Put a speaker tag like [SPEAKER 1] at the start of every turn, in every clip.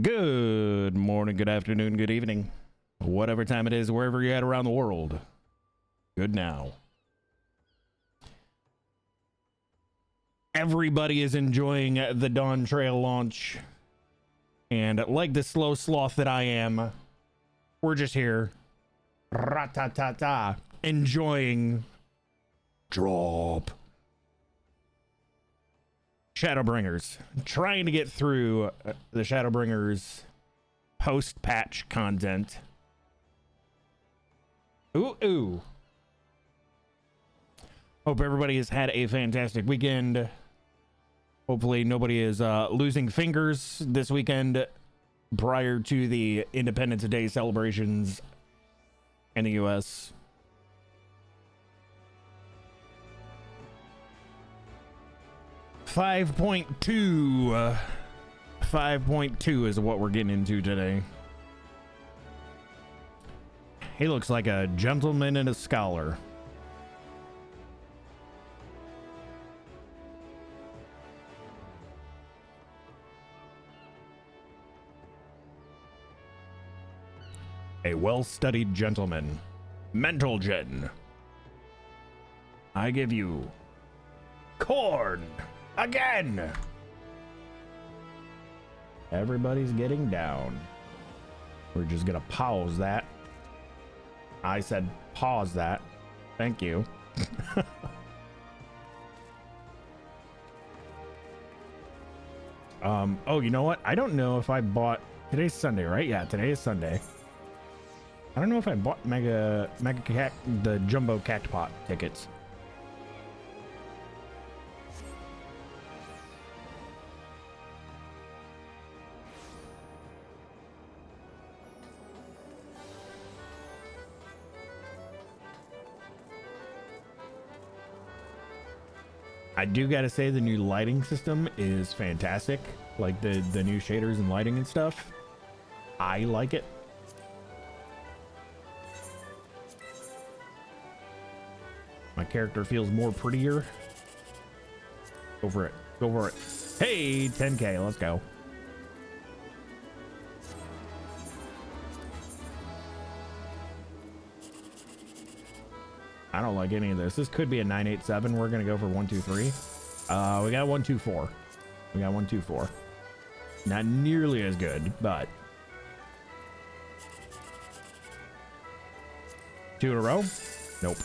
[SPEAKER 1] Good morning, good afternoon, good evening, whatever time it is, wherever you're at around the world. Good now. Everybody is enjoying the Dawn Trail launch, and like the slow sloth that I am, we're just here, ra-ta-ta-ta, enjoying drop Shadowbringers, trying to get through the Shadowbringers post-patch content. Ooh. Hope everybody has had a fantastic weekend. Hopefully nobody is losing fingers this weekend prior to the Independence Day celebrations in the US. .2 5.2 is what we're getting into today. He looks like a gentleman and a scholar. A well-studied gentleman. Mental gen. I give you corn. Again! Everybody's getting down. We're just gonna pause that. I said pause that. Thank you. Oh, you know what? I don't know if I bought... Today's Sunday, right? Yeah, today is Sunday. I don't know if I bought the jumbo cactpot tickets. I do gotta say the new lighting system is fantastic. Like the new shaders and lighting and stuff. I like it. My character feels more prettier. Go for it. Go for it. Hey, 10K, let's go. I don't like any of this. This could be a 987. We're gonna go for 123. We got 124. We got 124. Not nearly as good, but 2 in a row. Nope.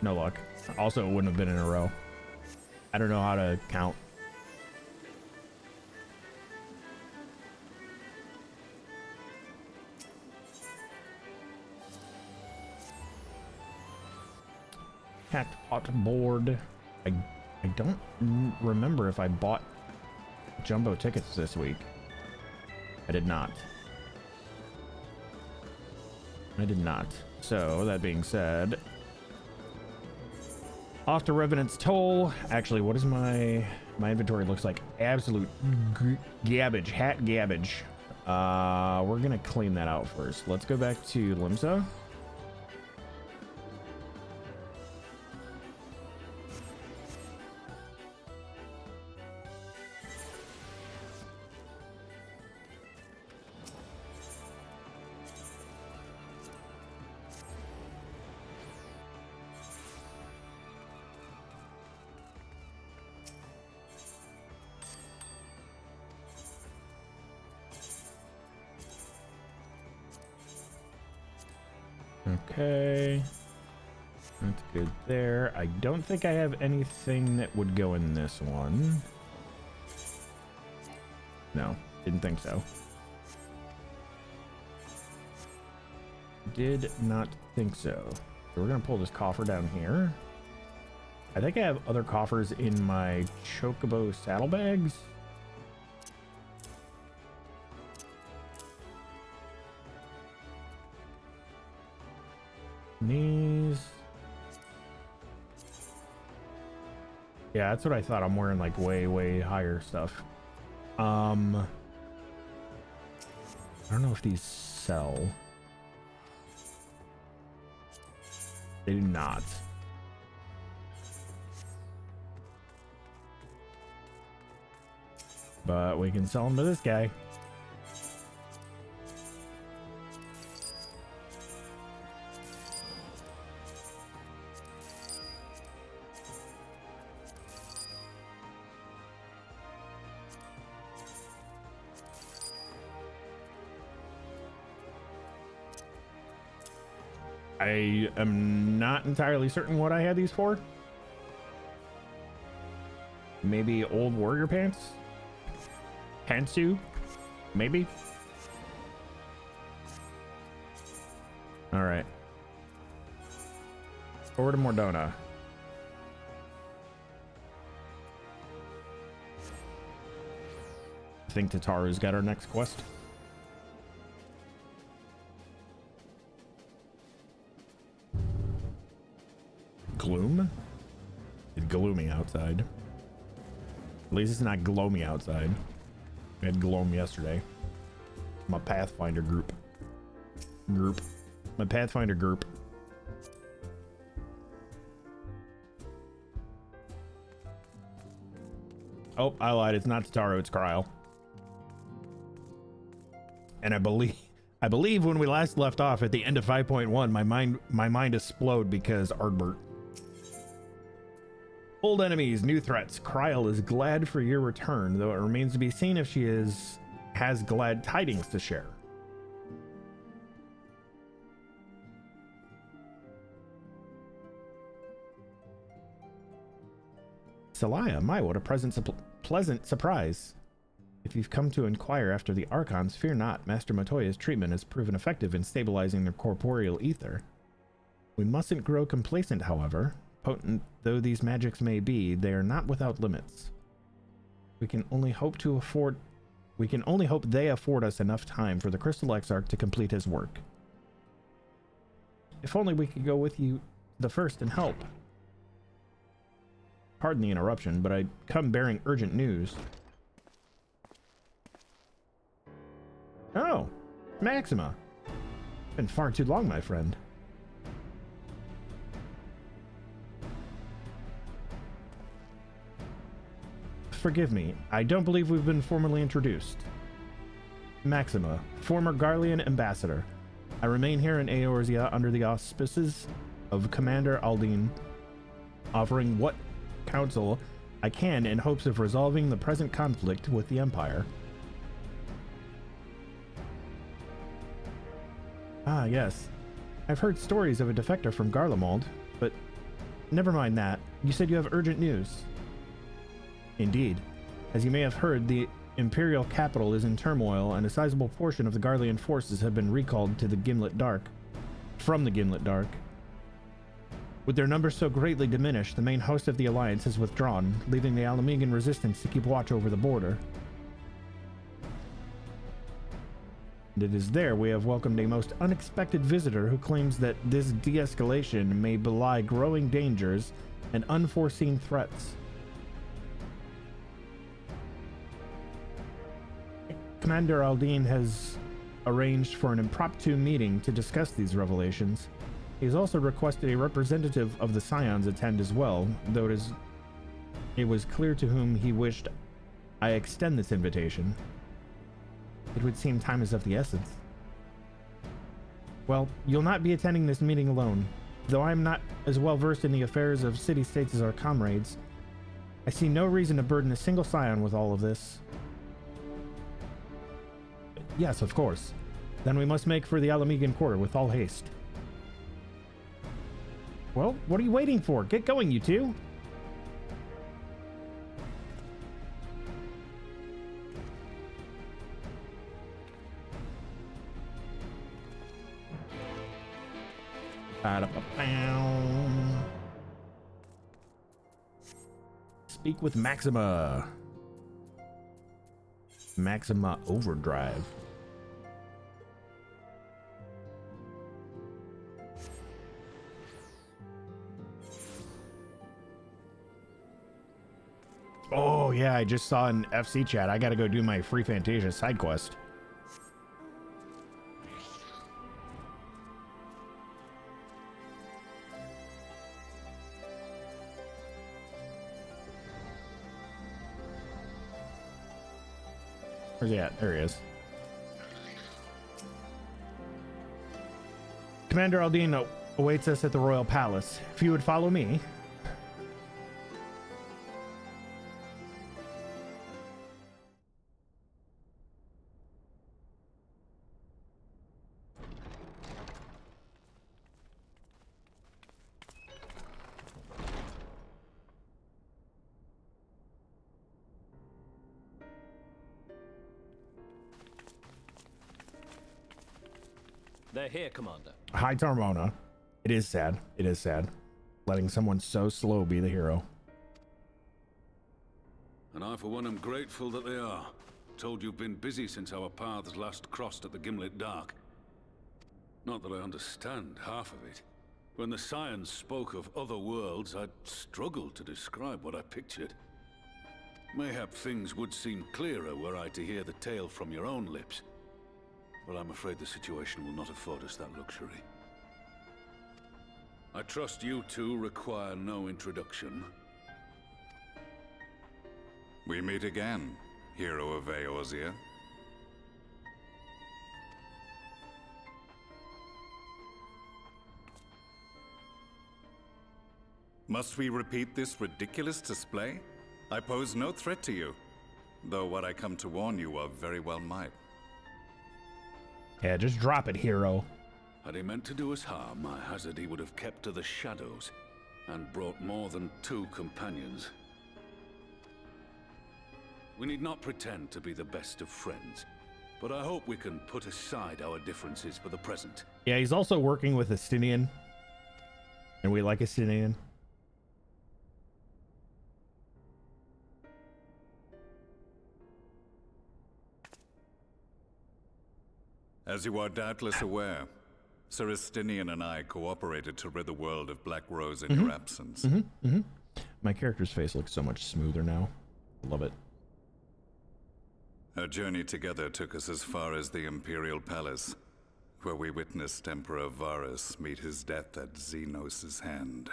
[SPEAKER 1] No luck. Also, it wouldn't have been in a row. I don't know how to count. Cactpot board. I don't remember if I bought jumbo tickets this week. I did not. I did not. So that being said, off to Revenant's Toll. Actually, what is my inventory? Looks like absolute garbage, hat garbage. We're gonna clean that out first. Let's go back to Limsa. Okay, that's good there. I don't think I have anything that would go in this one. No, didn't think so. Did not think so. So we're gonna pull this coffer down here. I think I have other coffers in my Chocobo saddlebags. Knees. Yeah, that's what I thought. I'm wearing like way higher stuff. I don't know if these sell. They do not. But we can sell them to this guy. I am not entirely certain what I had these for. Maybe old warrior pants? Pantsu? Maybe? Alright. Over to Mordona. I think Tataru's got our next quest. Gloom? It's gloomy outside. At least it's not gloomy outside. We had gloom yesterday. My Pathfinder group. My Pathfinder group. Oh, I lied. It's not Tataru, it's Kryle. And I believe when we last left off at the end of 5.1, my mind exploded because Ardbert. Old enemies, new threats. Kryle is glad for your return, though it remains to be seen if she has glad tidings to share. Celaya, my, what a pleasant surprise. If you've come to inquire after the Archons, fear not. Master Matoya's treatment has proven effective in stabilizing their corporeal ether. We mustn't grow complacent, however. Potent though these magics may be, they are not without limits. We can only hope they afford us enough time for the Crystal Exarch to complete his work. If only we could go with you the first and help. Pardon the interruption, but I come bearing urgent news. Oh, Maxima. Been far too long, my friend. Forgive me, I don't believe we've been formally introduced. Maxima, former Garlean ambassador. I remain here in Eorzea under the auspices of Commander Aldine, offering what counsel I can in hopes of resolving the present conflict with the Empire. Ah, yes. I've heard stories of a defector from Garlemald, but never mind that. You said you have urgent news. Indeed. As you may have heard, the Imperial capital is in turmoil, and a sizable portion of the Garlean forces have been recalled to the Gimlet Dark. From the Gimlet Dark. With their numbers so greatly diminished, the main host of the Alliance has withdrawn, leaving the Alamegan resistance to keep watch over the border. And it is there we have welcomed a most unexpected visitor who claims that this de-escalation may belie growing dangers and unforeseen threats. Commander Aldine has arranged for an impromptu meeting to discuss these revelations. He has also requested a representative of the Scions attend as well, though it was clear to whom he wished I extend this invitation. It would seem time is of the essence. Well, you'll not be attending this meeting alone. Though I am not as well versed in the affairs of city-states as our comrades, I see no reason to burden a single Scion with all of this. Yes, of course. Then we must make for the Alamegan quarter with all haste. Well, what are you waiting for? Get going, you two! Speak with Maxima. Maxima Overdrive. Oh yeah, I just saw in FC chat. I gotta go do my Free Fantasia side quest. Where's he at? There he is. Commander Aldine awaits us at the Royal Palace. If you would follow me.
[SPEAKER 2] They're here, Commander.
[SPEAKER 1] Hi, Tarmona. It is sad. It is sad. Letting someone so slow be the hero.
[SPEAKER 3] And I, for one, am grateful that they are. Told you've been busy since our paths last crossed at the Gimlet Dark. Not that I understand half of it. When the Scions spoke of other worlds, I'd struggled to describe what I pictured. Mayhap things would seem clearer were I to hear the tale from your own lips. But I'm afraid the situation will not afford us that luxury. I trust you two require no introduction.
[SPEAKER 4] We meet again, hero of Eorzea. Must we repeat this ridiculous display? I pose no threat to you, though what I come to warn you of very well might.
[SPEAKER 1] Yeah, just drop it, hero.
[SPEAKER 3] Had he meant to do us harm, I hazard he would have kept to the shadows, and brought more than 2 companions. We need not pretend to be the best of friends, but I hope we can put aside our differences for the present.
[SPEAKER 1] Yeah, he's also working with Estinian, and we like Estinian.
[SPEAKER 4] As you are doubtless aware, Sir Estinian and I cooperated to rid the world of Black Rose in your absence.
[SPEAKER 1] My character's face looks so much smoother now. Love it.
[SPEAKER 4] Our journey together took us as far as the Imperial Palace, where we witnessed Emperor Varus meet his death at Xenos' hand.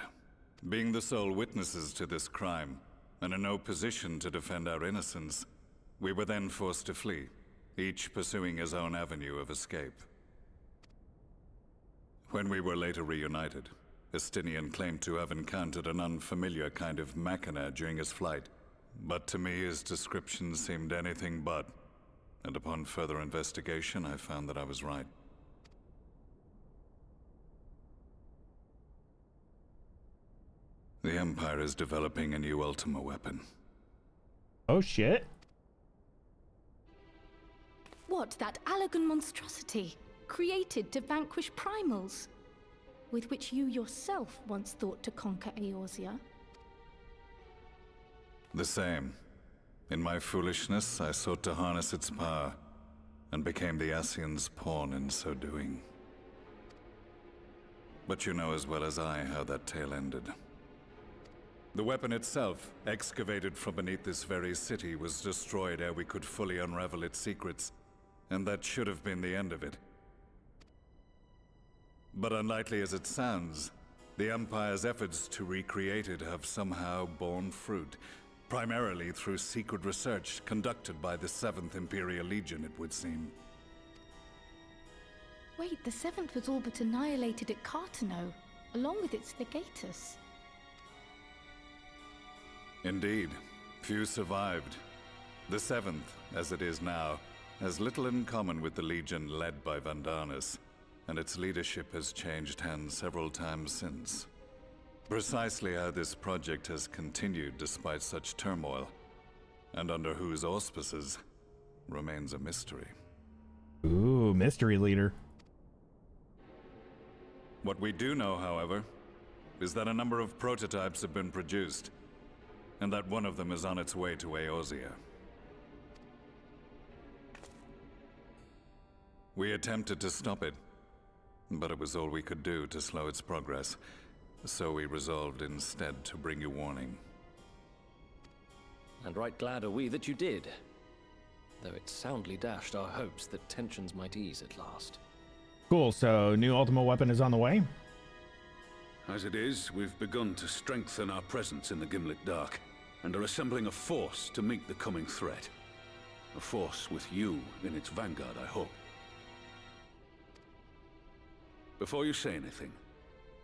[SPEAKER 4] Being the sole witnesses to this crime, and in no position to defend our innocence, we were then forced to flee, each pursuing his own avenue of escape. When we were later reunited, Estinian claimed to have encountered an unfamiliar kind of machina during his flight, but to me his description seemed anything but, and upon further investigation I found that I was right. The Empire is developing a new Ultima weapon.
[SPEAKER 1] Oh shit.
[SPEAKER 5] What, that Allagan monstrosity, created to vanquish primals, with which you yourself once thought to conquer Eorzea?
[SPEAKER 4] The same. In my foolishness, I sought to harness its power, and became the Ascian's pawn in so doing. But you know as well as I how that tale ended. The weapon itself, excavated from beneath this very city, was destroyed ere we could fully unravel its secrets, and that should have been the end of it. But unlikely as it sounds, the Empire's efforts to recreate it have somehow borne fruit, primarily through secret research conducted by the 7th Imperial Legion, it would seem.
[SPEAKER 5] Wait, the 7th was all but annihilated at Cartano, along with its legatus.
[SPEAKER 4] Indeed, few survived. The 7th, as it is now, has little in common with the Legion led by Vandanis, and its leadership has changed hands several times since. Precisely how this project has continued despite such turmoil, and under whose auspices, remains a mystery.
[SPEAKER 1] Ooh, mystery leader.
[SPEAKER 4] What we do know, however, is that a number of prototypes have been produced, and that one of them is on its way to Eorzea. We attempted to stop it, but it was all we could do to slow its progress, so we resolved instead to bring you warning.
[SPEAKER 2] And right glad are we that you did, though it soundly dashed our hopes that tensions might ease at last.
[SPEAKER 1] Cool, so new Ultima weapon is on the way?
[SPEAKER 3] As it is, we've begun to strengthen our presence in the Gimlet Dark, and are assembling a force to meet the coming threat. A force with you in its vanguard, I hope. Before you say anything,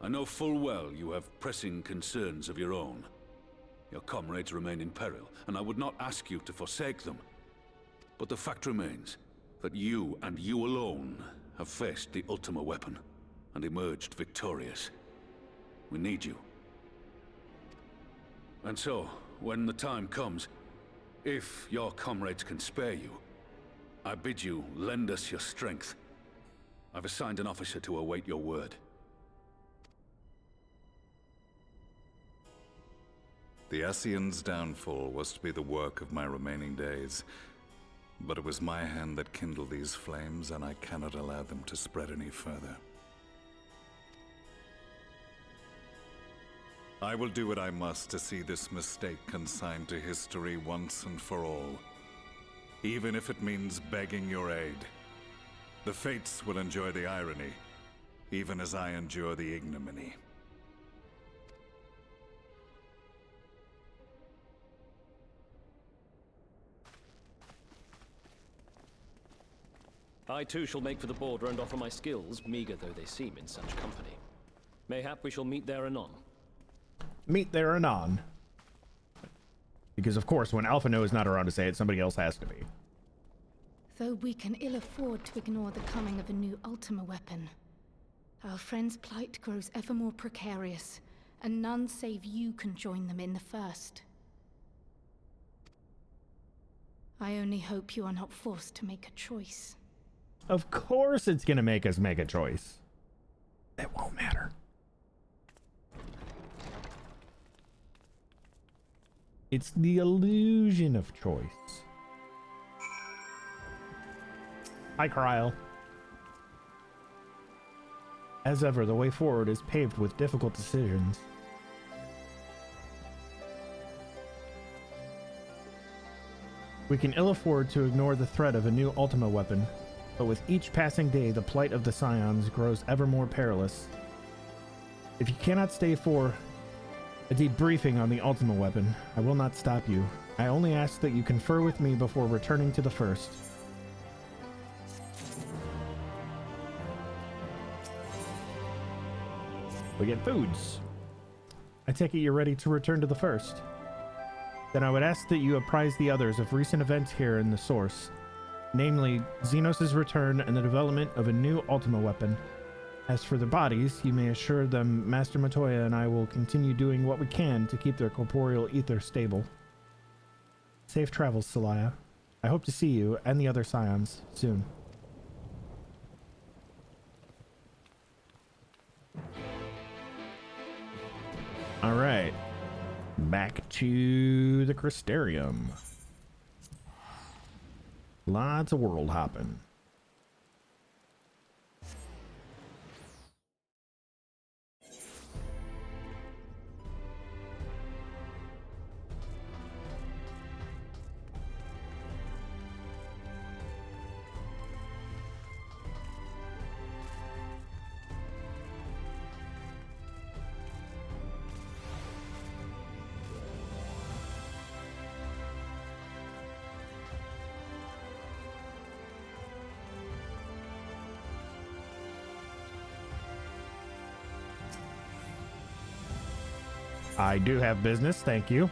[SPEAKER 3] I know full well you have pressing concerns of your own. Your comrades remain in peril, and I would not ask you to forsake them. But the fact remains that you, and you alone, have faced the Ultima weapon, and emerged victorious. We need you. And so, when the time comes, if your comrades can spare you, I bid you lend us your strength. I've assigned an officer to await your word.
[SPEAKER 4] The Ascian's downfall was to be the work of my remaining days. But it was my hand that kindled these flames, and I cannot allow them to spread any further. I will do what I must to see this mistake consigned to history once and for all. Even if it means begging your aid. The Fates will enjoy the irony, even as I endure the ignominy.
[SPEAKER 2] I too shall make for the border and offer my skills, meager though they seem in such company. Mayhap we shall meet there anon.
[SPEAKER 1] Meet there anon. Because of course, when Alphino is not around to say it, somebody else has to be.
[SPEAKER 5] Though we can ill afford to ignore the coming of a new Ultima weapon, our friend's plight grows ever more precarious, and none save you can join them in the first. I only hope you are not forced to make a choice.
[SPEAKER 1] Of course it's gonna make us make a choice. It won't matter. It's the illusion of choice. Hi, Kryl. As ever, the way forward is paved with difficult decisions. We can ill afford to ignore the threat of a new Ultima weapon, but with each passing day, the plight of the Scions grows ever more perilous. If you cannot stay for a debriefing on the Ultima weapon, I will not stop you. I only ask that you confer with me before returning to the first. We get foods. I take it you're ready to return to the first. Then I would ask that you apprise the others of recent events here in the source. Namely, Xenos' return and the development of a new Ultima weapon. As for their bodies, you may assure them Master Matoya and I will continue doing what we can to keep their corporeal ether stable. Safe travels, Celaya. I hope to see you and the other Scions soon. Alright. Back to the Crystarium. Lots of world hopping. I do have business, thank you.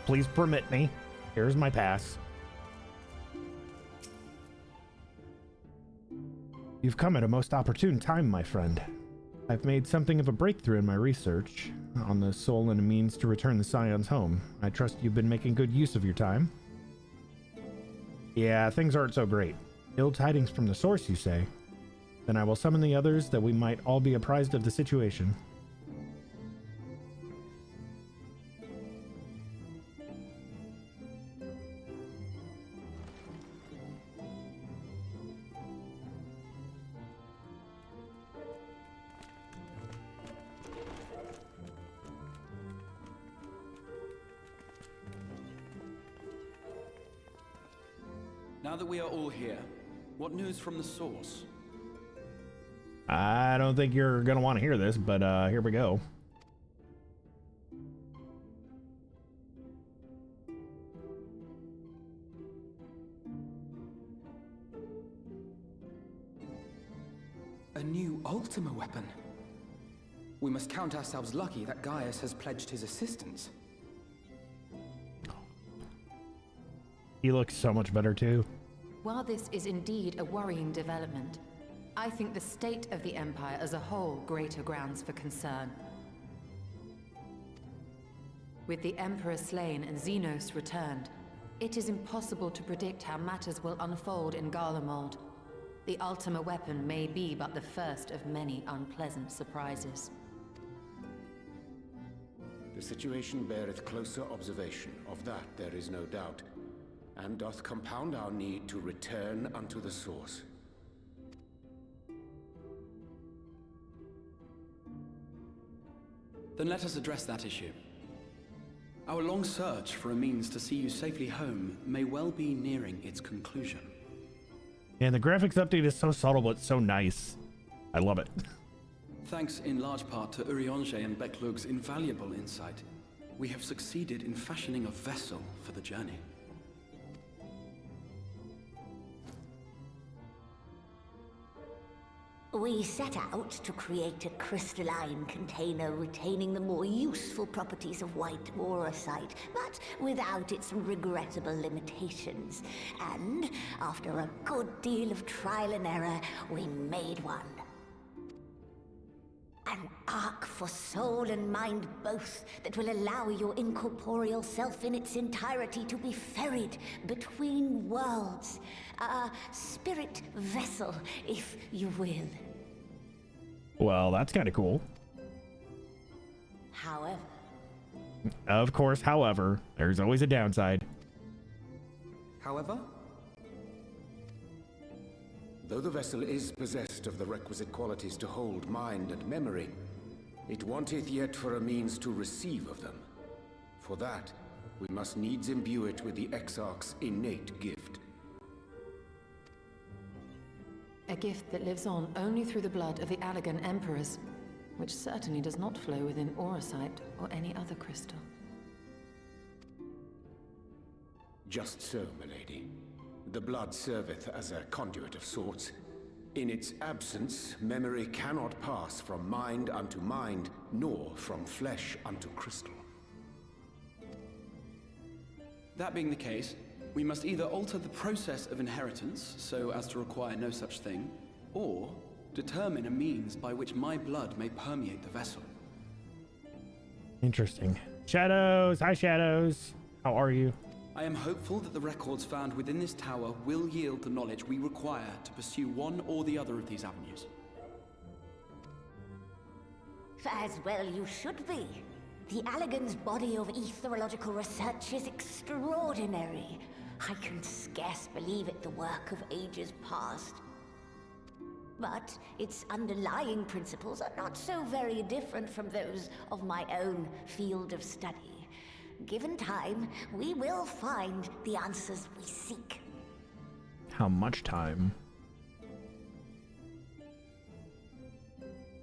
[SPEAKER 1] Please permit me. Here's my pass. You've come at a most opportune time, my friend. I've made something of a breakthrough in my research on the soul and a means to return the Scions home. I trust you've been making good use of your time. Yeah, things aren't so great. Ill tidings from the source, you say? Then I will summon the others that we might all be apprised of the situation.
[SPEAKER 6] Now that we are all here, what news from the source?
[SPEAKER 1] I don't think you're going to want to hear this, but here we go.
[SPEAKER 6] A new Ultima weapon? We must count ourselves lucky that Gaius has pledged his assistance.
[SPEAKER 1] He looks so much better too.
[SPEAKER 7] While this is indeed a worrying development, I think the state of the Empire as a whole greater grounds for concern. With the Emperor slain and Xenos returned, it is impossible to predict how matters will unfold in Garlemald. The Ultima weapon may be but the first of many unpleasant surprises.
[SPEAKER 8] The situation beareth closer observation, of that there is no doubt, and doth compound our need to return unto the source.
[SPEAKER 9] Then let us address that issue. Our long search for a means to see you safely home may well be nearing its conclusion.
[SPEAKER 1] And the graphics update is so subtle, but so nice. I love it.
[SPEAKER 9] Thanks in large part to Urianger and Beklug's invaluable insight, we have succeeded in fashioning a vessel for the journey.
[SPEAKER 10] We set out to create a crystalline container retaining the more useful properties of white aurosite, but without its regrettable limitations. And, after a good deal of trial and error, we made one. An ark for soul and mind both, that will allow your incorporeal self in its entirety to be ferried between worlds. A spirit vessel, if you will.
[SPEAKER 1] Well, that's kind of cool.
[SPEAKER 10] However...
[SPEAKER 1] Of course, however, there's always a downside.
[SPEAKER 6] However?
[SPEAKER 8] Though the vessel is possessed of the requisite qualities to hold mind and memory, it wanteth yet for a means to receive of them. For that, we must needs imbue it with the Exarch's innate gift.
[SPEAKER 7] A gift that lives on only through the blood of the Allegan Emperors, which certainly does not flow within aurosite or any other crystal.
[SPEAKER 8] Just so, milady. The blood serveth as a conduit of sorts. In its absence, memory cannot pass from mind unto mind, nor from flesh unto crystal.
[SPEAKER 9] That being the case, we must either alter the process of inheritance so as to require no such thing, or determine a means by which my blood may permeate the vessel.
[SPEAKER 1] Interesting. Shadows, hi Shadows. How are you?
[SPEAKER 9] I am hopeful that the records found within this tower will yield the knowledge we require to pursue one or the other of these avenues.
[SPEAKER 10] As well you should be. The Allegan's body of etherological research is extraordinary. I can scarce believe it the work of ages past. But its underlying principles are not so very different from those of my own field of study. Given time, we will find the answers we seek.
[SPEAKER 1] How much time?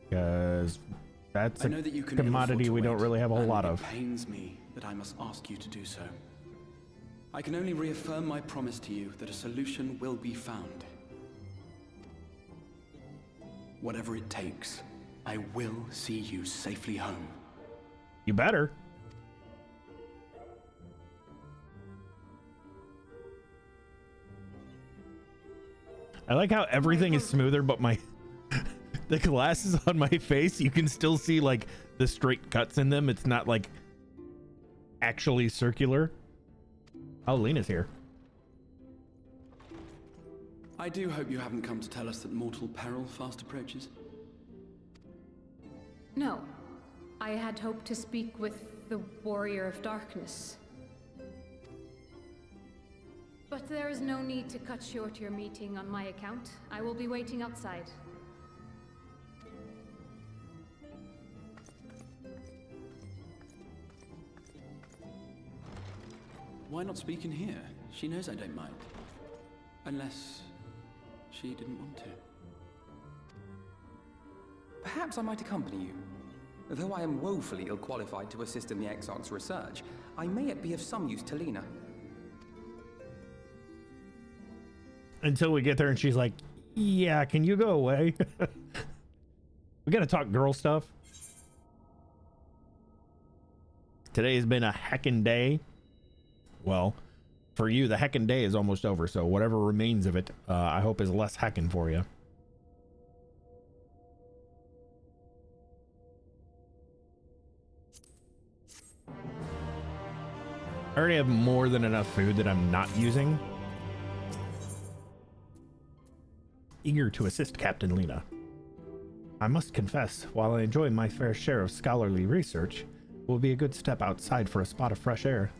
[SPEAKER 1] Because that's a commodity we don't really have a whole lot of.
[SPEAKER 9] It pains me that I must ask you to do so. I can only reaffirm my promise to you that a solution will be found. Whatever it takes, I will see you safely home.
[SPEAKER 1] You better. I like how everything is smoother, but the glasses on my face, you can still see like the straight cuts in them. It's not like actually circular. Oh, Lena's here.
[SPEAKER 9] I do hope you haven't come to tell us that mortal peril fast approaches.
[SPEAKER 5] No. I had hoped to speak with the Warrior of Darkness. But there is no need to cut short your meeting on my account. I will be waiting outside.
[SPEAKER 9] Why not speak in here? She knows I don't mind. Unless she didn't want to.
[SPEAKER 6] Perhaps I might accompany you. Though I am woefully ill-qualified to assist in the Exarch's research, I may yet be of some use to Lena.
[SPEAKER 1] Until we get there and she's like, yeah, can you go away? We gotta talk girl stuff. Today has been a heckin' day. Well, for you, the heckin' day is almost over, so whatever remains of it, I hope is less heckin' for you. I already have more than enough food that I'm not using. eager to assist Captain Lena. I must confess, while I enjoy my fair share of scholarly research, it will be a good step outside for a spot of fresh air.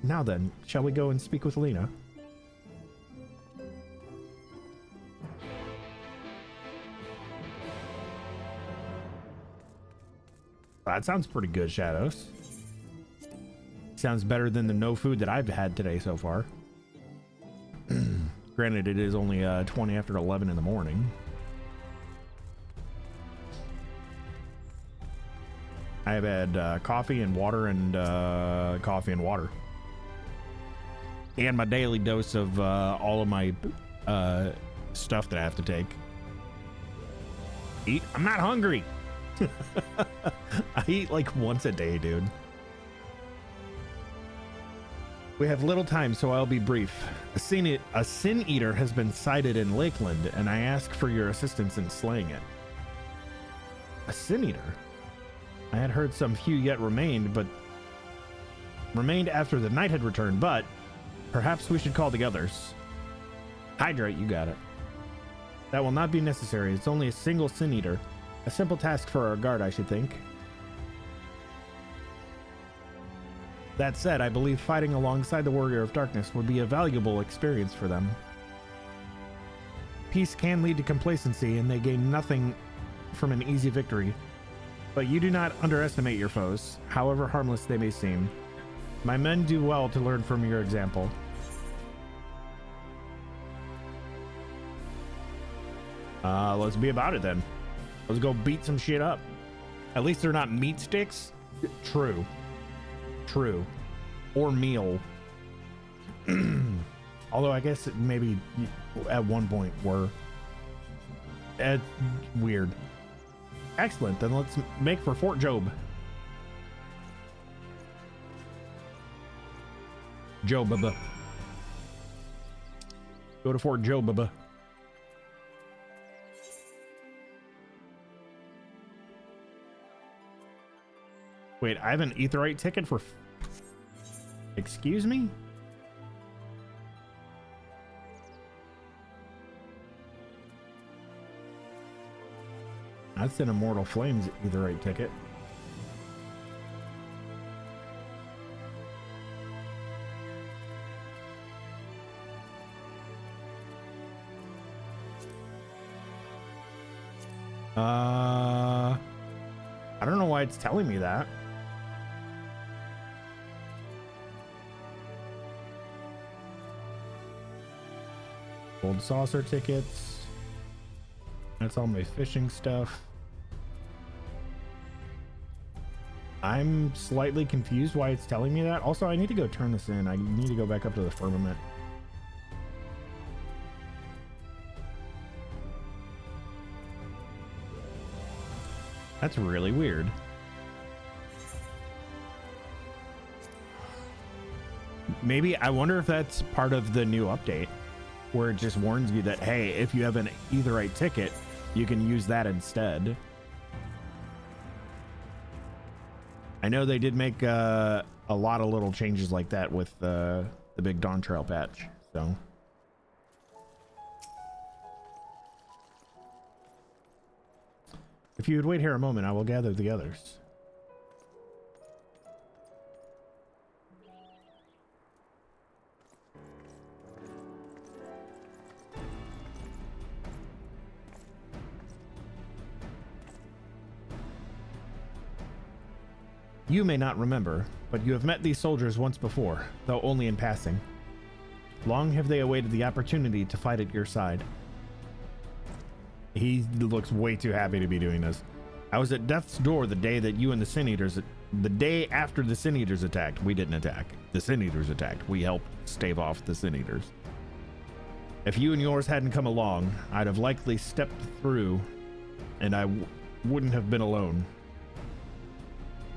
[SPEAKER 1] Now then, shall we go and speak with Lena? That sounds pretty good, Shadows. Sounds better than the no food that I've had today so far. Granted, it is only 20 after 11 in the morning. I've had coffee and water and coffee and water. And my daily dose of all of my stuff that I have to take. Eat? I'm not hungry. I eat like once a day, dude. We have little time, so I'll be brief. A sin eater has been sighted in Lakeland, and I ask for your assistance in slaying it. A sin eater? I had heard some few yet remained after the night had returned, but perhaps we should call the others. Hydrate, you got it. That will not be necessary. It's only a single sin eater. A simple task for our guard, I should think. That said, I believe fighting alongside the Warrior of Darkness would be a valuable experience for them. Peace can lead to complacency, and they gain nothing from an easy victory. But you do not underestimate your foes, however harmless they may seem. My men do well to learn from your example. Let's be about it then. Let's go beat some shit up. At least they're not meat sticks. True. True. Or meal. Although I guess maybe at one point were. Weird. Excellent. Then let's make for Fort Job. Job. Go to Fort Job. Wait, I have an Aetheryte ticket for... Excuse me? That's an Immortal Flames Aetheryte ticket. I don't know why it's telling me that. Gold saucer tickets. That's all my fishing stuff. I'm slightly confused why it's telling me that. Also, I need to go turn this in. I need to go back up to the firmament. That's really weird. Maybe, I wonder if that's part of the new update, where it just warns you that, hey, if you have an Aetheryte ticket, you can use that instead. I know they did make a lot of little changes like that with the big Dawn Trail patch, so... If you would wait here a moment, I will gather the others. You may not remember, but you have met these soldiers once before, though only in passing. Long have they awaited the opportunity to fight at your side. He looks way too happy to be doing this. I was at death's door the day that you and the Sin Eaters... The day after the Sin Eaters attacked. We didn't attack. The Sin Eaters attacked. We helped stave off the Sin Eaters. If you and yours hadn't come along, I'd have likely stepped through, and I wouldn't have been alone.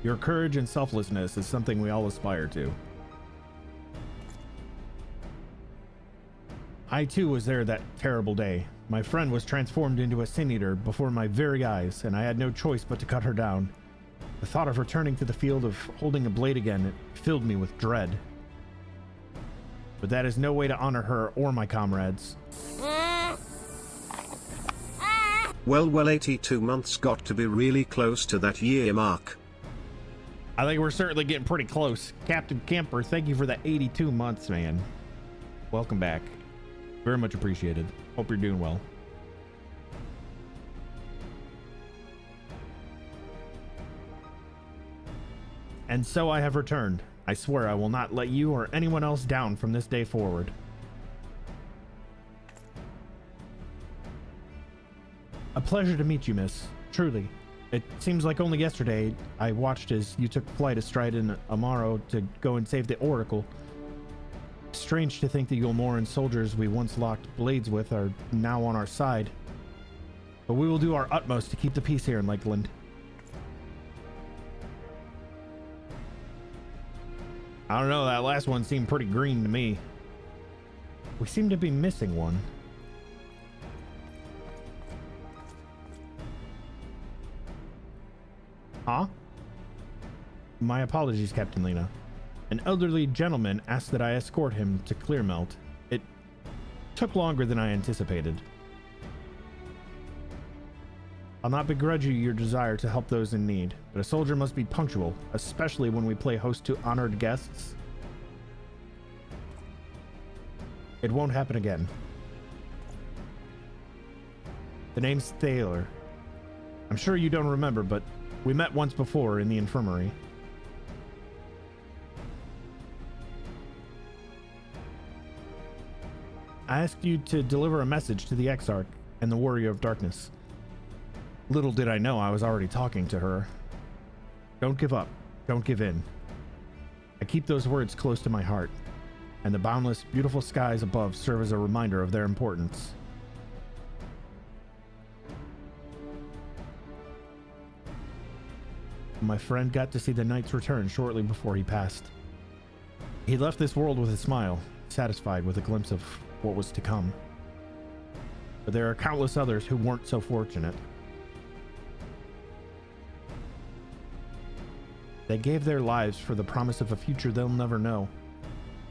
[SPEAKER 1] Your courage and selflessness is something we all aspire to. I too was there that terrible day. My friend was transformed into a Sin Eater before my very eyes, and I had no choice but to cut her down. The thought of returning to the field of holding a blade again, it filled me with dread. But that is no way to honor her or my comrades.
[SPEAKER 11] Well, 82 months got to be really close to that year mark.
[SPEAKER 1] I think we're certainly getting pretty close. Captain Camper, thank you for the 82 months, man. Welcome back. Very much appreciated. Hope you're doing well. And so I have returned. I swear I will not let you or anyone else down from this day forward. A pleasure to meet you, miss. Truly. It seems like only yesterday I watched as you took flight astride in Amaro to go and save the Oracle. Strange to think the Yulmoran soldiers we once locked blades with are now on our side. But we will do our utmost to keep the peace here in Lakeland. I don't know, that last one seemed pretty green to me. We seem to be missing one. Huh? My apologies, Captain Lena. An elderly gentleman asked that I escort him to Clearmelt. It took longer than I anticipated. I'll not begrudge you your desire to help those in need, but a soldier must be punctual, especially when we play host to honored guests. It won't happen again. The name's Thaler. I'm sure you don't remember, but we met once before in the infirmary. I asked you to deliver a message to the Exarch and the Warrior of Darkness. Little did I know I was already talking to her. Don't give up. Don't give in. I keep those words close to my heart, and the boundless, beautiful skies above serve as a reminder of their importance. My friend got to see the Knight's return shortly before he passed. He left this world with a smile, satisfied with a glimpse of what was to come. But there are countless others who weren't so fortunate. They gave their lives for the promise of a future they'll never know.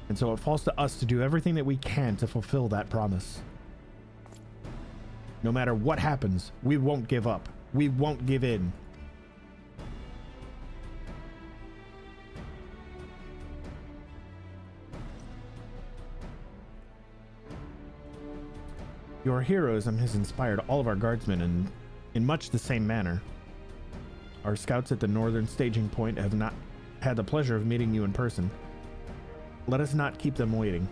[SPEAKER 1] And so it falls to us to do everything that we can to fulfill that promise. No matter what happens, we won't give up. We won't give in. Your heroism has inspired all of our guardsmen in much the same manner. Our scouts at the northern staging point have not had the pleasure of meeting you in person. Let us not keep them waiting.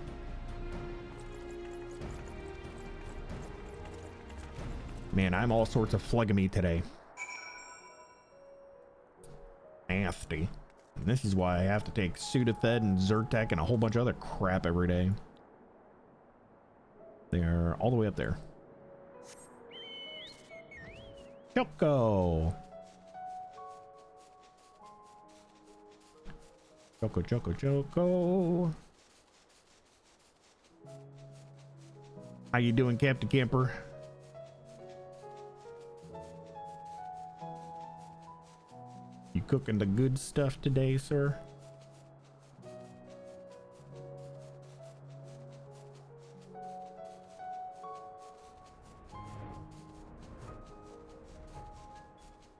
[SPEAKER 1] Man, I'm all sorts of phlegmy today. Nasty. And this is why I have to take Sudafed and Zyrtec and a whole bunch of other crap every day. They're all the way up there. Choco! Choco, Choco, Choco. How you doing, Captain Camper? You cooking the good stuff today, sir?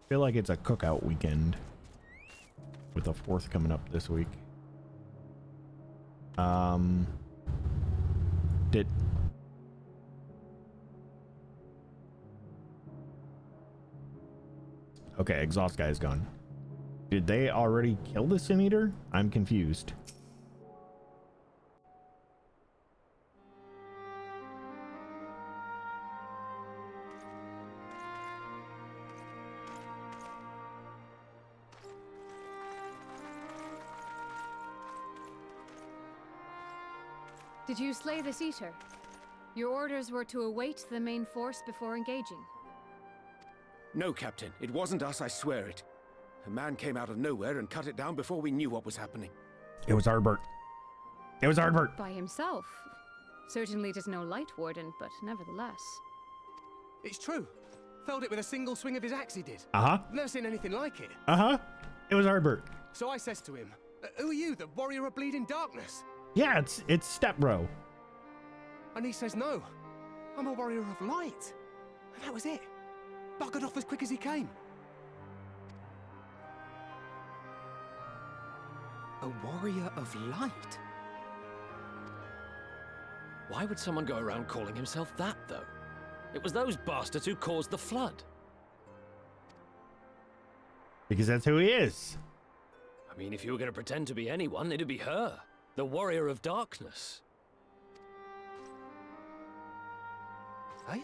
[SPEAKER 1] I feel like it's a cookout weekend with the 4th coming up this week. Okay, exhaust guy is gone. Did they already kill the Sin Eater? I'm confused.
[SPEAKER 12] Did you slay this Eater? Your orders were to await the main force before engaging.
[SPEAKER 8] No, Captain. It wasn't us, I swear it. A man came out of nowhere and cut it down before we knew what was happening.
[SPEAKER 1] It was Ardbert. It was Ardbert.
[SPEAKER 12] By himself. Certainly it is no Light Warden, but nevertheless.
[SPEAKER 6] It's true. Felled it with a single swing of his axe, he did.
[SPEAKER 1] Uh-huh.
[SPEAKER 6] Never seen anything like it.
[SPEAKER 1] Uh-huh. It was Ardbert.
[SPEAKER 6] So I says to him, who are you, the warrior of bleeding darkness?
[SPEAKER 1] Yeah, it's Step Bro.
[SPEAKER 6] And he says, no, I'm a warrior of light. And that was it. buggered off as quick as he came. A warrior of light?
[SPEAKER 2] Why would someone go around calling himself that, though? It was those bastards who caused the flood.
[SPEAKER 1] Because that's who he is.
[SPEAKER 2] I mean, if you were going to pretend to be anyone, it'd be her. The Warrior of Darkness.
[SPEAKER 6] Eh?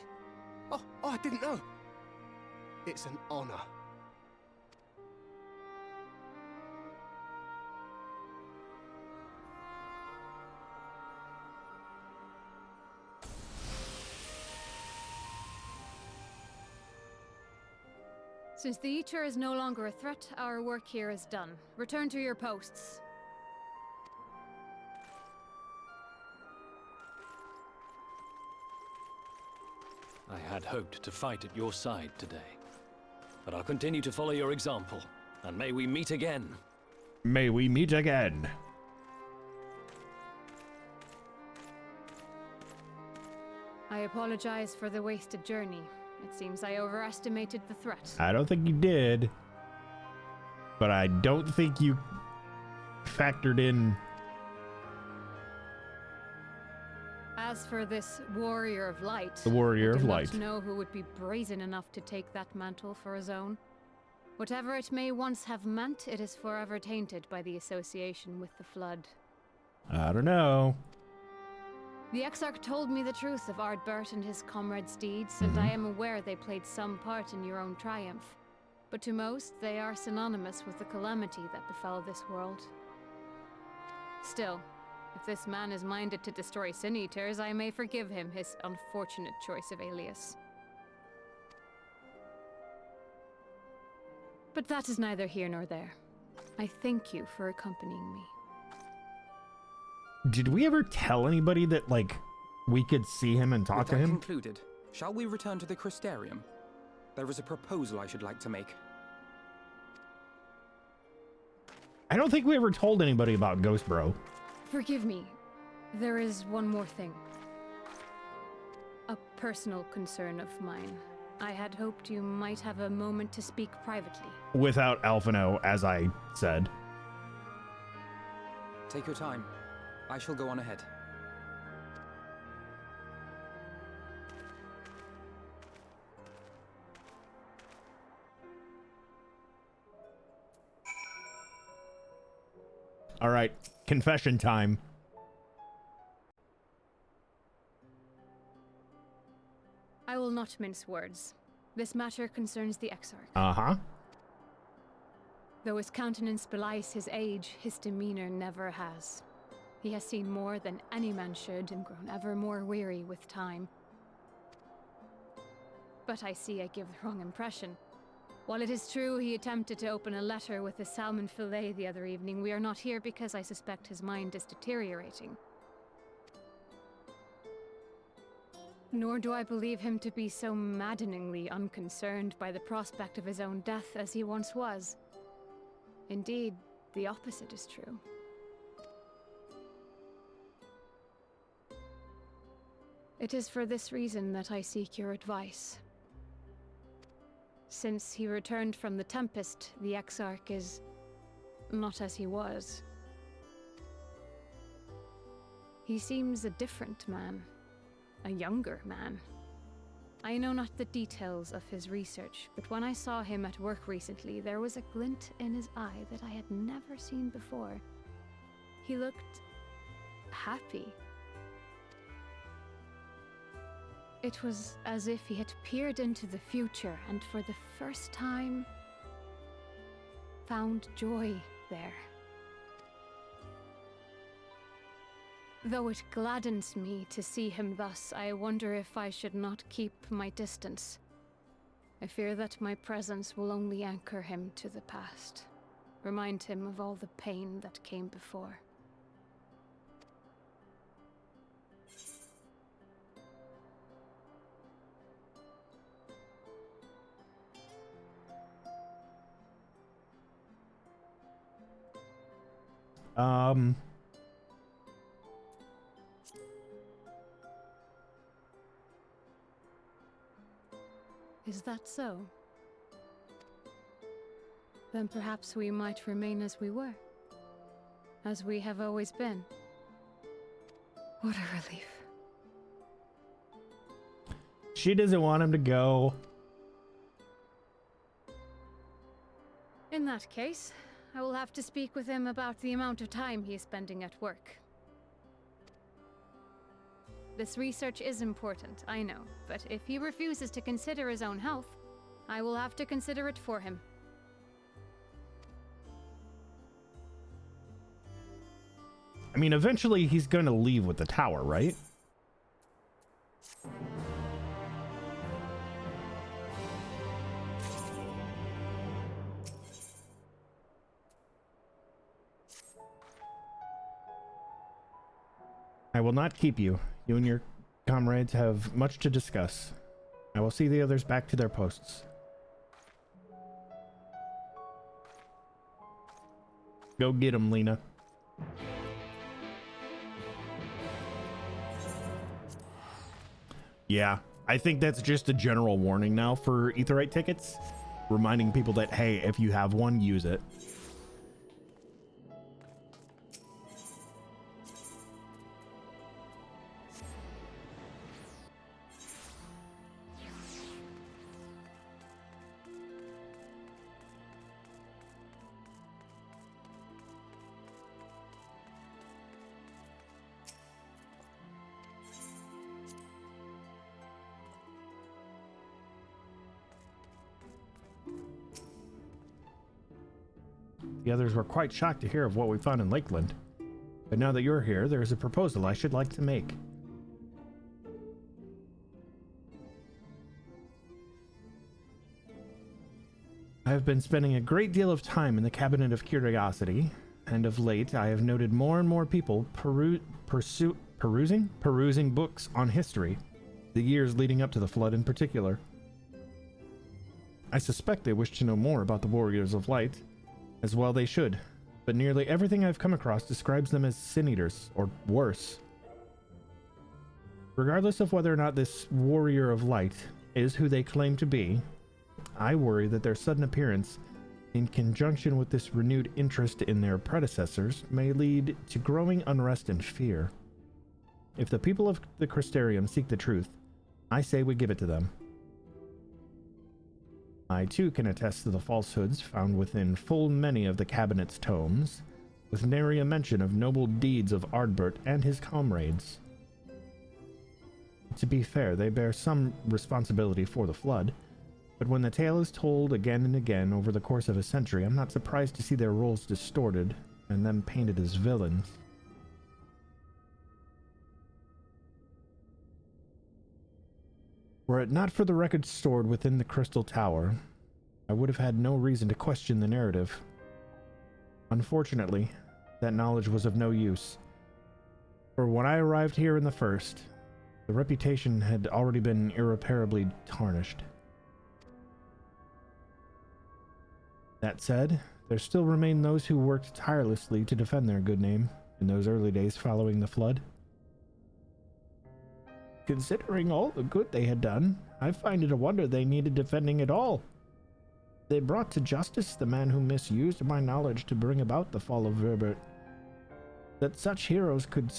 [SPEAKER 6] Oh, I didn't know. It's an honor.
[SPEAKER 12] Since the Eater is no longer a threat, our work here is done. Return to your posts.
[SPEAKER 2] I had hoped to fight at your side today. But I'll continue to follow your example, and may we meet again.
[SPEAKER 1] May we meet again.
[SPEAKER 12] I apologize for the wasted journey. It seems I overestimated the threat.
[SPEAKER 1] I don't think you did. But I don't think you factored in.
[SPEAKER 12] As for this Warrior of Light,
[SPEAKER 1] The Warrior of
[SPEAKER 12] I do
[SPEAKER 1] Light.
[SPEAKER 12] not know who would be brazen enough to take that mantle for his own. Whatever it may once have meant, it is forever tainted by the association with the Flood.
[SPEAKER 1] I don't know.
[SPEAKER 12] The Exarch told me the truth of Ardbert and his comrades' deeds, and I am aware they played some part in your own triumph. But to most, they are synonymous with the calamity that befell this world. Still, if this man is minded to destroy Sin Eaters, I may forgive him his unfortunate choice of alias. But that is neither here nor there. I thank you for accompanying me.
[SPEAKER 1] Did we ever tell anybody that, like, we could see him and talk
[SPEAKER 6] With
[SPEAKER 1] to
[SPEAKER 6] that
[SPEAKER 1] him?
[SPEAKER 6] concluded, shall we return to the Crystarium? There is a proposal I should like to make.
[SPEAKER 1] I don't think we ever told anybody about Ghost Bro.
[SPEAKER 12] Forgive me. There is one more thing. A personal concern of mine. I had hoped you might have a moment to speak privately.
[SPEAKER 1] Without Alphino, as I said.
[SPEAKER 6] Take your time. I shall go on ahead.
[SPEAKER 1] All right, confession time.
[SPEAKER 12] I will not mince words. This matter concerns the Exarch.
[SPEAKER 1] Uh-huh.
[SPEAKER 12] Though his countenance belies his age, his demeanor never has. He has seen more than any man should and grown ever more weary with time. But I see I give the wrong impression. While it is true he attempted to open a letter with a salmon fillet the other evening, we are not here because I suspect his mind is deteriorating. Nor do I believe him to be so maddeningly unconcerned by the prospect of his own death as he once was. Indeed, the opposite is true. It is for this reason that I seek your advice. Since he returned from the Tempest, the Exarch is not as he was. He seems a different man, a younger man. I know not the details of his research, but when I saw him at work recently, there was a glint in his eye that I had never seen before. He looked happy. It was as if he had peered into the future and for the first time found joy there. Though it gladdens me to see him thus, I wonder if I should not keep my distance. I fear that my presence will only anchor him to the past, remind him of all the pain that came before. Is that so? Then perhaps we might remain as we were. As we have always been. What a relief.
[SPEAKER 1] She doesn't want him to go.
[SPEAKER 12] In that case, I will have to speak with him about the amount of time he is spending at work. This research is important, I know, but if he refuses to consider his own health, I will have to consider it for him.
[SPEAKER 1] I mean, eventually he's going to leave with the tower, right? I will not keep you. You and your comrades have much to discuss. I will see the others back to their posts. Go get them, Lena. Yeah, I think that's just a general warning now for Aetheryte tickets. Reminding people that, hey, if you have one, use it. The others were quite shocked to hear of what we found in Lakeland. But now that you're here, there is a proposal I should like to make. I have been spending a great deal of time in the Cabinet of Curiosity, and of late I have noted more and more people perusing books on history, the years leading up to the Flood in particular. I suspect they wish to know more about the Warriors of Light. As well they should, but nearly everything I've come across describes them as sin eaters, or worse. Regardless of whether or not this Warrior of Light is who they claim to be, I worry that their sudden appearance, in conjunction with this renewed interest in their predecessors, may lead to growing unrest and fear. If the people of the Crystarium seek the truth, I say we give it to them. I too can attest to the falsehoods found within full many of the Cabinet's tomes, with nary a mention of noble deeds of Ardbert and his comrades. To be fair, they bear some responsibility for the Flood, but when the tale is told again and again over the course of a century, I'm not surprised to see their roles distorted and them painted as villains. Were it not for the records stored within the Crystal Tower, I would have had no reason to question the narrative. Unfortunately, that knowledge was of no use, for when I arrived here in the first, the reputation had already been irreparably tarnished. That said, there still remain those who worked tirelessly to defend their good name in those early days following the Flood. Considering all the good they had done, I find it a wonder they needed defending at all. They brought to justice the man who misused my knowledge to bring about the fall of Verbert. That such heroes could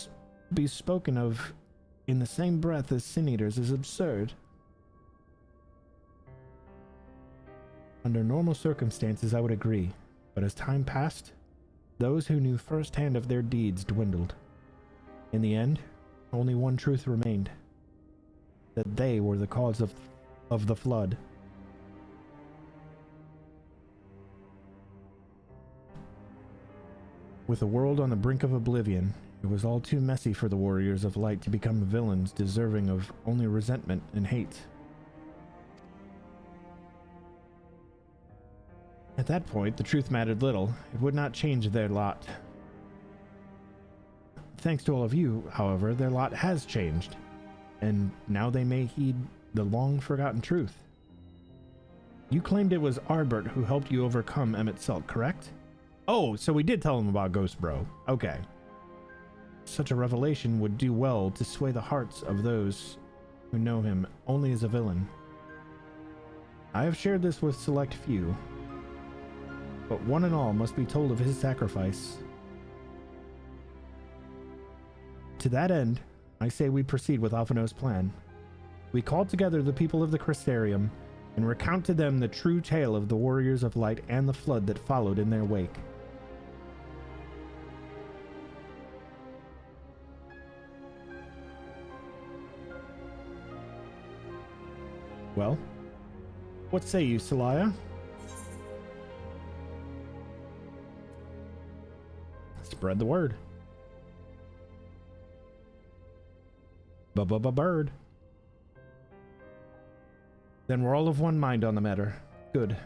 [SPEAKER 1] be spoken of in the same breath as sin eaters is absurd. Under normal circumstances, I would agree, but as time passed, those who knew firsthand of their deeds dwindled. In the end, only one truth remained. That they were the cause of the Flood. With the world on the brink of oblivion, it was all too messy for the Warriors of Light to become villains deserving of only resentment and hate. At that point, the truth mattered little. It would not change their lot. Thanks to all of you, however, their lot has changed. And now they may heed the long-forgotten truth. You claimed it was Ardbert who helped you overcome Emmett Selt, correct? Oh, so we did tell him about Ghost Bro. Okay. Such a revelation would do well to sway the hearts of those who know him only as a villain. I have shared this with select few, but one and all must be told of his sacrifice. To that end, I say we proceed with Alphino's plan. We call together the people of the Crystarium and recount to them the true tale of the Warriors of Light and the flood that followed in their wake. Well, what say you, Celaya? Spread the word. Bird. Then we're all of one mind on the matter. Good.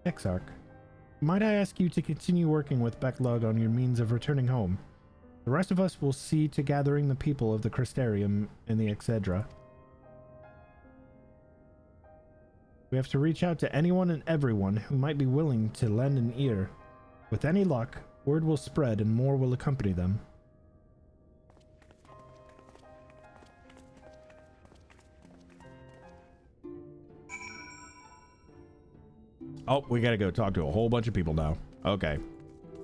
[SPEAKER 1] Exarch, might I ask you to continue working with Backlog on your means of returning home? The rest of us will see to gathering the people of the Crystarium and the Excedra. We have to reach out to anyone and everyone who might be willing to lend an ear. With any luck, word will spread and more will accompany them. Oh, we gotta go talk to a whole bunch of people now. Okay.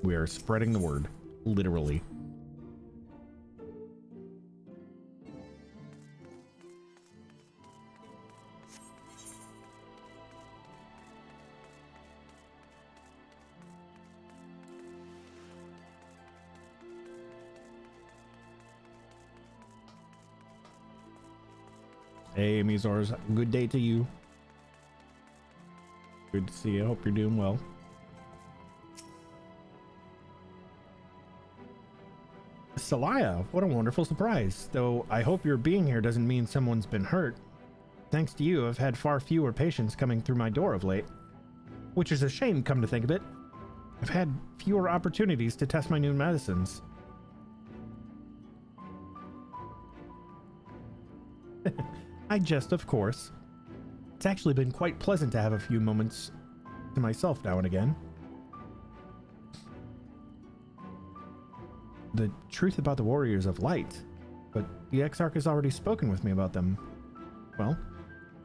[SPEAKER 1] We are spreading the word. Literally. Hey, Mizors. Good day to you. Good to see you. Hope you're doing well. Celaya, what a wonderful surprise. Though I hope your being here doesn't mean someone's been hurt. Thanks to you, I've had far fewer patients coming through my door of late. Which is a shame, come to think of it. I've had fewer opportunities to test my new medicines. I jest, of course. It's actually been quite pleasant to have a few moments to myself now and again. The truth about the Warriors of Light, but the Exarch has already spoken with me about them. Well,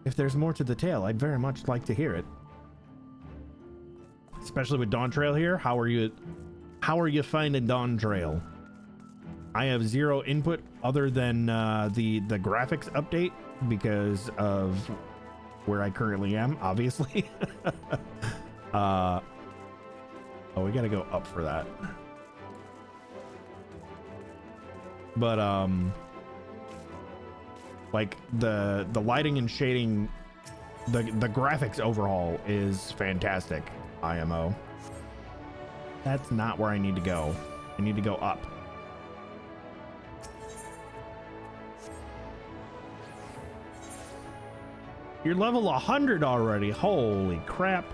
[SPEAKER 1] if there's more to the tale, I'd very much like to hear it. Especially with Dawn Trail here, how are you finding Dawn Trail? I have zero input other than the graphics update because of where I currently am, obviously. Oh, we gotta go up for that. But like the lighting and shading, the graphics overhaul is fantastic. IMO. That's not where I need to go. I need to go up. You're level 100 already. Holy crap.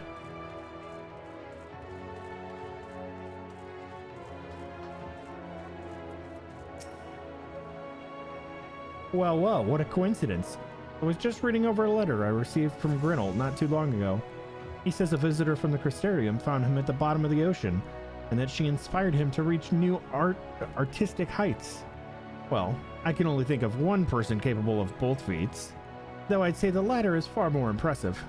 [SPEAKER 1] Well, what a coincidence. I was just reading over a letter I received from Grinnell not too long ago. He says a visitor from the Crystarium found him at the bottom of the ocean, and that she inspired him to reach new artistic heights. Well, I can only think of one person capable of both feats, though I'd say the latter is far more impressive.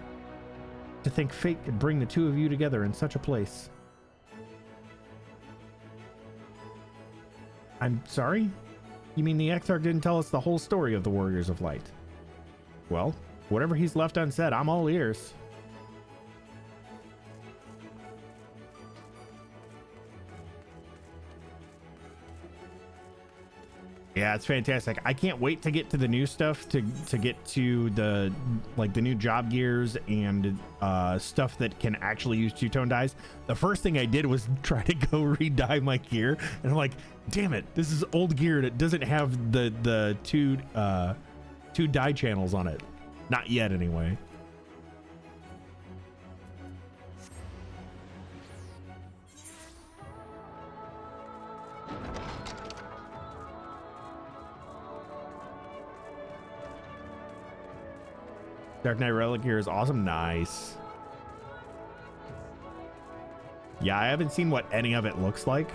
[SPEAKER 1] To think fate could bring the two of you together in such a place. I'm sorry? You mean the Exarch didn't tell us the whole story of the Warriors of Light? Well, whatever he's left unsaid, I'm all ears. Yeah, it's fantastic. I can't wait to get to the new stuff, to get to the the new job gears and stuff that can actually use two-tone dyes. The first thing I did was try to go re-dye my gear, and I'm like, damn it, this is old gear that doesn't have the two dye channels on it. Not yet, anyway. Dark Knight Relic here is awesome. Nice. Yeah, I haven't seen what any of it looks like,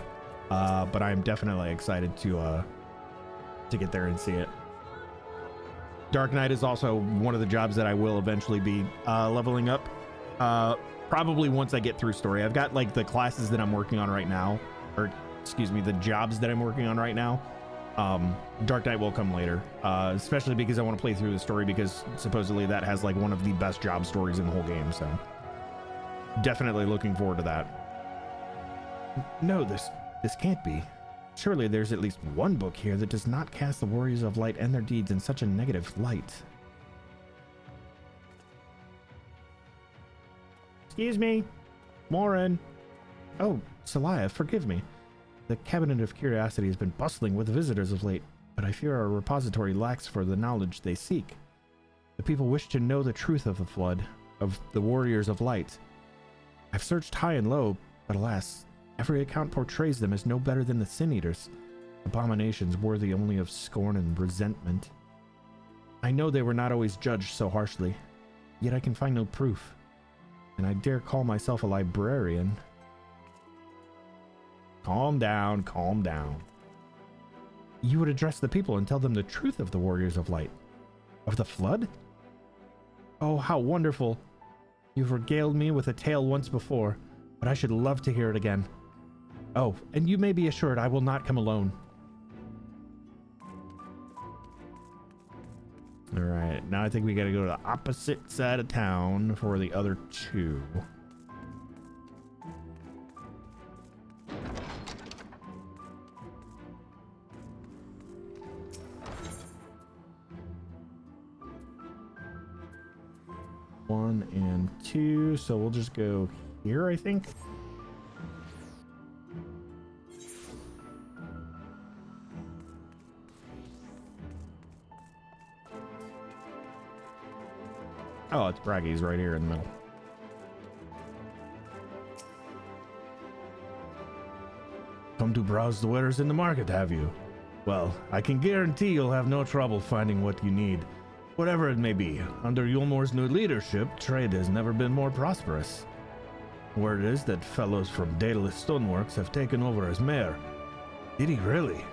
[SPEAKER 1] but I'm definitely excited to get there and see it. Dark Knight is also one of the jobs that I will eventually be leveling up. Probably once I get through story. I've got like the classes that I'm working on right now, or excuse me, the jobs that I'm working on right now. Dark Knight will come later, especially because I want to play through the story, because supposedly that has like one of the best job stories in the whole game. So definitely looking forward to that. No, this can't be. Surely there's at least one book here that does not cast the Warriors of Light and their deeds in such a negative light. Excuse me, Morin. Oh, Celaya, forgive me. The Cabinet of Curiosity has been bustling with visitors of late, but I fear our repository lacks for the knowledge they seek. The people wish to know the truth of the Flood, of the Warriors of Light. I've searched high and low, but alas, every account portrays them as no better than the Sin Eaters, abominations worthy only of scorn and resentment. I know they were not always judged so harshly, yet I can find no proof, and I dare call myself a librarian. Calm down, calm down. You would address the people and tell them the truth of the Warriors of Light? Of the Flood? Oh, how wonderful. You've regaled me with a tale once before, but I should love to hear it again. Oh, and you may be assured I will not come alone. All right, now I think we gotta go to the opposite side of town for the other two. One and two, so we'll just go here, I think. Oh, it's Braggy's right here in the middle. Come to browse the wares in the market, have you? Well, I can guarantee you'll have no trouble finding what you need. Whatever it may be, under Yulmor's new leadership, trade has never been more prosperous. Word is that fellows from Daedalus Stoneworks have taken over as mayor. Did he really?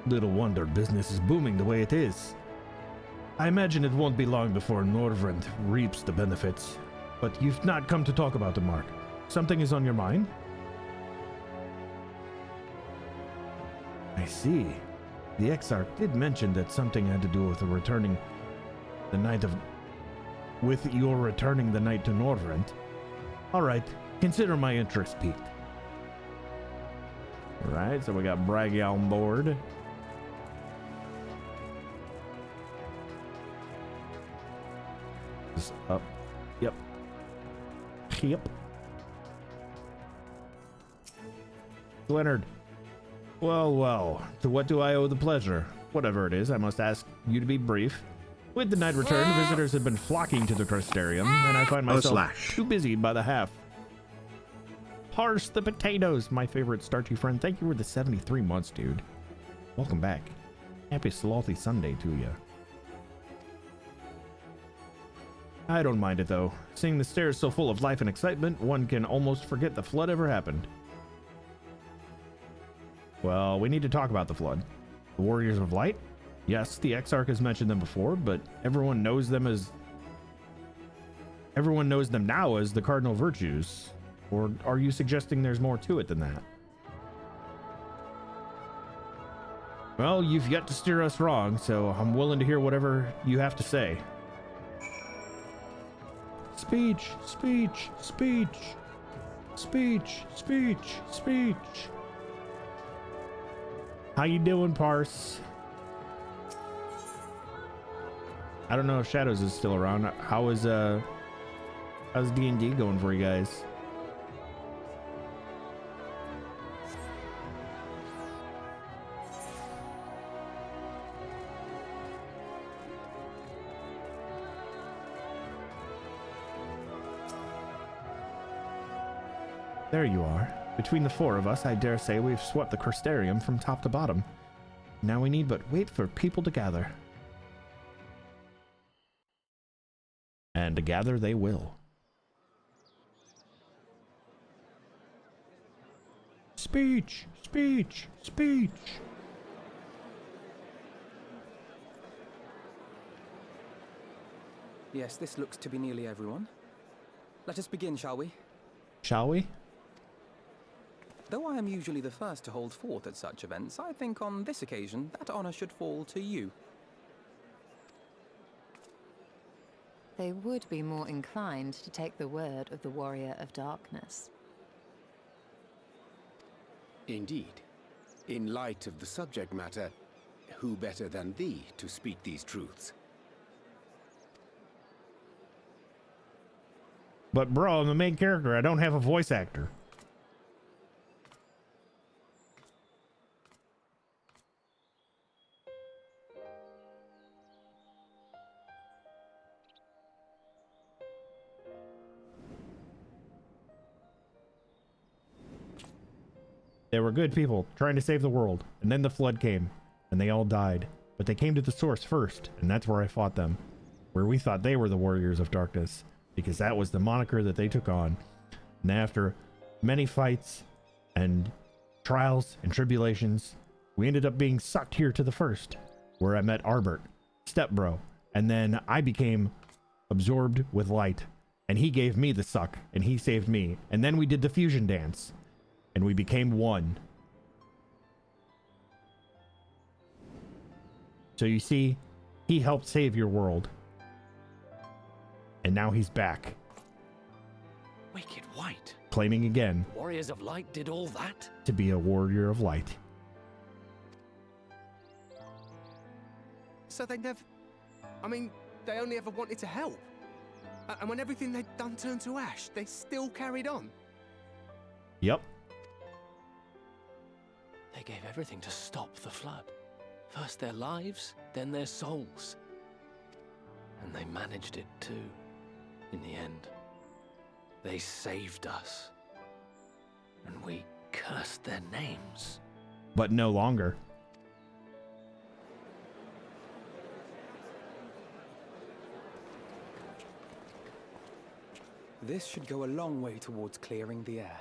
[SPEAKER 1] Little wonder business is booming the way it is. I imagine it won't be long before Norvrend reaps the benefits. But you've not come to talk about the mark. Something is on your mind? I see. The Exarch did mention that something had to do with returning the night to Norvrend. All right, consider my interest piqued. All right, so we got Braggy on board. Just up. Yep. Yep. Leonard. Well, to what do I owe the pleasure? Whatever it is, I must ask you to be brief. With the night return, visitors have been flocking to the Crystarium, and I find myself too busy by the half. Parse the potatoes, my favorite starchy friend. Thank you for the 73 months, dude. Welcome back. Happy Slothy Sunday to you. I don't mind it, though. Seeing the stairs so full of life and excitement, one can almost forget the Flood ever happened. Well, we need to talk about the Flood. The Warriors of Light? Yes, the Exarch has mentioned them before, but everyone knows them now as the Cardinal Virtues. Or are you suggesting there's more to it than that? Well, you've yet to steer us wrong, so I'm willing to hear whatever you have to say. Speech, speech, speech, speech, speech, speech. How you doing, Parse? I don't know if Shadows is still around. How's D&D going for you guys? There you are. Between the four of us, I dare say we've swept the Crystarium from top to bottom. Now we need but wait for people to gather. And to gather they will. Speech! Speech! Speech!
[SPEAKER 6] Yes, this looks to be nearly everyone. Let us begin, shall we?
[SPEAKER 1] Shall we?
[SPEAKER 6] Though I am usually the first to hold forth at such events, I think on this occasion that honor should fall to you.
[SPEAKER 7] They would be more inclined to take the word of the Warrior of Darkness.
[SPEAKER 8] Indeed. In light of the subject matter, who better than thee to speak these truths?
[SPEAKER 1] But bro, I'm the main character. I don't have a voice actor. They were good people trying to save the world, and then the flood came, and they all died. But they came to the source first, and that's where I fought them, where we thought they were the Warriors of Darkness, because that was the moniker that they took on. And after many fights and trials and tribulations, we ended up being sucked here to the first, where I met Arbert, Stepbro, and then I became absorbed with light, and he gave me the suck, and he saved me, and then we did the fusion dance. And we became one. So you see, he helped save your world. And now he's back.
[SPEAKER 2] Wicked White.
[SPEAKER 1] Claiming again.
[SPEAKER 2] Warriors of Light did all that?
[SPEAKER 1] To be a warrior of light.
[SPEAKER 13] So they never... I mean, they only ever wanted to help. And when everything they'd done turned to ash, they still carried on.
[SPEAKER 1] Yep.
[SPEAKER 2] They gave everything to stop the flood. First their lives, then their souls. And they managed it too, in the end. They saved us. And we cursed their names.
[SPEAKER 1] But no longer.
[SPEAKER 6] This should go a long way towards clearing the air.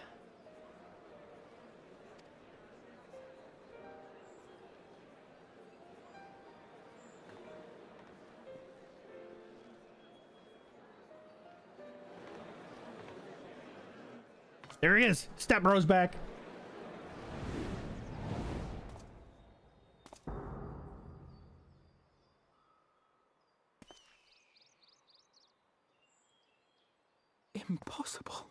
[SPEAKER 1] There he is. Stepbro's back.
[SPEAKER 6] Impossible.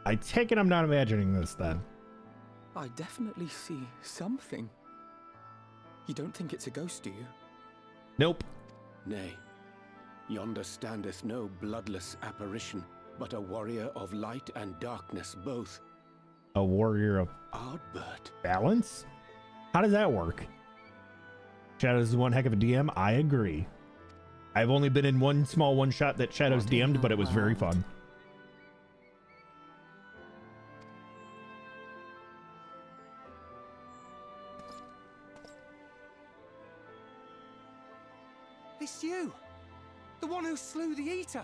[SPEAKER 1] I take it I'm not imagining this then.
[SPEAKER 6] I definitely see something. You don't think it's a ghost, do you?
[SPEAKER 1] Nope.
[SPEAKER 8] Nay. Yonder standeth no bloodless apparition, but a warrior of light and darkness both.
[SPEAKER 1] A warrior of
[SPEAKER 8] Ardbert.
[SPEAKER 1] balance? How does that work? Shadows is one heck of a DM. I agree. I've only been in one small one-shot that Shadows DM'd, but it was very fun.
[SPEAKER 13] It's you! The one who slew the Eater!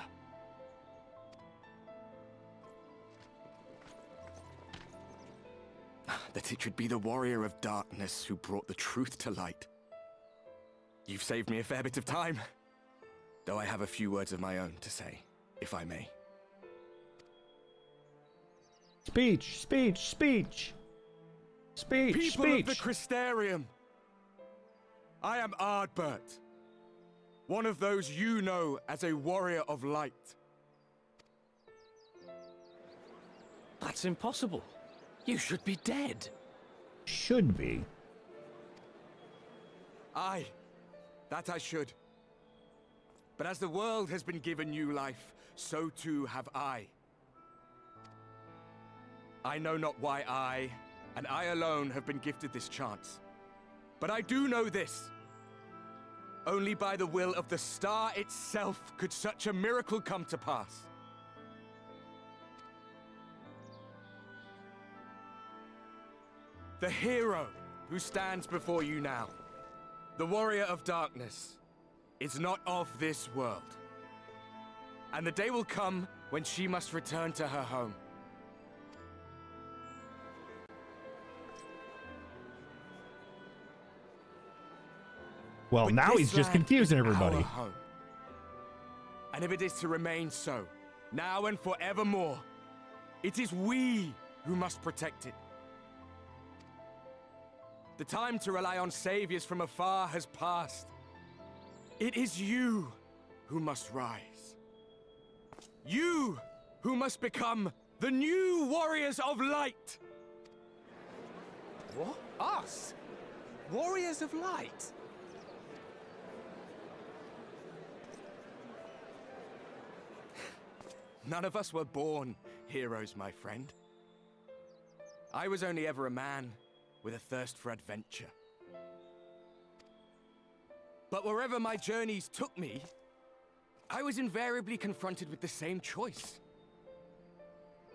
[SPEAKER 14] That it should be the Warrior of Darkness who brought the truth to light. You've saved me a fair bit of time, though I have a few words of my own to say, if I may.
[SPEAKER 1] Speech, speech, speech. Speech,
[SPEAKER 14] People
[SPEAKER 1] speech.
[SPEAKER 14] of the Crystarium, I am Ardbert, one of those you know as a warrior of light.
[SPEAKER 2] That's impossible. You should be dead.
[SPEAKER 1] Should be.
[SPEAKER 14] Aye, that I should. But as the world has been given new life, so too have I. I know not why I, and I alone, have been gifted this chance. But I do know this. Only by the will of the star itself could such a miracle come to pass. The hero who stands before you now, the Warrior of Darkness, is not of this world. And the day will come when she must return to her home.
[SPEAKER 1] Well,
[SPEAKER 14] But
[SPEAKER 1] now
[SPEAKER 14] this
[SPEAKER 1] he's just
[SPEAKER 14] land
[SPEAKER 1] confusing
[SPEAKER 14] is
[SPEAKER 1] everybody.
[SPEAKER 14] our home. And if it is to remain so, now and forevermore, it is we who must protect it. The time to rely on saviors from afar has passed. It is you who must rise. You who must become the new warriors of light.
[SPEAKER 13] What? Us? Warriors of Light?
[SPEAKER 14] None of us were born heroes, my friend. I was only ever a man with a thirst for adventure. But wherever my journeys took me, I was invariably confronted with the same choice.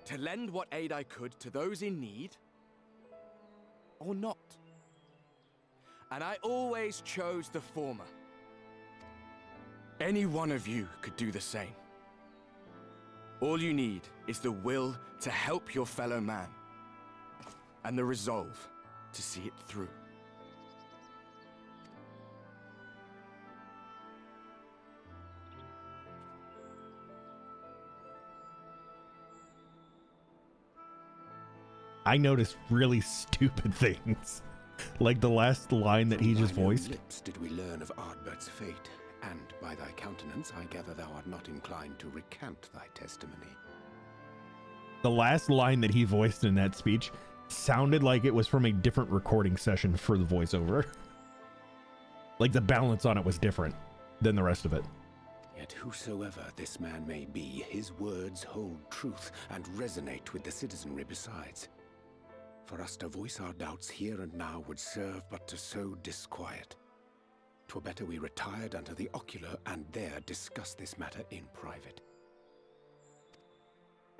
[SPEAKER 14] To lend what aid I could to those in need, or not. And I always chose the former. Any one of you could do the same. All you need is the will to help your fellow man, and the resolve to see it through.
[SPEAKER 1] I noticed really stupid things. Like the last line that he just voiced.
[SPEAKER 8] Lips did we learn of Ardbert's fate, and by thy countenance I gather thou art not inclined to recant thy testimony.
[SPEAKER 1] The last line that he voiced in that speech sounded like it was from a different recording session for the voiceover. Like the balance on it was different than the rest of it.
[SPEAKER 8] Yet whosoever this man may be, his words hold truth and resonate with the citizenry besides. For us to voice our doubts here and now would serve but to sow disquiet. 'Twere better we retired unto the ocular and there discuss this matter in private.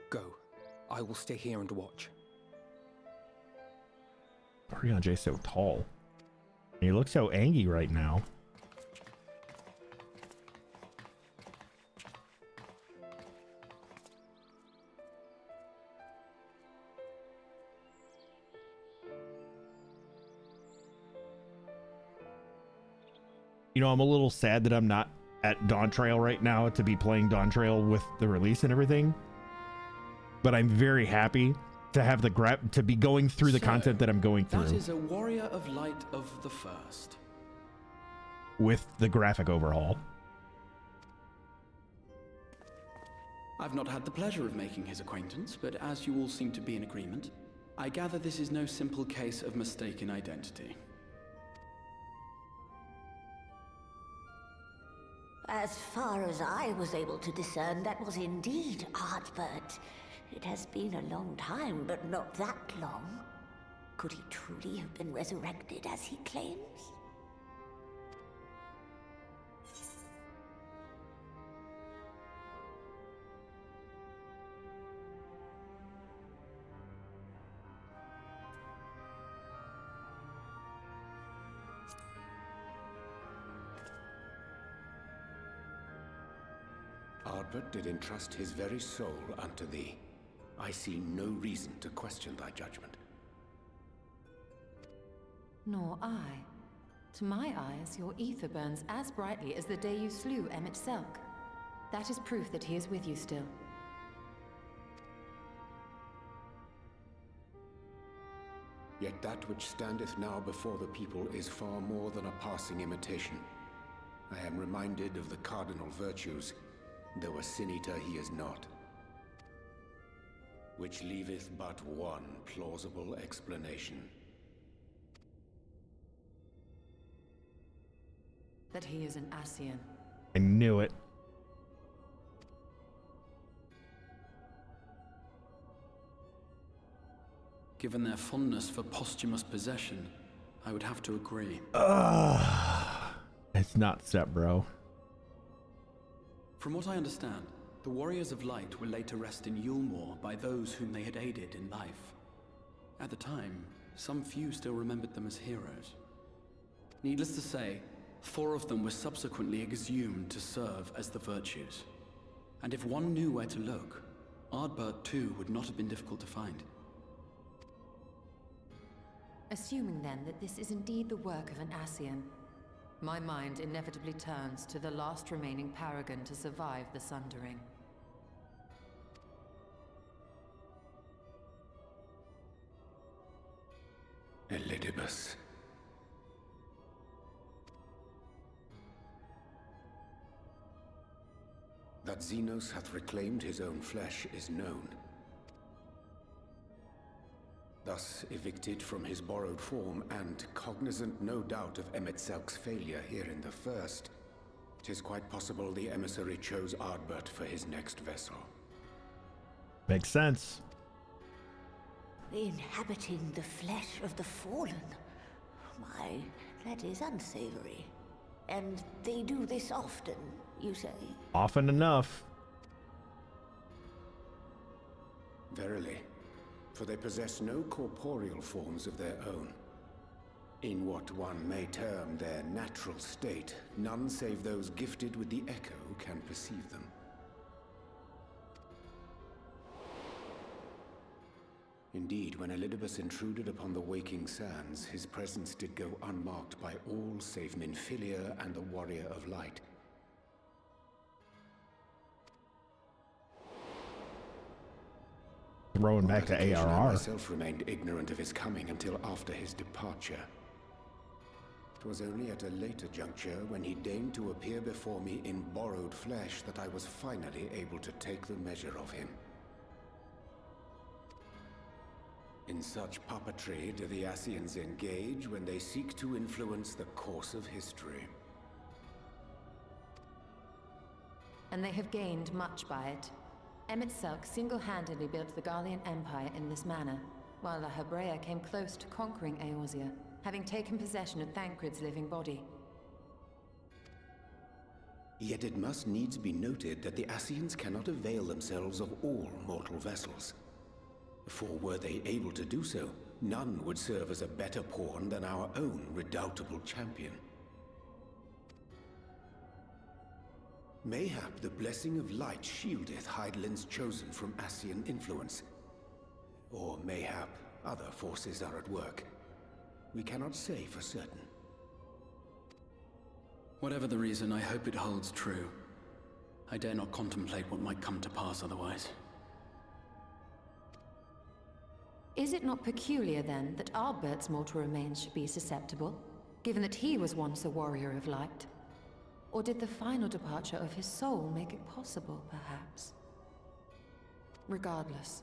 [SPEAKER 6] Go. I will stay here and watch.
[SPEAKER 1] Ariana J's so tall. He looks so angry right now. You know, I'm a little sad that I'm not at Dawn Trail right now to be playing Dawn Trail with the release and everything. But I'm very happy to have the to be going through the content that I'm going through.
[SPEAKER 9] That is a warrior of light of the first.
[SPEAKER 1] With the graphic overhaul.
[SPEAKER 9] I've not had the pleasure of making his acquaintance, but as you all seem to be in agreement, I gather this is no simple case of mistaken identity.
[SPEAKER 10] As far as I was able to discern, that was indeed Ardbert. It has been a long time, but not that long. Could he truly have been resurrected as he claims?
[SPEAKER 8] Ardbert did entrust his very soul unto thee. I see no reason to question thy judgment.
[SPEAKER 7] Nor I. To my eyes, your ether burns as brightly as the day you slew Emmett Selk. That is proof that he is with you still.
[SPEAKER 8] Yet that which standeth now before the people is far more than a passing imitation. I am reminded of the cardinal virtues, though a sin-eater he is not. Which leaveth but one plausible explanation.
[SPEAKER 7] That he is an Ascian.
[SPEAKER 1] I knew it.
[SPEAKER 9] Given their fondness for posthumous possession, I would have to agree.
[SPEAKER 1] It's not step, bro.
[SPEAKER 9] From what I understand, the Warriors of Light were laid to rest in Yulmore by those whom they had aided in life. At the time, some few still remembered them as heroes. Needless to say, 4 of them were subsequently exhumed to serve as the virtues. And if one knew where to look, Ardbert too would not have been difficult to find.
[SPEAKER 7] Assuming then that this is indeed the work of an Ascian, my mind inevitably turns to the last remaining paragon to survive the Sundering.
[SPEAKER 8] Elidibus. That Xenos hath reclaimed his own flesh is known. Thus evicted from his borrowed form, and cognizant no doubt of Emet-Selk's failure here in the First, 'tis quite possible the emissary chose Ardbert for his next vessel.
[SPEAKER 1] Makes sense.
[SPEAKER 10] Inhabiting the flesh of the fallen. My, that is unsavory. And they do this often, you say?
[SPEAKER 1] Often enough.
[SPEAKER 8] Verily, for they possess no corporeal forms of their own. In what one may term their natural state, none save those gifted with the echo can perceive them. Indeed, when Elidibus intruded upon the waking sands, his presence did go unmarked by all save Minfilia and the Warrior of Light.
[SPEAKER 1] Throwing back to ARR.
[SPEAKER 8] I myself remained ignorant of his coming until after his departure. It was only at a later juncture, when he deigned to appear before me in borrowed flesh, that I was finally able to take the measure of him. In such puppetry do the Ascians engage when they seek to influence the course of history.
[SPEAKER 7] And they have gained much by it. Emet-Selk single-handedly built the Garlean Empire in this manner, while the Hebrea came close to conquering Eorzea, having taken possession of Thancred's living body.
[SPEAKER 8] Yet it must needs be noted that the Ascians cannot avail themselves of all mortal vessels. For were they able to do so, none would serve as a better pawn than our own redoubtable champion. Mayhap the blessing of light shieldeth Hydaelyn's chosen from Ascian influence. Or mayhap other forces are at work. We cannot say for certain.
[SPEAKER 9] Whatever the reason, I hope it holds true. I dare not contemplate what might come to pass otherwise.
[SPEAKER 7] Is it not peculiar, then, that Ardbert's mortal remains should be susceptible, given that he was once a warrior of light? Or did the final departure of his soul make it possible, perhaps? Regardless,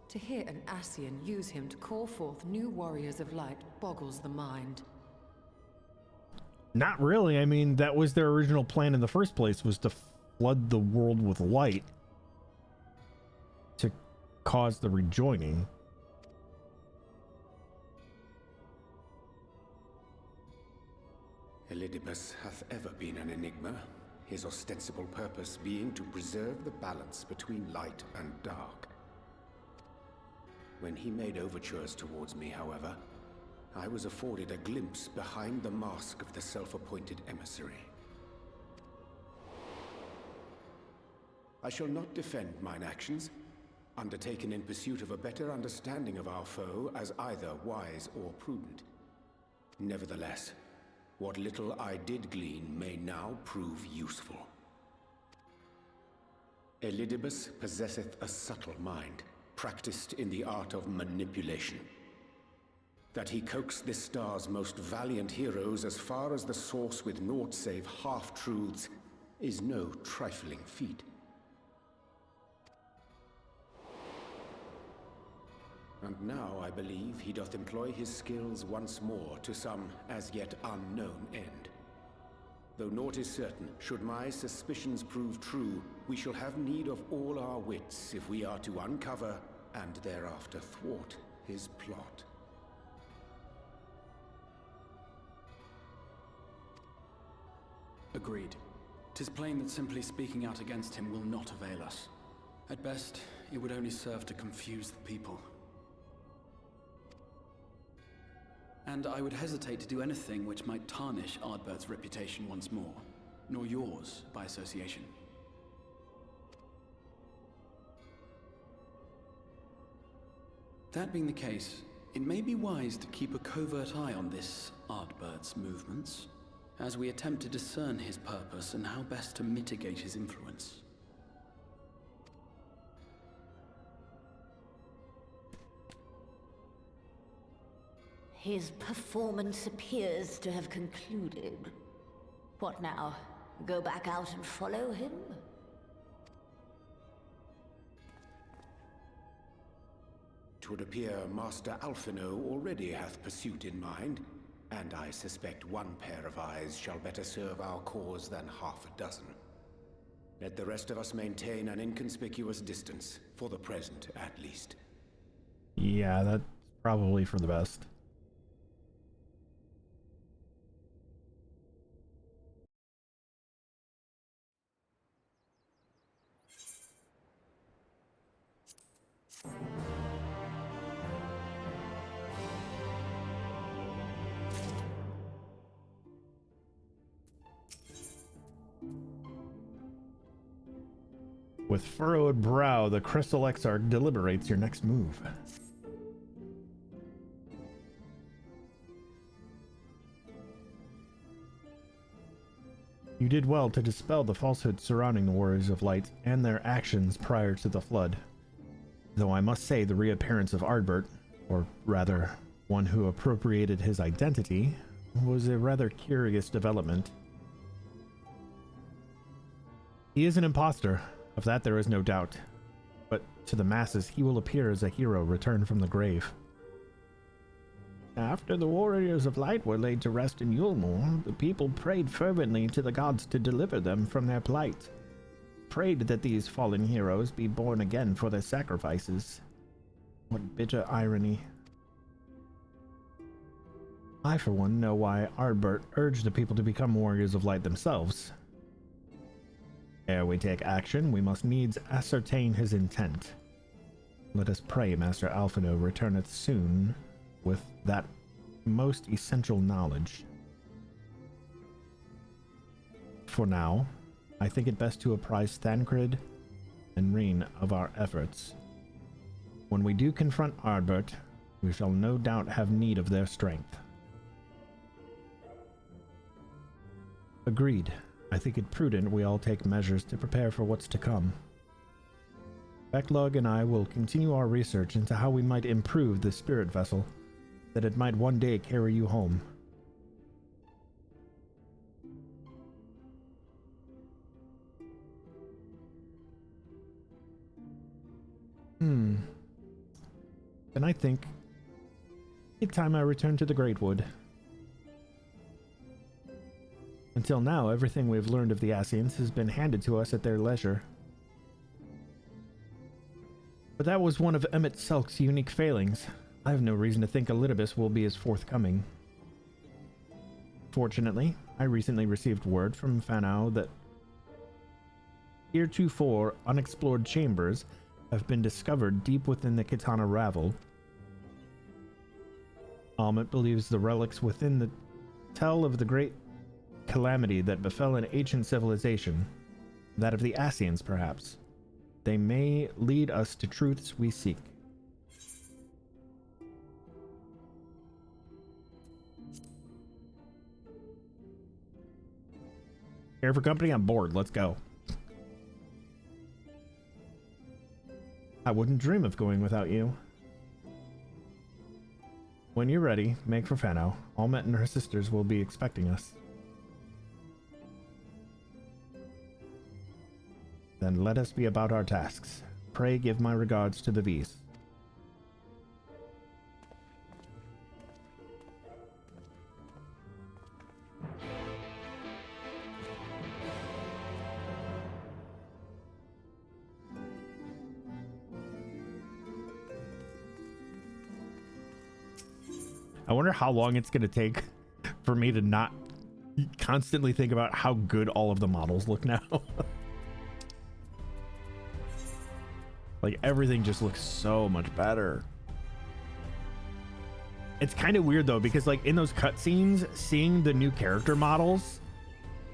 [SPEAKER 7] to hear an Ascian use him to call forth new warriors of light boggles the mind.
[SPEAKER 1] Not really. I mean, that was their original plan in the first place, was to flood the world with light to cause the rejoining.
[SPEAKER 8] Elidibus hath ever been an enigma, his ostensible purpose being to preserve the balance between light and dark. When he made overtures towards me, however, I was afforded a glimpse behind the mask of the self-appointed emissary. I shall not defend mine actions, undertaken in pursuit of a better understanding of our foe, as either wise or prudent. Nevertheless, what little I did glean may now prove useful. Elidibus possesseth a subtle mind, practiced in the art of manipulation. That he coaxed this star's most valiant heroes as far as the source with naught save half-truths is no trifling feat. And now, I believe, he doth employ his skills once more to some as yet unknown end. Though naught is certain, should my suspicions prove true, we shall have need of all our wits if we are to uncover and thereafter thwart his plot.
[SPEAKER 9] Agreed. 'Tis plain that simply speaking out against him will not avail us. At best, it would only serve to confuse the people. And I would hesitate to do anything which might tarnish Ardbert's reputation once more, nor yours by association. That being the case, it may be wise to keep a covert eye on this Ardbert's movements. as we attempt to discern his purpose and how best to mitigate his influence.
[SPEAKER 10] His performance appears to have concluded. What now? Go back out and follow him?
[SPEAKER 8] Twould appear Master Alphino already hath pursuit in mind, and I suspect one pair of eyes shall better serve our cause than half a dozen. Let the rest of us maintain an inconspicuous distance, for the present at least.
[SPEAKER 1] Yeah, that's probably for the best. With furrowed brow, the Crystal Exarch deliberates your next move. You did well to dispel the falsehood surrounding the Warriors of Light and their actions prior to the Flood. Though I must say the reappearance of Ardbert, or rather, one who appropriated his identity, was a rather curious development. He is an imposter. Of that there is no doubt, but to the masses he will appear as a hero returned from the grave. After the Warriors of Light were laid to rest in Yulmore, the people prayed fervently to the gods to deliver them from their plight. Prayed that these fallen heroes be born again for their sacrifices. What bitter irony. I, for one, know why Ardbert urged the people to become Warriors of Light themselves. Ere we take action, we must needs ascertain his intent. Let us pray Master Alphino returneth soon with that most essential knowledge. For now, I think it best to apprise Thancred and Reen of our efforts. When we do confront Ardbert, we shall no doubt have need of their strength. Agreed. I think it prudent we all take measures to prepare for what's to come. Becklug and I will continue our research into how we might improve the spirit vessel, that it might one day carry you home. Then I think it's time I return to the Greatwood. Until now, everything we've learned of the Ascians has been handed to us at their leisure. But that was one of Emmett Selk's unique failings. I have no reason to think Elidibus will be as forthcoming. Fortunately, I recently received word from Fanau that heretofore unexplored chambers have been discovered deep within the Kitana Ravel. Almet believes the relics within the tell of the great calamity that befell an ancient civilization, that of the Ascians perhaps. They may lead us to truths we seek. Care for company? I'm bored. Let's go. I wouldn't dream of going without you. When you're ready, make for Fanau. Almet and her sisters will be expecting us. Then let us be about our tasks. Pray give my regards to the V's. I wonder how long it's going to take for me to not constantly think about how good all of the models look now. Like, everything just looks so much better. It's kind of weird though, because like in those cutscenes, seeing the new character models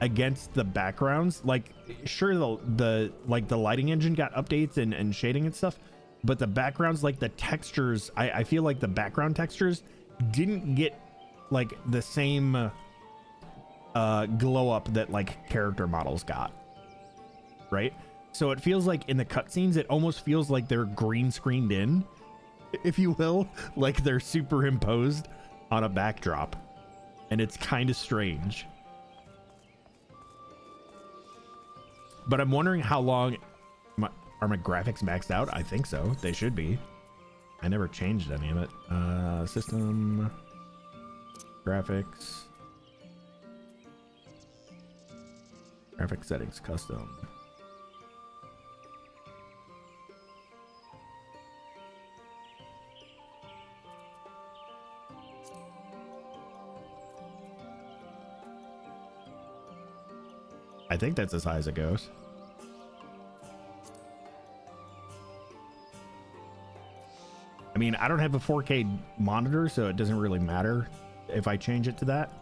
[SPEAKER 1] against the backgrounds, like sure the lighting engine got updates and shading and stuff, but the backgrounds, like the textures, I feel like the background textures didn't get like the same glow up that like character models got, right? So it feels like in the cutscenes, it almost feels like they're green screened in, if you will, like they're superimposed on a backdrop, and it's kind of strange. But I'm wondering how long are my graphics maxed out? I think so. They should be. I never changed any of it. System graphics, graphic settings, custom. I think that's as high as it goes. I mean, I don't have a 4K monitor, so it doesn't really matter if I change it to that.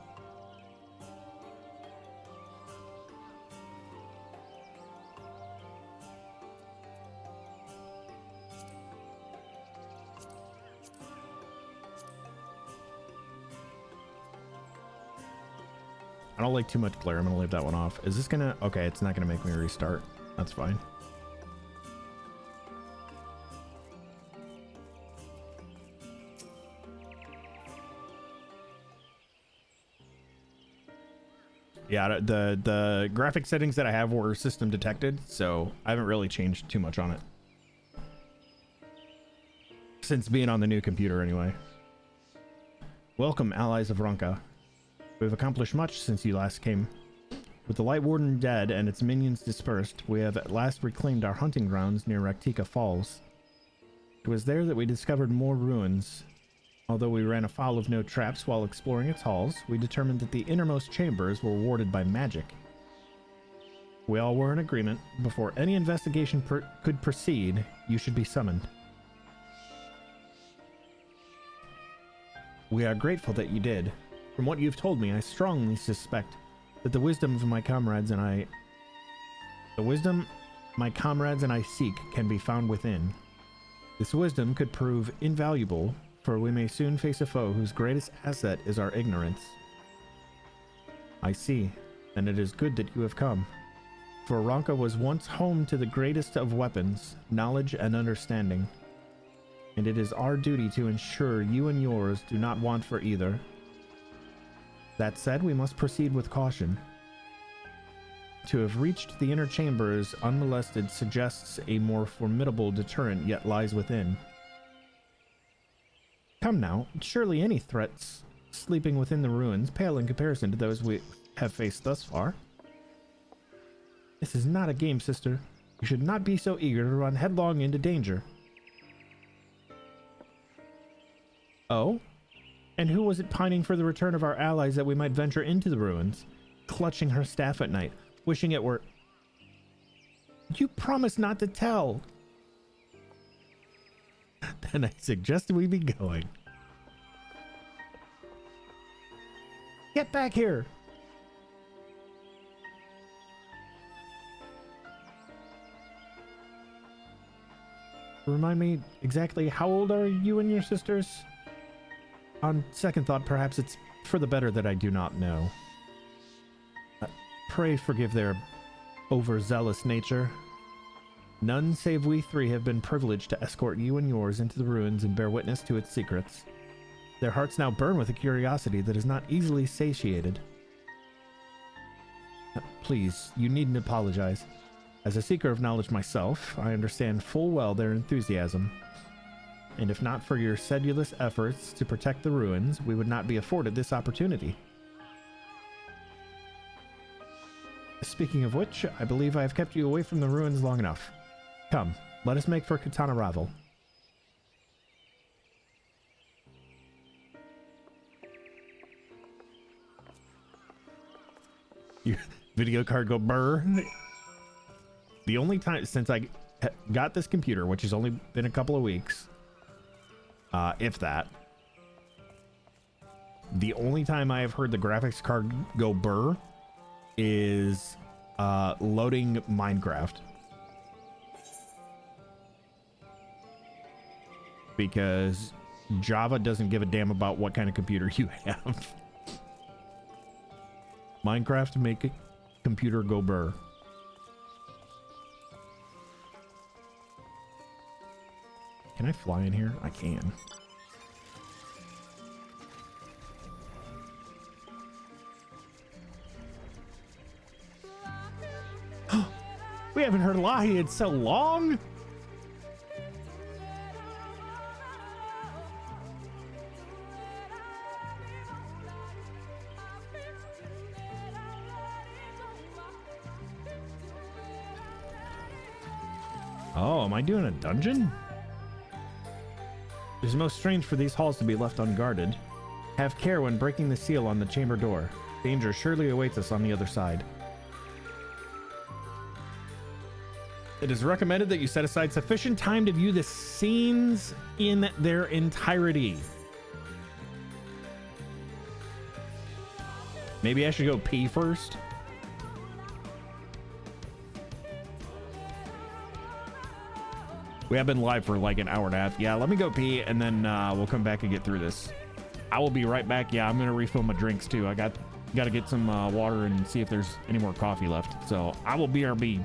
[SPEAKER 1] I don't like too much glare. I'm gonna leave that one off. Is this gonna... Okay, it's not gonna make me restart. That's fine. Yeah, the graphic settings that I have were system detected, so I haven't really changed too much on it. Since being on the new computer anyway. Welcome, allies of Ronka. We've accomplished much since you last came. With the Light Warden dead and its minions dispersed, we have at last reclaimed our hunting grounds near Raktika Falls. It was there that we discovered more ruins. Although we ran afoul of no traps while exploring its halls, we determined that the innermost chambers were warded by magic. We all were in agreement. Before any investigation could proceed, you should be summoned. We are grateful that you did. From what you've told me, I strongly suspect that the wisdom my comrades and I seek can be found within. This wisdom could prove invaluable, for we may soon face a foe whose greatest asset is our ignorance. I see, and it is good that you have come. For Ronka was once home to the greatest of weapons, knowledge and understanding. And it is our duty to ensure you and yours do not want for either. That said, we must proceed with caution. To have reached the inner chambers unmolested suggests a more formidable deterrent yet lies within. Come now, surely any threats sleeping within the ruins pale in comparison to those we have faced thus far. This is not a game, sister. You should not be so eager to run headlong into danger. Oh? And who was it pining for the return of our allies that we might venture into the ruins, clutching her staff at night, wishing it were... You promised not to tell! Then I suggested we be going. Get back here! Remind me exactly how old are you and your sisters? On second thought, perhaps it's for the better that I do not know. Pray forgive their overzealous nature. None save we three have been privileged to escort you and yours into the ruins and bear witness to its secrets. Their hearts now burn with a curiosity that is not easily satiated. Please, you needn't apologize. As a seeker of knowledge myself, I understand full well their enthusiasm. And if not for your sedulous efforts to protect the ruins, we would not be afforded this opportunity. Speaking of which, I believe I have kept you away from the ruins long enough. Come, let us make for Katana Ravel. Your video card go brr. The only time since I got this computer, which has only been a couple of weeks, if that, the only time I have heard the graphics card go burr is loading Minecraft. Because Java doesn't give a damn about what kind of computer you have. Minecraft make a computer go burr. Can I fly in here? I can. We haven't heard Lahi in so long. Oh, am I doing a dungeon? It is most strange for these halls to be left unguarded. Have care when breaking the seal on the chamber door. Danger surely awaits us on the other side. It is recommended that you set aside sufficient time to view the scenes in their entirety. Maybe I should go pee first. We have been live for like an hour and a half. Yeah, let me go pee and then we'll come back and get through this. I will be right back. Yeah, I'm gonna refill my drinks too. I got to get some water and see if there's any more coffee left. So I will BRB.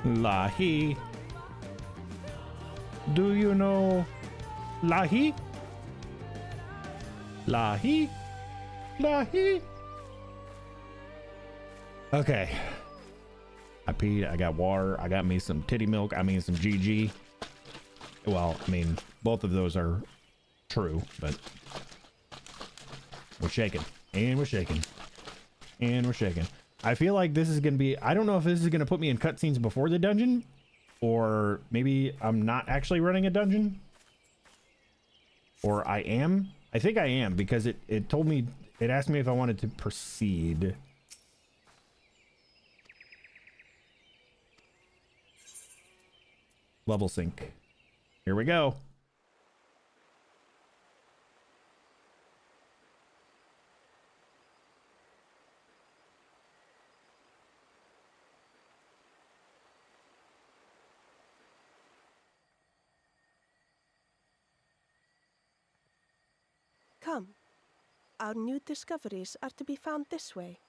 [SPEAKER 1] Lahi. Do you know Lahi? Lahi? Lahi? Okay. I peed, I got water, I got me some titty milk, I mean some GG. Well, I mean, both of those are true, but we're shaking, and we're shaking, and we're shaking. I feel like this is going to be, I don't know if this is going to put me in cutscenes before the dungeon, or maybe I'm not actually running a dungeon, or I am. I think I am, because it told me, it asked me if I wanted to proceed. Level sync. Here we go.
[SPEAKER 15] Come. Our new discoveries are to be found this way.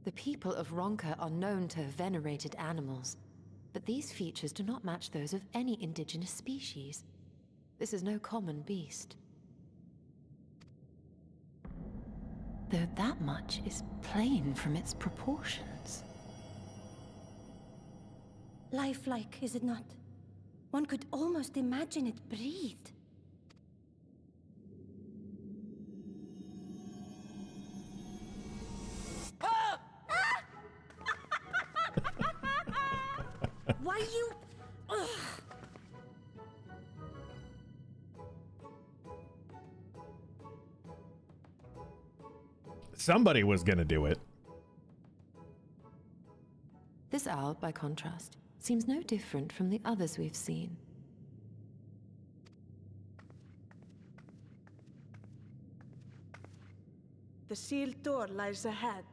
[SPEAKER 7] The people of Ronka are known to have venerated animals, but these features do not match those of any indigenous species. This is no common beast. Though that much is plain from its proportions.
[SPEAKER 10] Lifelike, is it not? One could almost imagine it breathed. Why you... Ugh.
[SPEAKER 1] Somebody was gonna do it.
[SPEAKER 7] This owl, by contrast, seems no different from the others we've seen.
[SPEAKER 15] The sealed door lies ahead.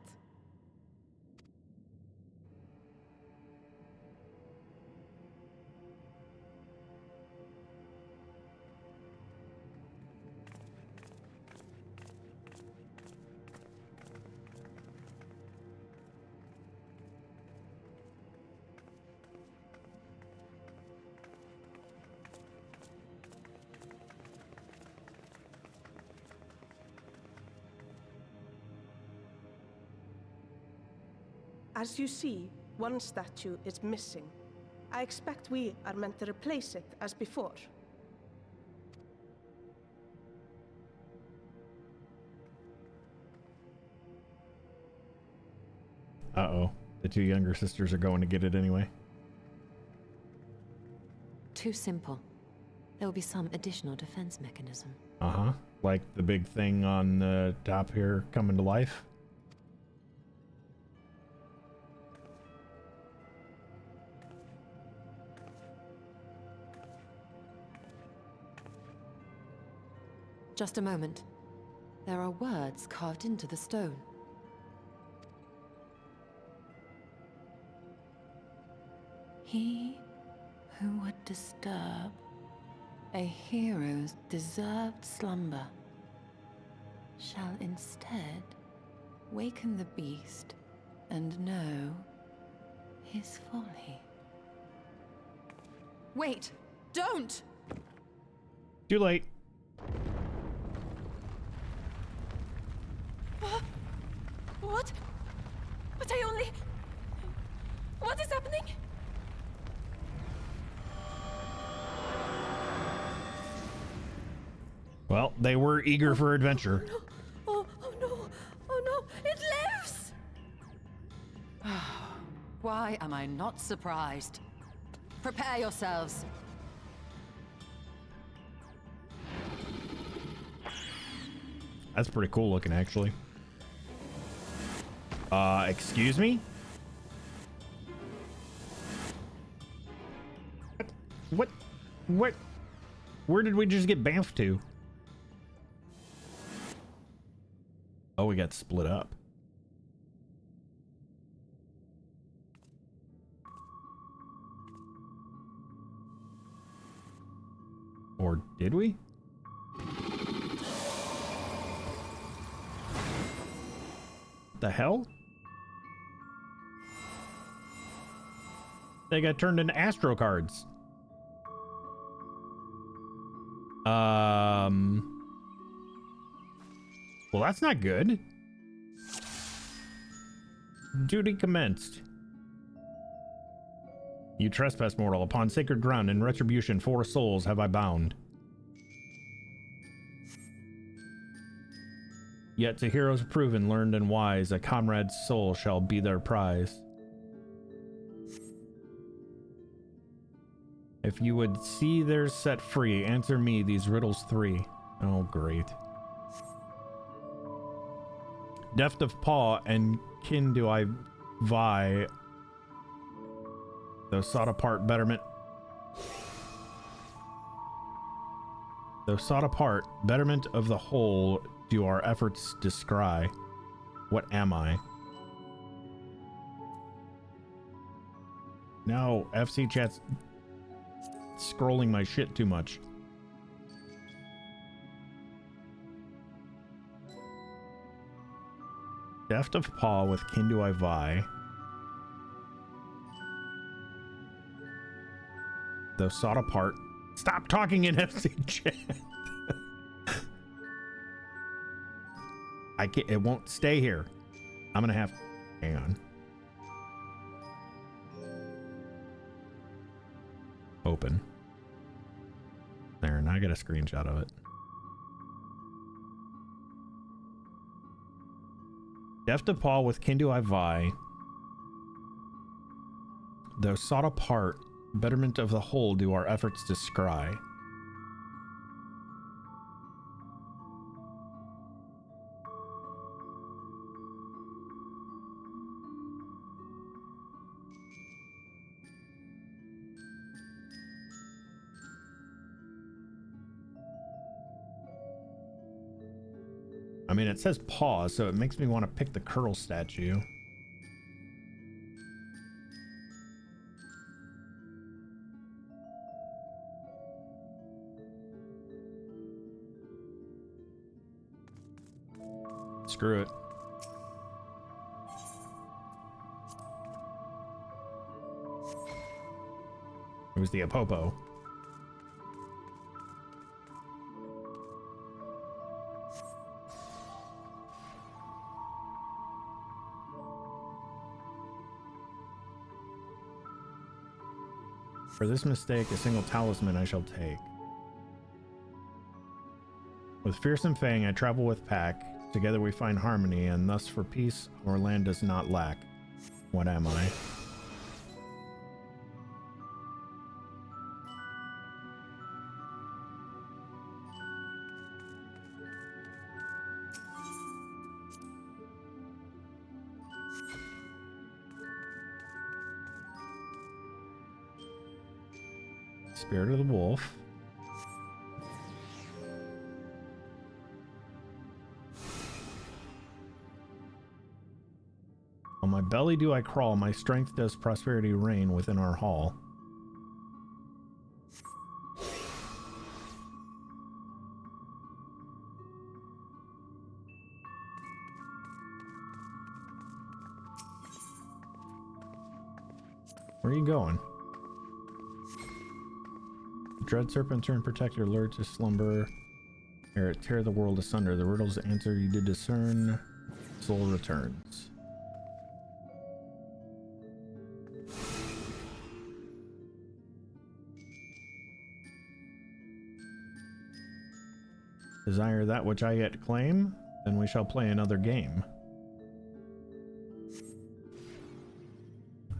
[SPEAKER 15] As you see, one statue is missing. I expect we are meant to replace it as before.
[SPEAKER 1] Uh-oh. The two younger sisters are going to get it anyway.
[SPEAKER 7] Too simple. There will be some additional defense mechanism.
[SPEAKER 1] Uh-huh. Like the big thing on the top here coming to life.
[SPEAKER 7] Just a moment. There are words carved into the stone. He who would disturb a hero's deserved slumber shall instead waken the beast and know his folly. Wait! Don't!
[SPEAKER 1] Too late.
[SPEAKER 15] What? But I only... What is happening?
[SPEAKER 1] Well, they were eager for adventure.
[SPEAKER 15] Oh no! Oh no! It lives!
[SPEAKER 7] Why am I not surprised? Prepare yourselves.
[SPEAKER 1] That's pretty cool looking, actually. Excuse me? What? Where did we just get bamfed to? Oh, we got split up. Or did we? The hell? They got turned into Astro cards. Well, that's not good. Duty commenced. You trespass, mortal. Upon sacred ground and retribution, 4 souls have I bound. Yet to heroes proven, learned, and wise, a comrade's soul shall be their prize. If you would see theirs set free, answer me these riddles 3. Oh, great. Deft of paw and kin do I vie, though sought apart betterment. Though sought apart, betterment of the whole do our efforts descry. What am I? No, FC chat's scrolling my shit too much. Deft of paw with kin do I vie, though sought apart. Stop talking in FC chat. I can't, it won't stay here. I'm gonna have, hang on. Open. There, now I get a screenshot of it. Deft of paw with kin do I vie, though sought apart, betterment of the whole do our efforts descry. I mean, it says paw, so it makes me want to pick the curl statue. Screw it. It was the Apopo. For this mistake, a single talisman I shall take. With fearsome fang, I travel with pack. Together we find harmony, and thus for peace our land does not lack. What am I? Spirit of the wolf. On my belly do I crawl, my strength does prosperity reign within our hall. Where are you going? Dread serpent turn protector, lured to slumber. Ere it tear the world asunder. The riddle's answer you did discern. Soul returns. Desire that which I yet claim? Then we shall play another game.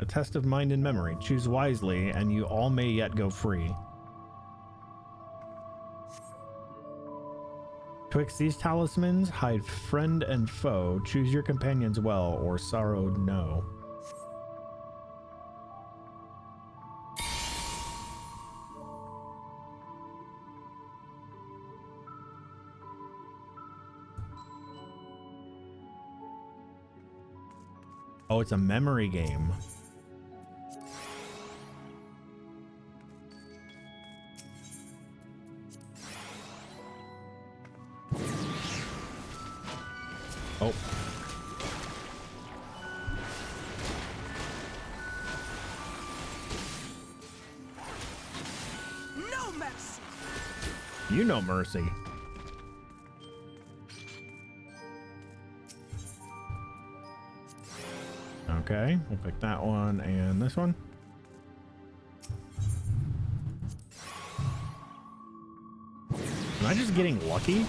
[SPEAKER 1] A test of mind and memory. Choose wisely, and you all may yet go free. Twixt these talismans, hide friend and foe. Choose your companions well, or sorrow no. Oh, it's a memory game. Oh.
[SPEAKER 15] No mercy.
[SPEAKER 1] You know mercy. Okay, we'll pick that one and this one. Am I just getting lucky?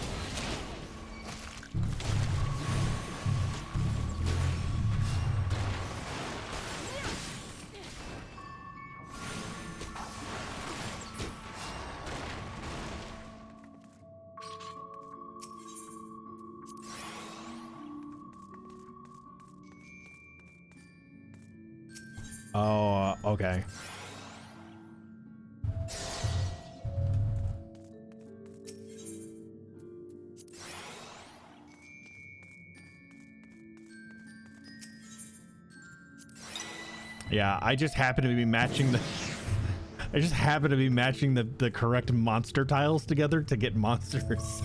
[SPEAKER 1] Oh, okay. Yeah, I just happen to be matching the I just happen to be matching the correct monster tiles together to get monsters.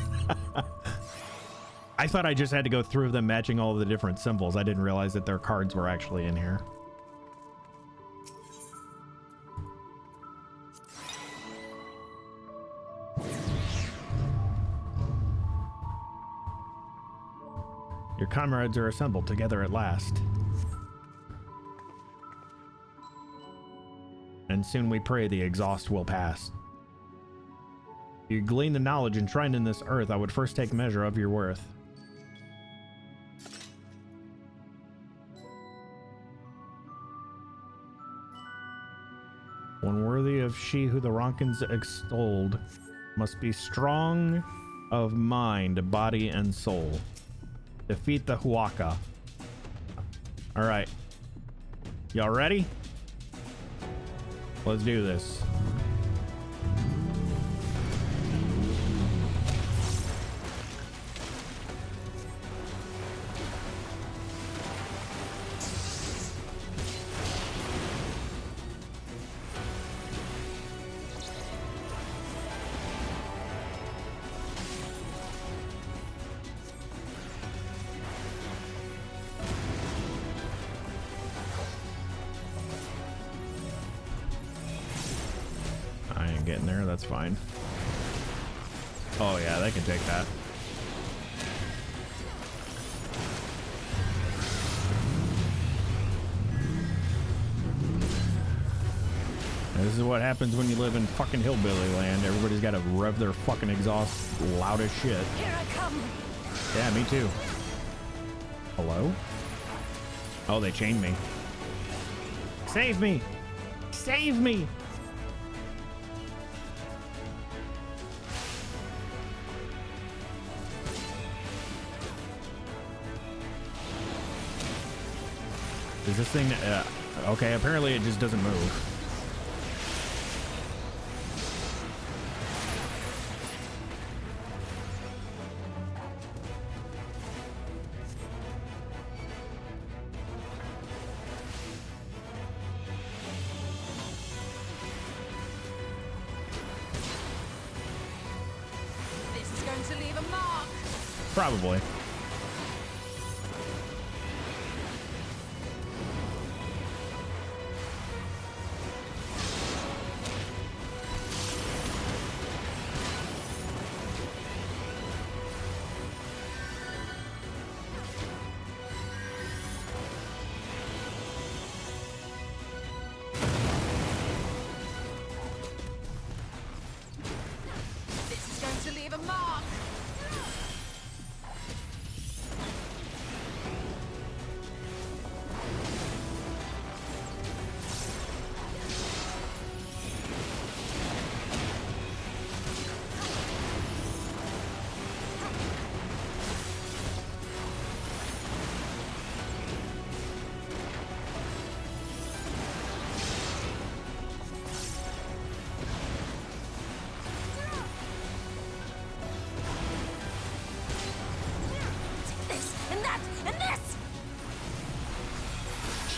[SPEAKER 1] I thought I just had to go through them matching all the different symbols. I didn't realize that their cards were actually in here. Your comrades are assembled together at last. And soon we pray the exhaust will pass. You glean the knowledge enshrined in this earth, I would first take measure of your worth. One worthy of she who the Ronkins extolled must be strong of mind, body, and soul. Defeat the Huaka. All right. Y'all ready? Let's do this. Getting there, that's fine. Oh yeah, they can take that. This is what happens when you live in fucking hillbilly land. Everybody's got to rev their fucking exhaust loud as shit.
[SPEAKER 10] Here I come.
[SPEAKER 1] Yeah, me too. Hello? Oh, they chained me. Save me! Save me! Is this thing... okay, apparently it just doesn't move.
[SPEAKER 10] This is going to leave a mark.
[SPEAKER 1] Probably.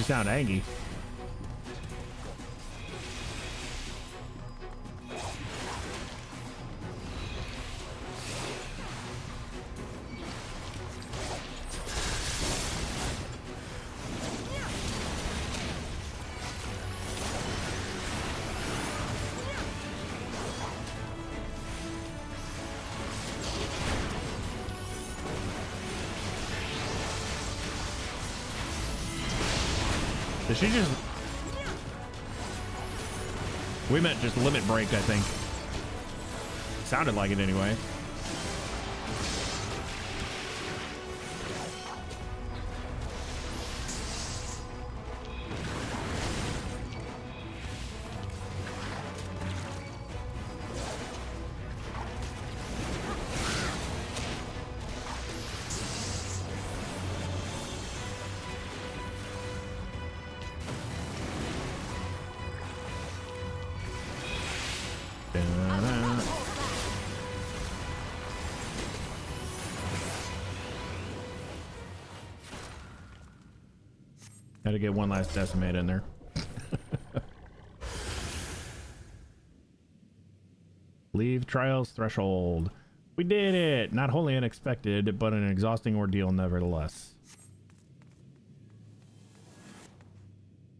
[SPEAKER 1] You sound angry. Did she just... We meant just limit break, I think. Sounded like it anyway. Had to get one last decimate in there. Leave trials threshold. We did it! Not wholly unexpected, but an exhausting ordeal nevertheless.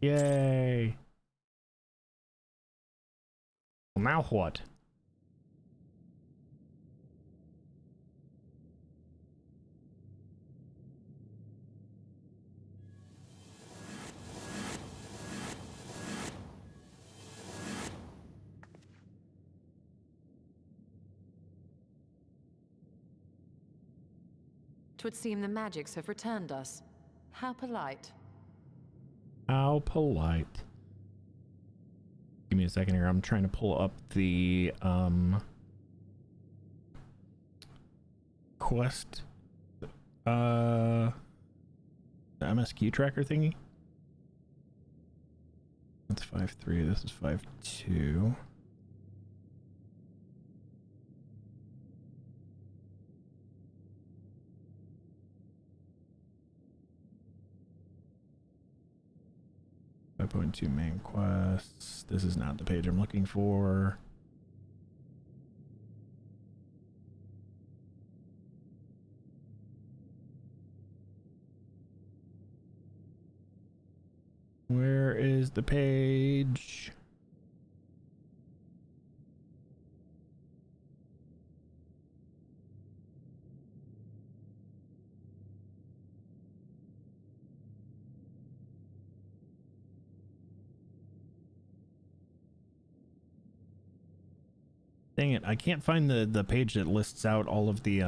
[SPEAKER 1] Yay! Well, now what?
[SPEAKER 7] Twould seem the magics have returned us. How polite.
[SPEAKER 1] How polite. Give me a second here. I'm trying to pull up the quest. The MSQ tracker thingy. That's 5.3. This is 5.2. .2 main quests. This is not the page I'm looking for. Where is the page? Dang it, I can't find the page that lists out all of the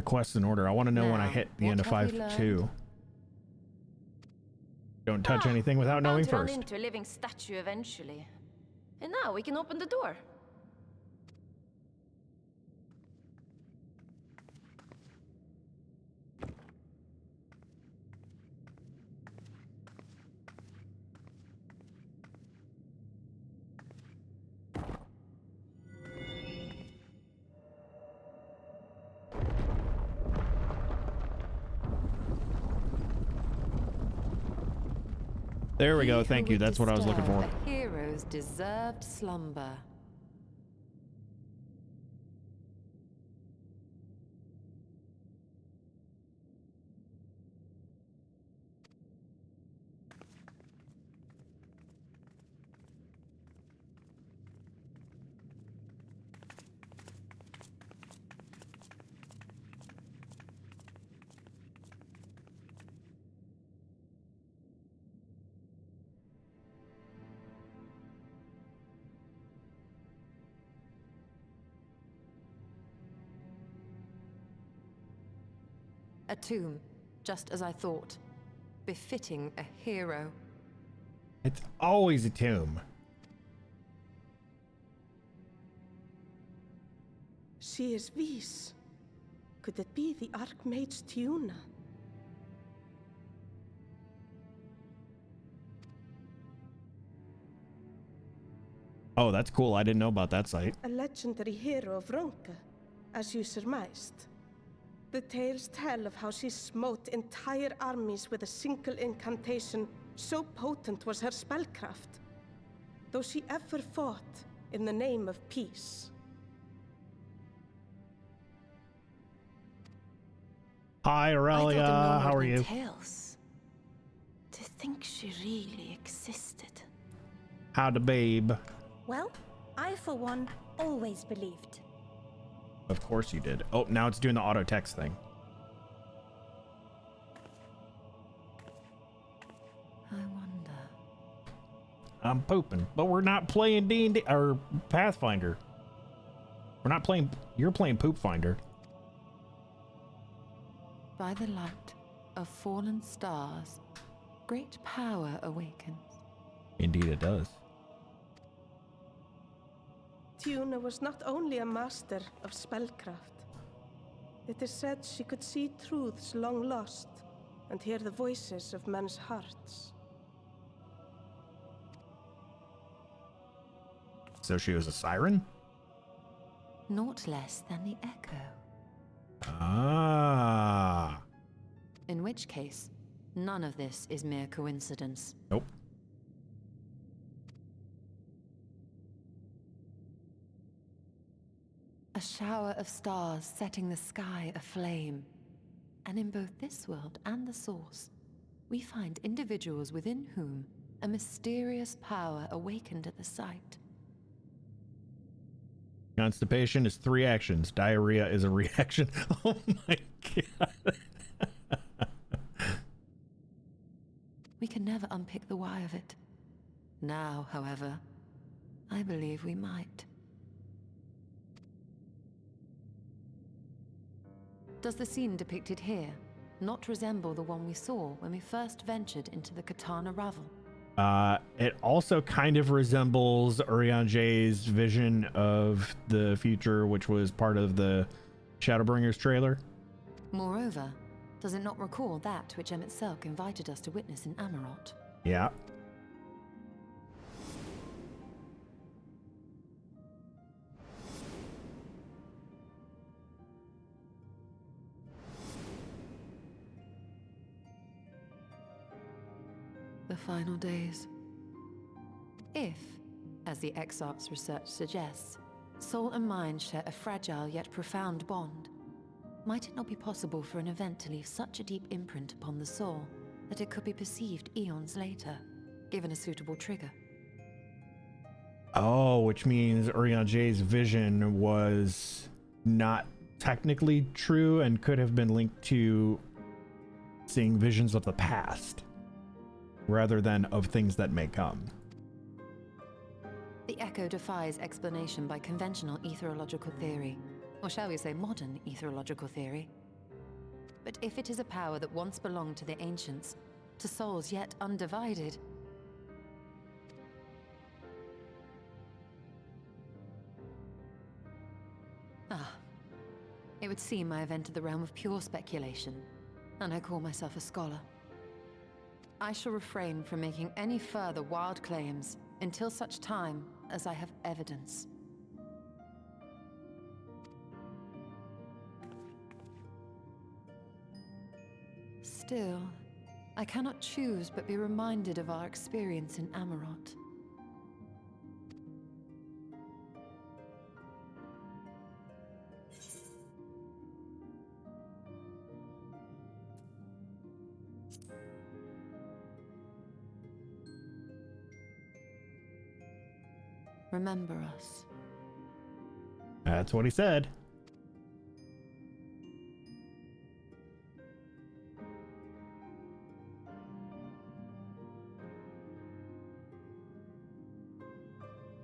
[SPEAKER 1] quests in order. I want to know when I hit the end of 5.2. Don't touch anything without knowing first.
[SPEAKER 16] Run into a living statue eventually. And now we can open the door.
[SPEAKER 1] There we go. Thank you. That's what I was looking for.
[SPEAKER 7] A hero's deserved slumber. A tomb, just as I thought. Befitting a hero.
[SPEAKER 1] It's always a tomb.
[SPEAKER 15] She is Vis. Could it be the Archmage's Tiuna?
[SPEAKER 1] Oh, that's cool. I didn't know about that site.
[SPEAKER 15] A legendary hero of Ronka, as you surmised. The tales tell of how she smote entire armies with a single incantation, so potent was her spellcraft. Though she ever fought in the name of peace.
[SPEAKER 1] Hi, Aurelia. How are you?
[SPEAKER 10] Tales. To think she really existed.
[SPEAKER 1] How the babe?
[SPEAKER 17] Well, I for one always believed.
[SPEAKER 1] Of course you did. Oh, now it's doing the auto text thing.
[SPEAKER 7] I wonder.
[SPEAKER 1] I'm pooping, but we're not playing D&D or Pathfinder. We're not playing. You're playing Poop Finder.
[SPEAKER 7] By the light of fallen stars, great power awakens.
[SPEAKER 1] Indeed, it does.
[SPEAKER 15] Tuna was not only a master of spellcraft. It is said she could see truths long lost and hear the voices of men's hearts.
[SPEAKER 1] So she was a siren?
[SPEAKER 7] Naught less than the echo.
[SPEAKER 1] Ah.
[SPEAKER 7] In which case, none of this is mere coincidence.
[SPEAKER 1] Nope.
[SPEAKER 7] A shower of stars setting the sky aflame. And in both this world and the Source, we find individuals within whom a mysterious power awakened at the sight.
[SPEAKER 1] Constipation is 3 actions. Diarrhea is a reaction. Oh my god.
[SPEAKER 7] We can never unpick the why of it. Now, however, I believe we might. Does the scene depicted here not resemble the one we saw when we first ventured into the Katana Ravel?
[SPEAKER 1] It also kind of resembles Urianger's vision of the future, which was part of the Shadowbringers trailer.
[SPEAKER 7] Moreover, does it not recall that which Emmett Selk invited us to witness in Amarot?
[SPEAKER 1] Yeah.
[SPEAKER 7] The final days. If, as the Exarch's research suggests, soul and mind share a fragile yet profound bond, might it not be possible for an event to leave such a deep imprint upon the soul that it could be perceived eons later, given a suitable trigger?
[SPEAKER 1] Oh, which means Urianger's vision was not technically true and could have been linked to seeing visions of the past, rather than of things that may come.
[SPEAKER 7] The echo defies explanation by conventional etherological theory, or shall we say modern etherological theory. But if it is a power that once belonged to the ancients, to souls yet undivided, it would seem I have entered the realm of pure speculation, and I call myself a scholar. I shall refrain from making any further wild claims until such time as I have evidence. Still, I cannot choose but be reminded of our experience in Amarot. Remember us.
[SPEAKER 1] That's what he said.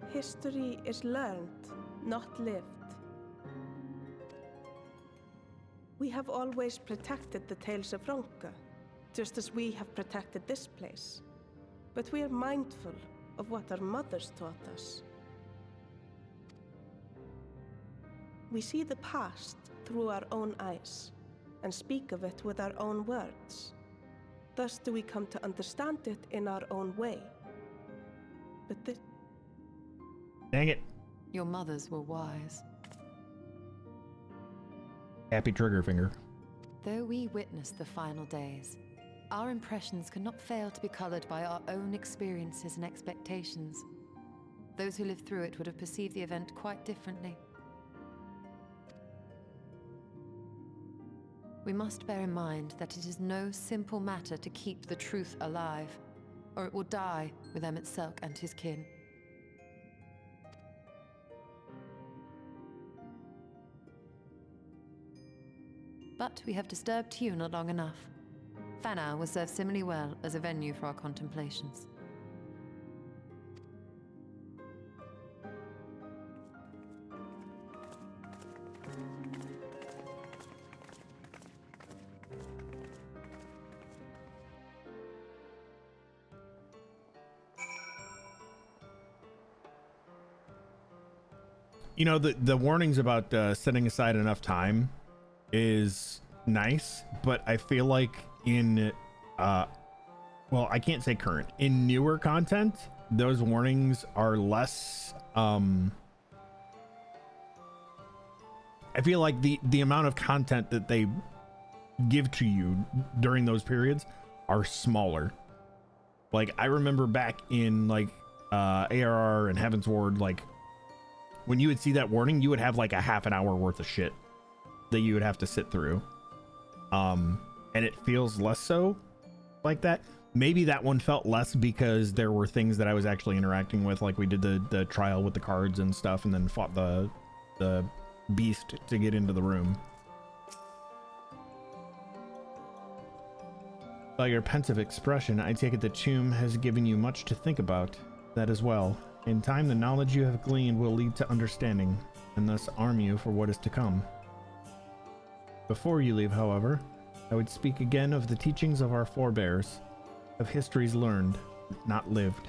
[SPEAKER 15] History is learned, not lived. We have always protected the tales of Ronka, just as we have protected this place. But we are mindful of what our mothers taught us. We see the past through our own eyes, and speak of it with our own words. Thus do we come to understand it in our own way. But this...
[SPEAKER 1] Dang it.
[SPEAKER 7] Your mothers were wise.
[SPEAKER 1] Happy trigger finger.
[SPEAKER 7] Though we witnessed the final days, our impressions cannot fail to be colored by our own experiences and expectations. Those who lived through it would have perceived the event quite differently. We must bear in mind that it is no simple matter to keep the truth alive, or it will die with Emmett Selk and his kin. But we have disturbed Tuna long enough. Fanau will serve similarly well as a venue for our contemplations.
[SPEAKER 1] You know, the warnings about setting aside enough time is nice, but I feel like in well, I can't say current, in newer content those warnings are less I feel like the amount of content that they give to you during those periods are smaller. Like I remember back in like ARR and Heaven's Ward, like when you would see that warning, you would have like a half an hour worth of shit that you would have to sit through. And it feels less so like that. Maybe that one felt less because there were things that I was actually interacting with, like we did the trial with the cards and stuff, and then fought the beast to get into the room. By your pensive expression, I take it that Chum has given you much to think about. That as well. In time, the knowledge you have gleaned will lead to understanding, and thus arm you for what is to come. Before you leave, however, I would speak again of the teachings of our forebears, of histories learned, not lived.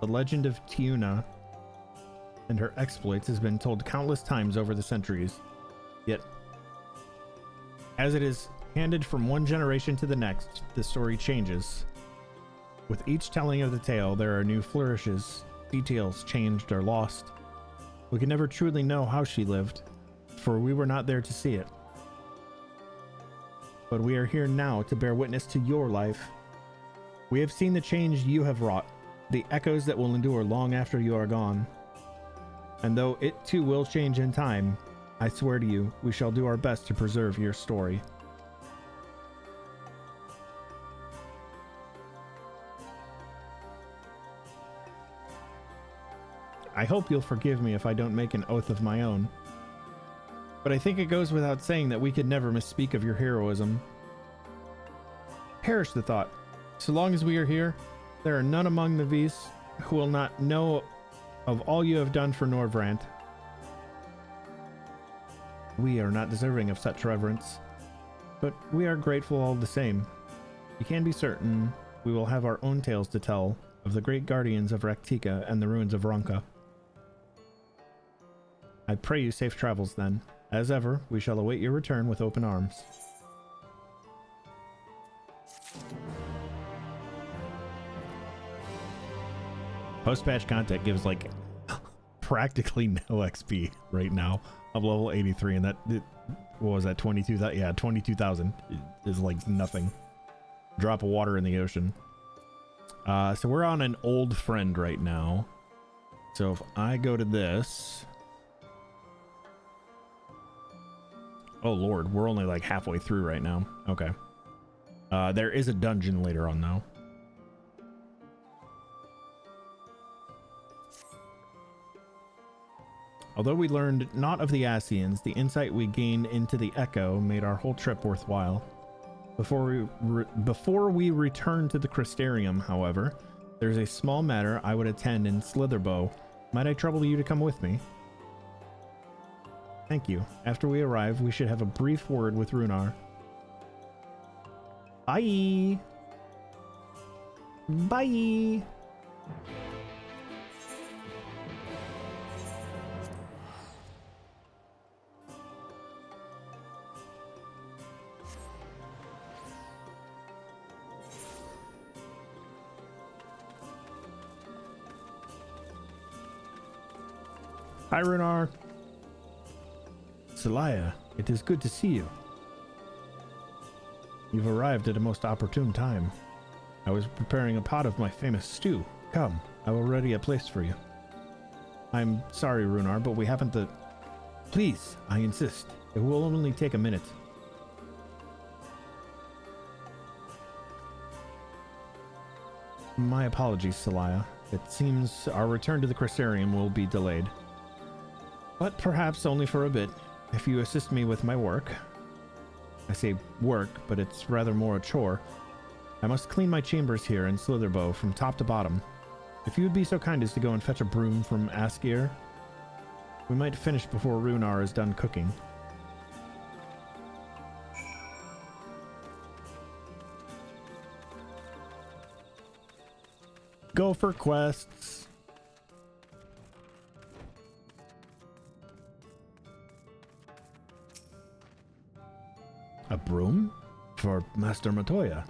[SPEAKER 1] The legend of Tiuna and her exploits has been told countless times over the centuries, yet as it is handed from one generation to the next, the story changes. With each telling of the tale, there are new flourishes, details changed or lost. We can never truly know how she lived, for we were not there to see it. But we are here now to bear witness to your life. We have seen the change you have wrought, the echoes that will endure long after you are gone. And though it too will change in time, I swear to you, we shall do our best to preserve your story. I hope you'll forgive me if I don't make an oath of my own. But I think it goes without saying that we could never misspeak of your heroism. Perish the thought. So long as we are here, there are none among the Vis who will not know of all you have done for Norvrant. We are not deserving of such reverence, but we are grateful all the same. You can be certain we will have our own tales to tell of the great guardians of Raktika and the ruins of Ronka. I pray you safe travels then. As ever, we shall await your return with open arms. Post-patch content gives like practically no XP right now. I'm level 83, and that, what was that, 22,000? Yeah, 22,000 is like nothing. Drop of water in the ocean. So we're on an old friend right now. So if I go to this... Oh lord, we're only like halfway through right now. Okay. There is a dungeon later on though. Although we learned not of the Asians, the insight we gained into the Echo made our whole trip worthwhile. Before we return to the Crystarium, however, there's a small matter I would attend in Slitherbow. Might I trouble you to come with me? Thank you. After we arrive, we should have a brief word with Runar. Bye! Bye! Hi, Runar. Celaya, it is good to see you. You've arrived at a most opportune time. I was preparing a pot of my famous stew. Come, I will ready a place for you. I'm sorry, Runar, but we haven't the... Please, I insist. It will only take a minute. My apologies, Celaya. It seems our return to the Crystarium will be delayed. But perhaps only for a bit, if you assist me with my work. I say work, but it's rather more a chore. I must clean my chambers here in Slitherbow from top to bottom. If you would be so kind as to go and fetch a broom from Askir, we might finish before Runar is done cooking. Go for quests. A broom? For Master Matoya?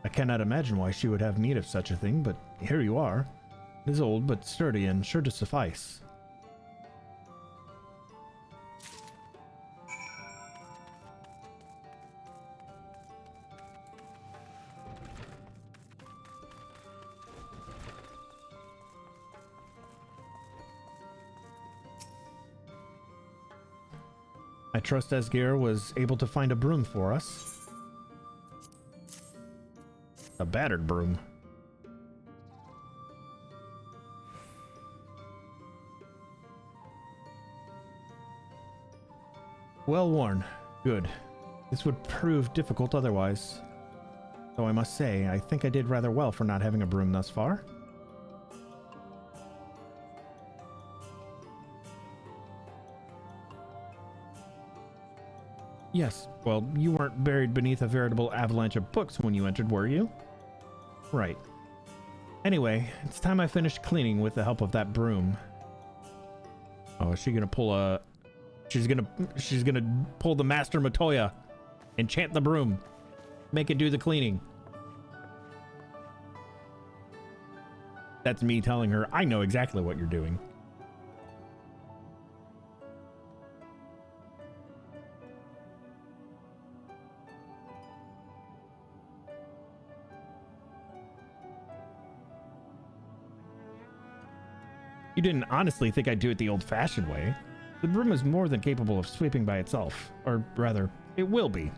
[SPEAKER 1] I cannot imagine why she would have need of such a thing, but here you are. It is old but sturdy and sure to suffice. I trust Asgir was able to find a broom for us. A battered broom. Well worn. Good. This would prove difficult otherwise. Though I must say, I think I did rather well for not having a broom thus far. Yes, well, you weren't buried beneath a veritable avalanche of books when you entered, were you? Right. Anyway, it's time I finished cleaning with the help of that broom. Oh, is she gonna pull a... She's gonna pull the Master Matoya. Enchant the broom. Make it do the cleaning. That's me telling her, I know exactly what you're doing. You didn't honestly think I'd do it the old-fashioned way. The broom is more than capable of sweeping by itself. Or rather, it will be.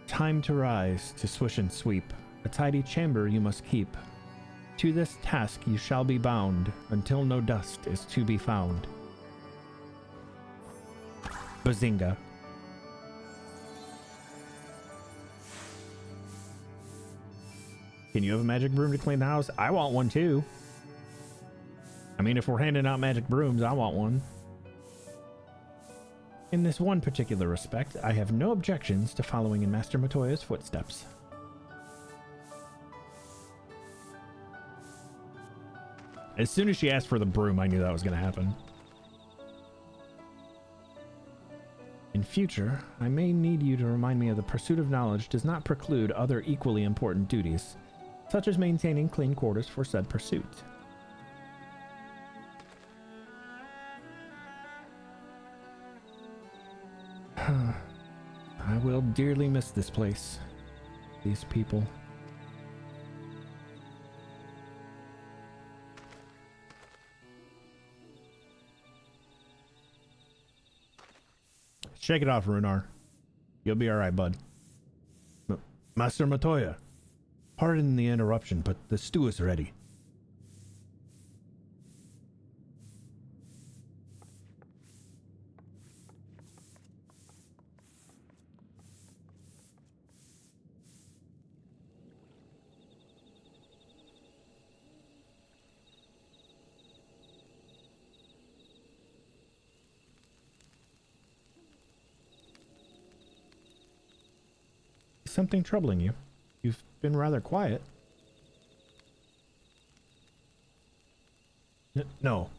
[SPEAKER 1] Time to rise, to swish and sweep. A tidy chamber you must keep. To this task you shall be bound, until no dust is to be found. Bazinga. Can you have a magic broom to clean the house? I want one too. I mean, if we're handing out magic brooms, I want one. In this one particular respect, I have no objections to following in Master Matoya's footsteps. As soon as she asked for the broom, I knew that was going to happen. In future, I may need you to remind me of the pursuit of knowledge does not preclude other equally important duties, such as maintaining clean quarters for said pursuit. I will dearly miss this place, these people. Shake it off, Runar. You'll be alright, bud. Master Matoya, pardon the interruption, but the stew is ready. Something troubling you? You've been rather quiet. No.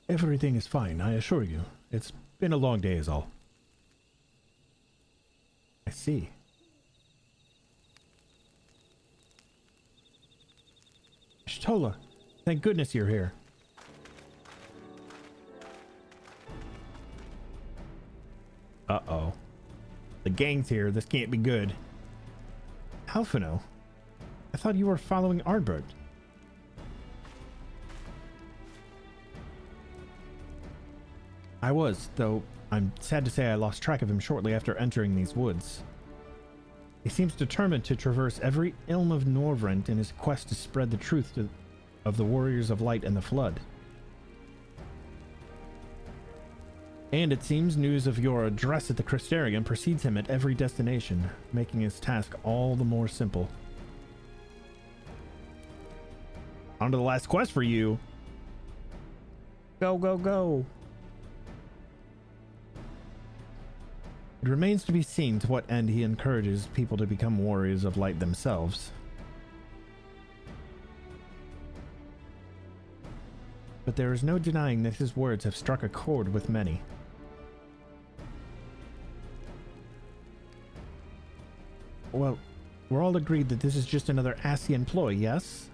[SPEAKER 1] Everything is fine, I assure you. It's been a long day is all. I see. Shtola, Thank goodness you're here. Uh-oh. The gang's here. This can't be good. Alphino, I thought you were following Ardbert. I was, though I'm sad to say I lost track of him shortly after entering these woods. He seems determined to traverse every ilm of Norvrent in his quest to spread the truth of the Warriors of Light and the Flood. And it seems news of your address at the Crystarium precedes him at every destination, making his task all the more simple. On to the last quest for you. Go, go, go. It remains to be seen to what end he encourages people to become warriors of light themselves. But there is no denying that his words have struck a chord with many. Well, we're all agreed that this is just another Asian ploy, yes?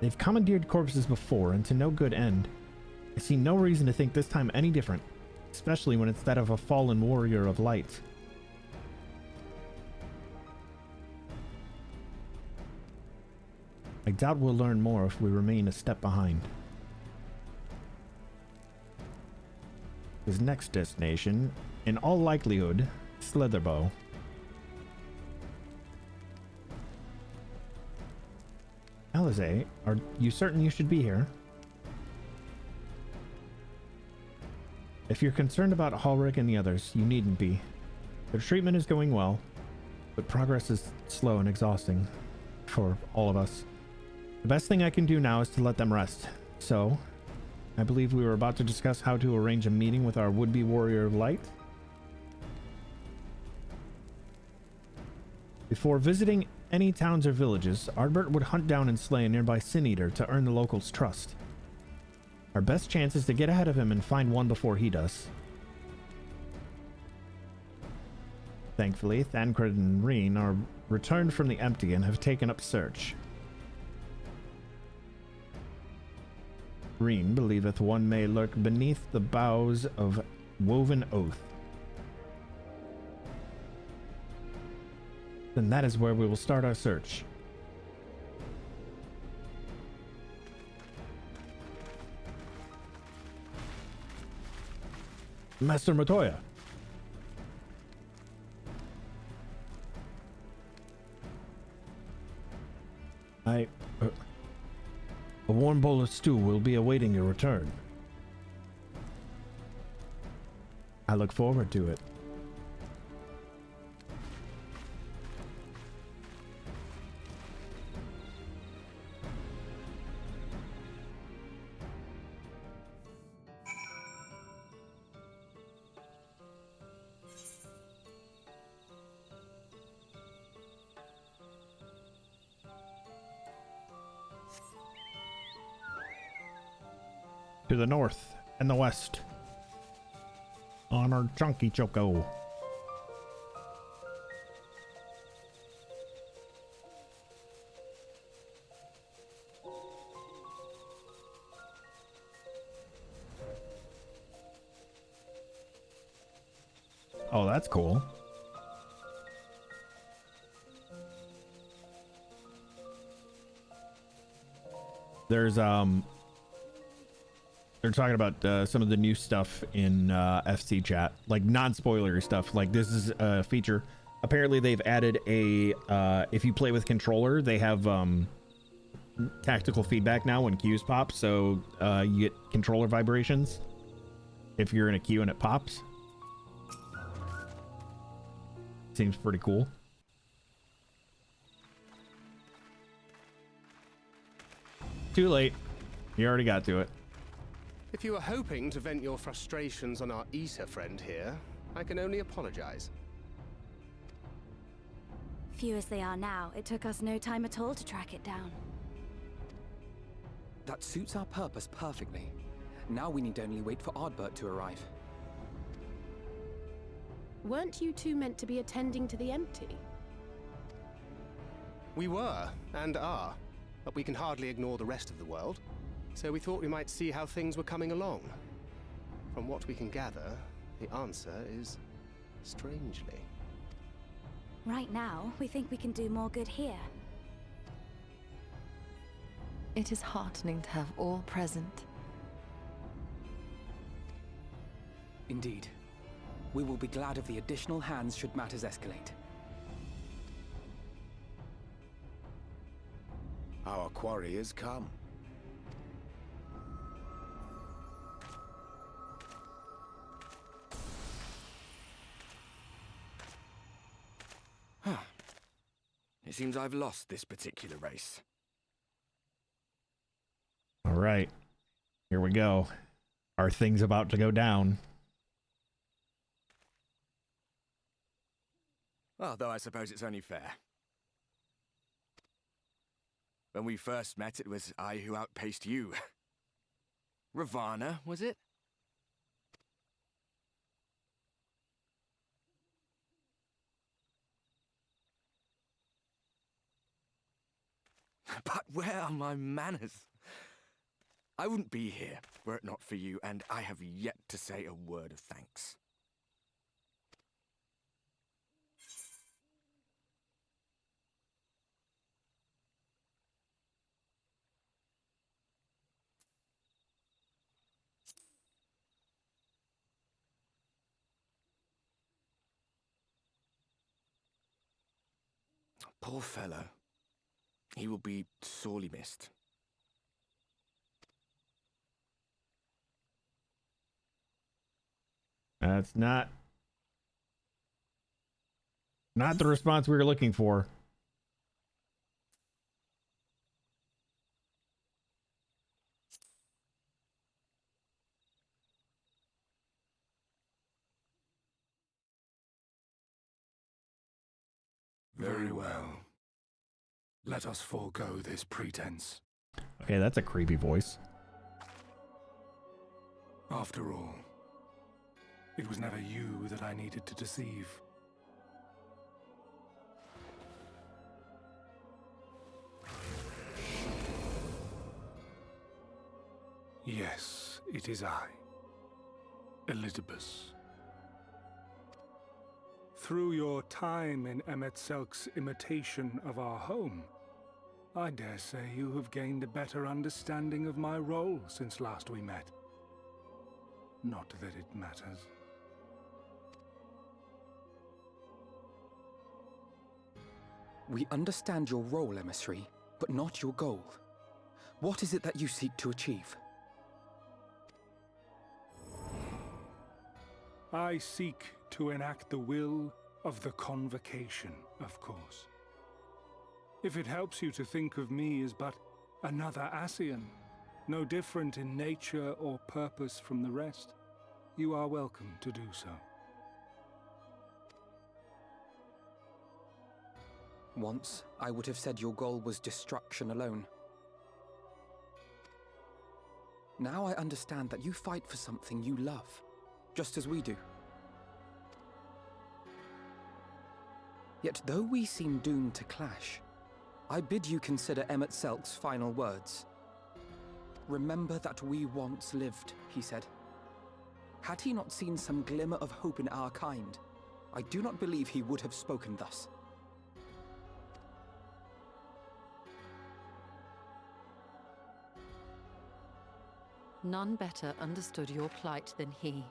[SPEAKER 1] They've commandeered corpses before, and to no good end. I see no reason to think this time any different, especially when it's that of a fallen warrior of light. I doubt we'll learn more if we remain a step behind. His next destination, in all likelihood, Slitherbow. Alize, are you certain you should be here? If you're concerned about Halric and the others, you needn't be. Their treatment is going well, but progress is slow and exhausting for all of us. The best thing I can do now is to let them rest. So, I believe we were about to discuss how to arrange a meeting with our would-be warrior of light. Before visiting any towns or villages, Ardbert would hunt down and slay a nearby Sin Eater to earn the locals' trust. Our best chance is to get ahead of him and find one before he does. Thankfully, Thancred and Reen are returned from the Empty and have taken up search. Reen believeth one may lurk beneath the boughs of Woven Oath. Then that is where we will start our search. Master Matoya. A warm bowl of stew will be awaiting your return. I look forward to it. To the north and the west on our chunky choco. Oh, that's cool. There's they're talking about some of the new stuff in FC chat, like non-spoilery stuff. Like this is a feature. Apparently they've added a, if you play with controller, they have tactical feedback now when cues pop. So you get controller vibrations if you're in a queue and it pops. Seems pretty cool. Too late. You already got to it.
[SPEAKER 13] If you were hoping to vent your frustrations on our Issa friend here, I can only apologize.
[SPEAKER 17] Few as they are now, it took us no time at all to track it down.
[SPEAKER 6] That suits our purpose perfectly. Now we need only wait for Ardbert to arrive.
[SPEAKER 15] Weren't you two meant to be attending to the Empty?
[SPEAKER 13] We were, and are. but we can hardly ignore the rest of the world. So we thought we might see how things were coming along. From what we can gather, the answer is strangely.
[SPEAKER 17] Right now, we think we can do more good here.
[SPEAKER 7] It is heartening to have all present.
[SPEAKER 6] Indeed. We will be glad of the additional hands should matters escalate.
[SPEAKER 8] Our quarry has come.
[SPEAKER 14] It seems I've lost this particular race.
[SPEAKER 1] All right. Here we go. Are things about to go down?
[SPEAKER 14] Although I suppose it's only fair. When we first met, it was I who outpaced you. Ravana, was it? But where are my manners? I wouldn't be here were it not for you, and I have yet to say a word of thanks. Poor fellow. He will be sorely missed.
[SPEAKER 1] That's not the response we were looking for.
[SPEAKER 18] Very well. Let us forego this pretense.
[SPEAKER 1] Okay, that's a creepy voice.
[SPEAKER 18] After all, it was never you that I needed to deceive. Yes, it is I, Elizabeth. Through your time in MSQ's imitation of our home, I dare say you have gained a better understanding of my role since last we met. Not that it matters.
[SPEAKER 6] We understand your role, emissary, but not your goal. What is it that you seek to achieve?
[SPEAKER 18] I seek to enact the will of the Convocation, of course. If it helps you to think of me as but another Ascian, no different in nature or purpose from the rest, you are welcome to do so.
[SPEAKER 6] Once, I would have said your goal was destruction alone. Now I understand that you fight for something you love, just as we do. Yet though we seem doomed to clash, I bid you consider MSQ's final words. Remember that we once lived, he said. Had he not seen some glimmer of hope in our kind, I do not believe he would have spoken thus.
[SPEAKER 7] None better understood your plight than he.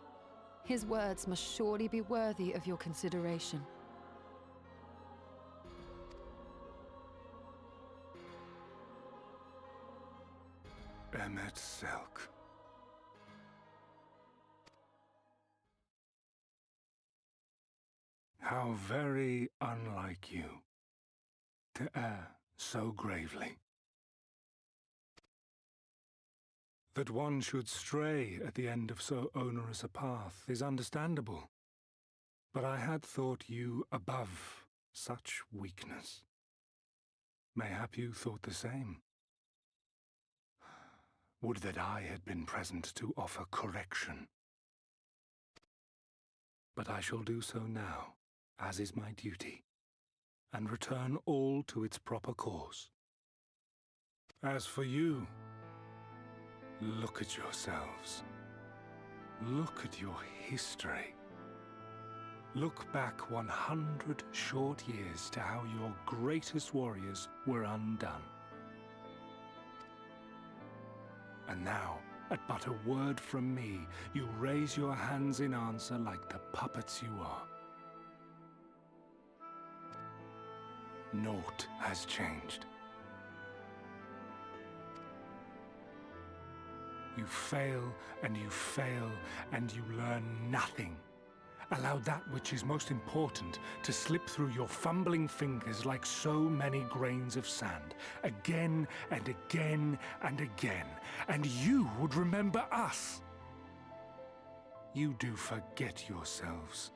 [SPEAKER 7] His words must surely be worthy of your consideration.
[SPEAKER 18] MSQ. How very unlike you to err so gravely. That one should stray at the end of so onerous a path is understandable, but I had thought you above such weakness. Mayhap you thought the same. Would that I had been present to offer correction. But I shall do so now, as is my duty, and return all to its proper course. As for you, look at yourselves. Look at your history. Look back 100 short years to how your greatest warriors were undone. And now, at but a word from me, you raise your hands in answer like the puppets you are. Naught has changed. You fail, and you fail, and you learn nothing. Allow that which is most important to slip through your fumbling fingers like so many grains of sand, again and again and again, and you would remember us. You do forget yourselves.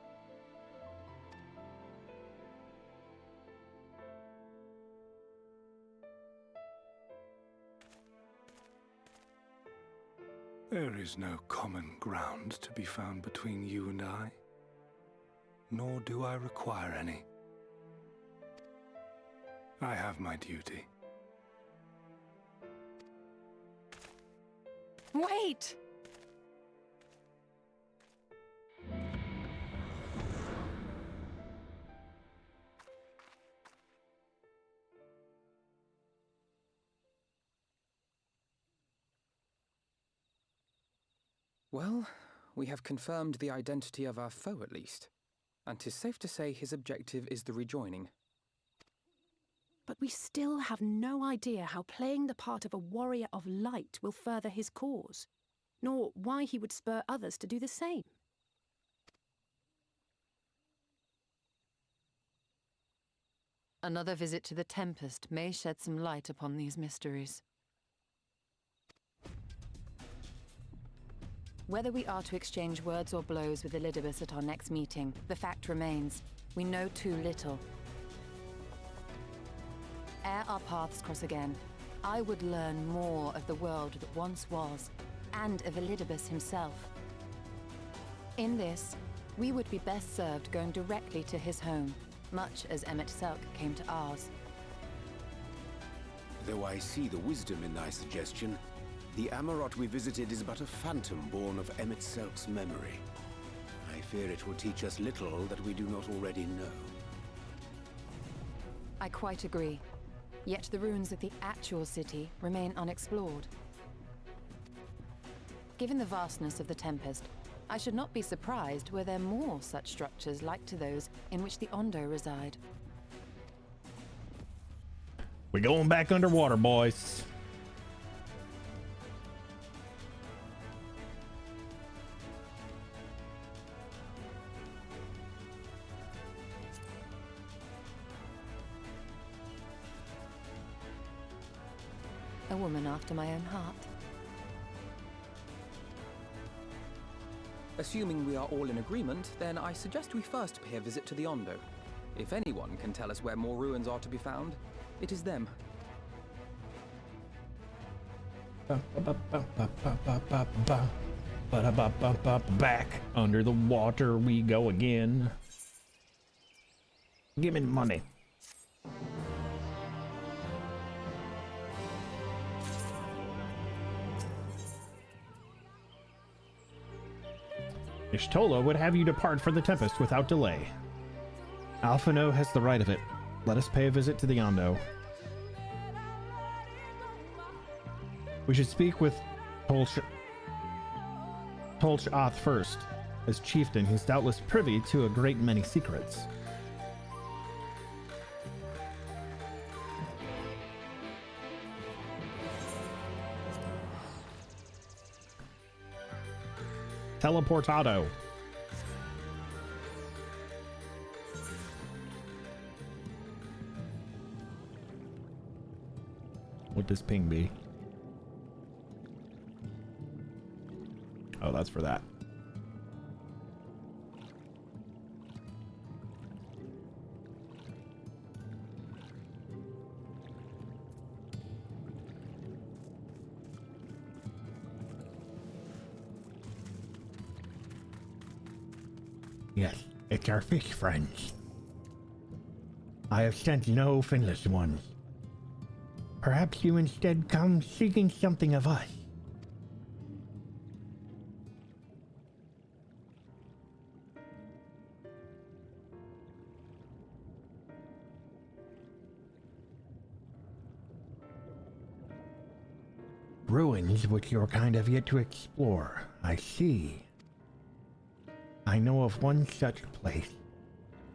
[SPEAKER 18] There is no common ground to be found between you and I, nor do I require any. I have my duty.
[SPEAKER 16] Wait!
[SPEAKER 6] Well, we have confirmed the identity of our foe at least. And 'tis safe to say his objective is the rejoining.
[SPEAKER 19] But we still have no idea how playing the part of a warrior of light will further his cause, nor why he would spur others to do the same.
[SPEAKER 7] Another visit to the Tempest may shed some light upon these mysteries. Whether we are to exchange words or blows with Elidibus at our next meeting, the fact remains, we know too little. Ere our paths cross again, I would learn more of the world that once was, and of Elidibus himself. In this, we would be best served going directly to his home, much as MSQ came to ours.
[SPEAKER 8] Though I see the wisdom in thy suggestion, the Amarot we visited is but a phantom born of MSQ's memory. I fear it will teach us little that we do not already know.
[SPEAKER 7] I quite agree. Yet the ruins of the actual city remain unexplored. Given the vastness of the Tempest, I should not be surprised were there more such structures like to those in which the Ondo reside.
[SPEAKER 1] We're going back underwater, boys.
[SPEAKER 7] A woman after my own heart.
[SPEAKER 6] Assuming we are all in agreement, then I suggest we first pay a visit to the Ondo. If anyone can tell us where more ruins are to be found, it is them.
[SPEAKER 1] Back under the water we go again. Give me the money. Ishtola would have you depart for the Tempest without delay. Alphino has the right of it. Let us pay a visit to the Ondo. We should speak with Tolch-Oth first. As chieftain, he's doubtless privy to a great many secrets. Teleportado. What does ping be? Oh, that's for that. Yes, it's our fish friends. I have sent no finless ones. Perhaps you instead come seeking something of us. Ruins which your kind have yet to explore. I see. I know of one such place.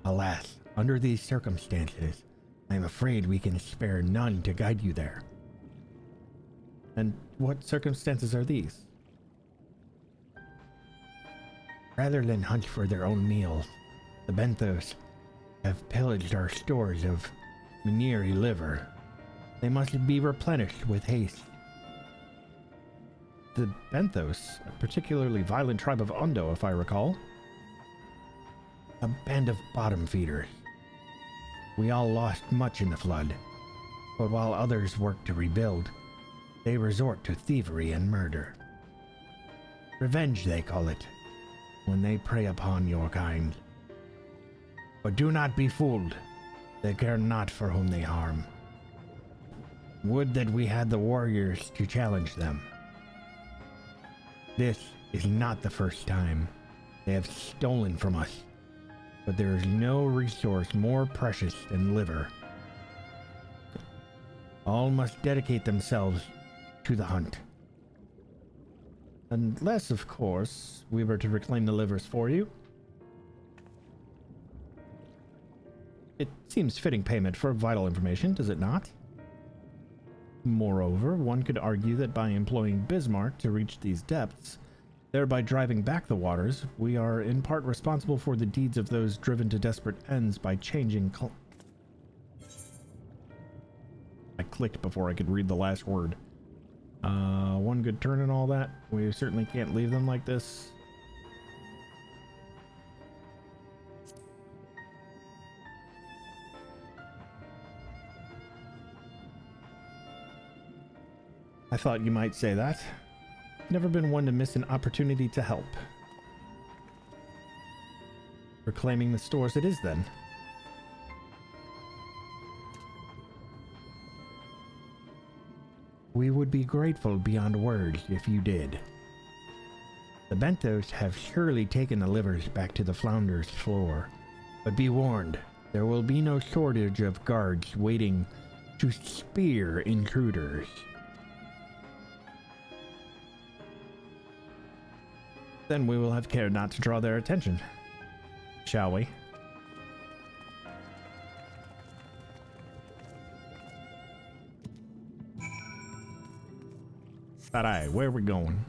[SPEAKER 1] Alas, under these circumstances, I am afraid we can spare none to guide you there. And what circumstances are these? Rather than hunt for their own meals, the Benthos have pillaged our stores of Miniri liver. They must be replenished with haste. The Benthos, a particularly violent tribe of Undo, if I recall. A band of bottom feeders. We all lost much in the flood, but while others work to rebuild, they resort to thievery and murder. Revenge, they call it, when they prey upon your kind. But do not be fooled. They care not for whom they harm. Would that we had the warriors to challenge them. This is not the first time they have stolen from us, but there is no resource more precious than liver. All must dedicate themselves to the hunt. Unless, of course, we were to reclaim the livers for you. It seems fitting payment for vital information, does it not? Moreover, one could argue that by employing Bismarck to reach these depths, thereby driving back the waters, we are in part responsible for the deeds of those driven to desperate ends by changing I clicked before I could read the last word. One good turn and all that. We certainly can't leave them like this. I thought you might say that. Never been one to miss an opportunity to help. Reclaiming the stores it is then. We would be grateful beyond words if you did. The Benthos have surely taken the livers back to the Flounder's floor, but be warned, there will be no shortage of guards waiting to spear intruders. Then we will have care not to draw their attention, shall we? Alright, where are we going?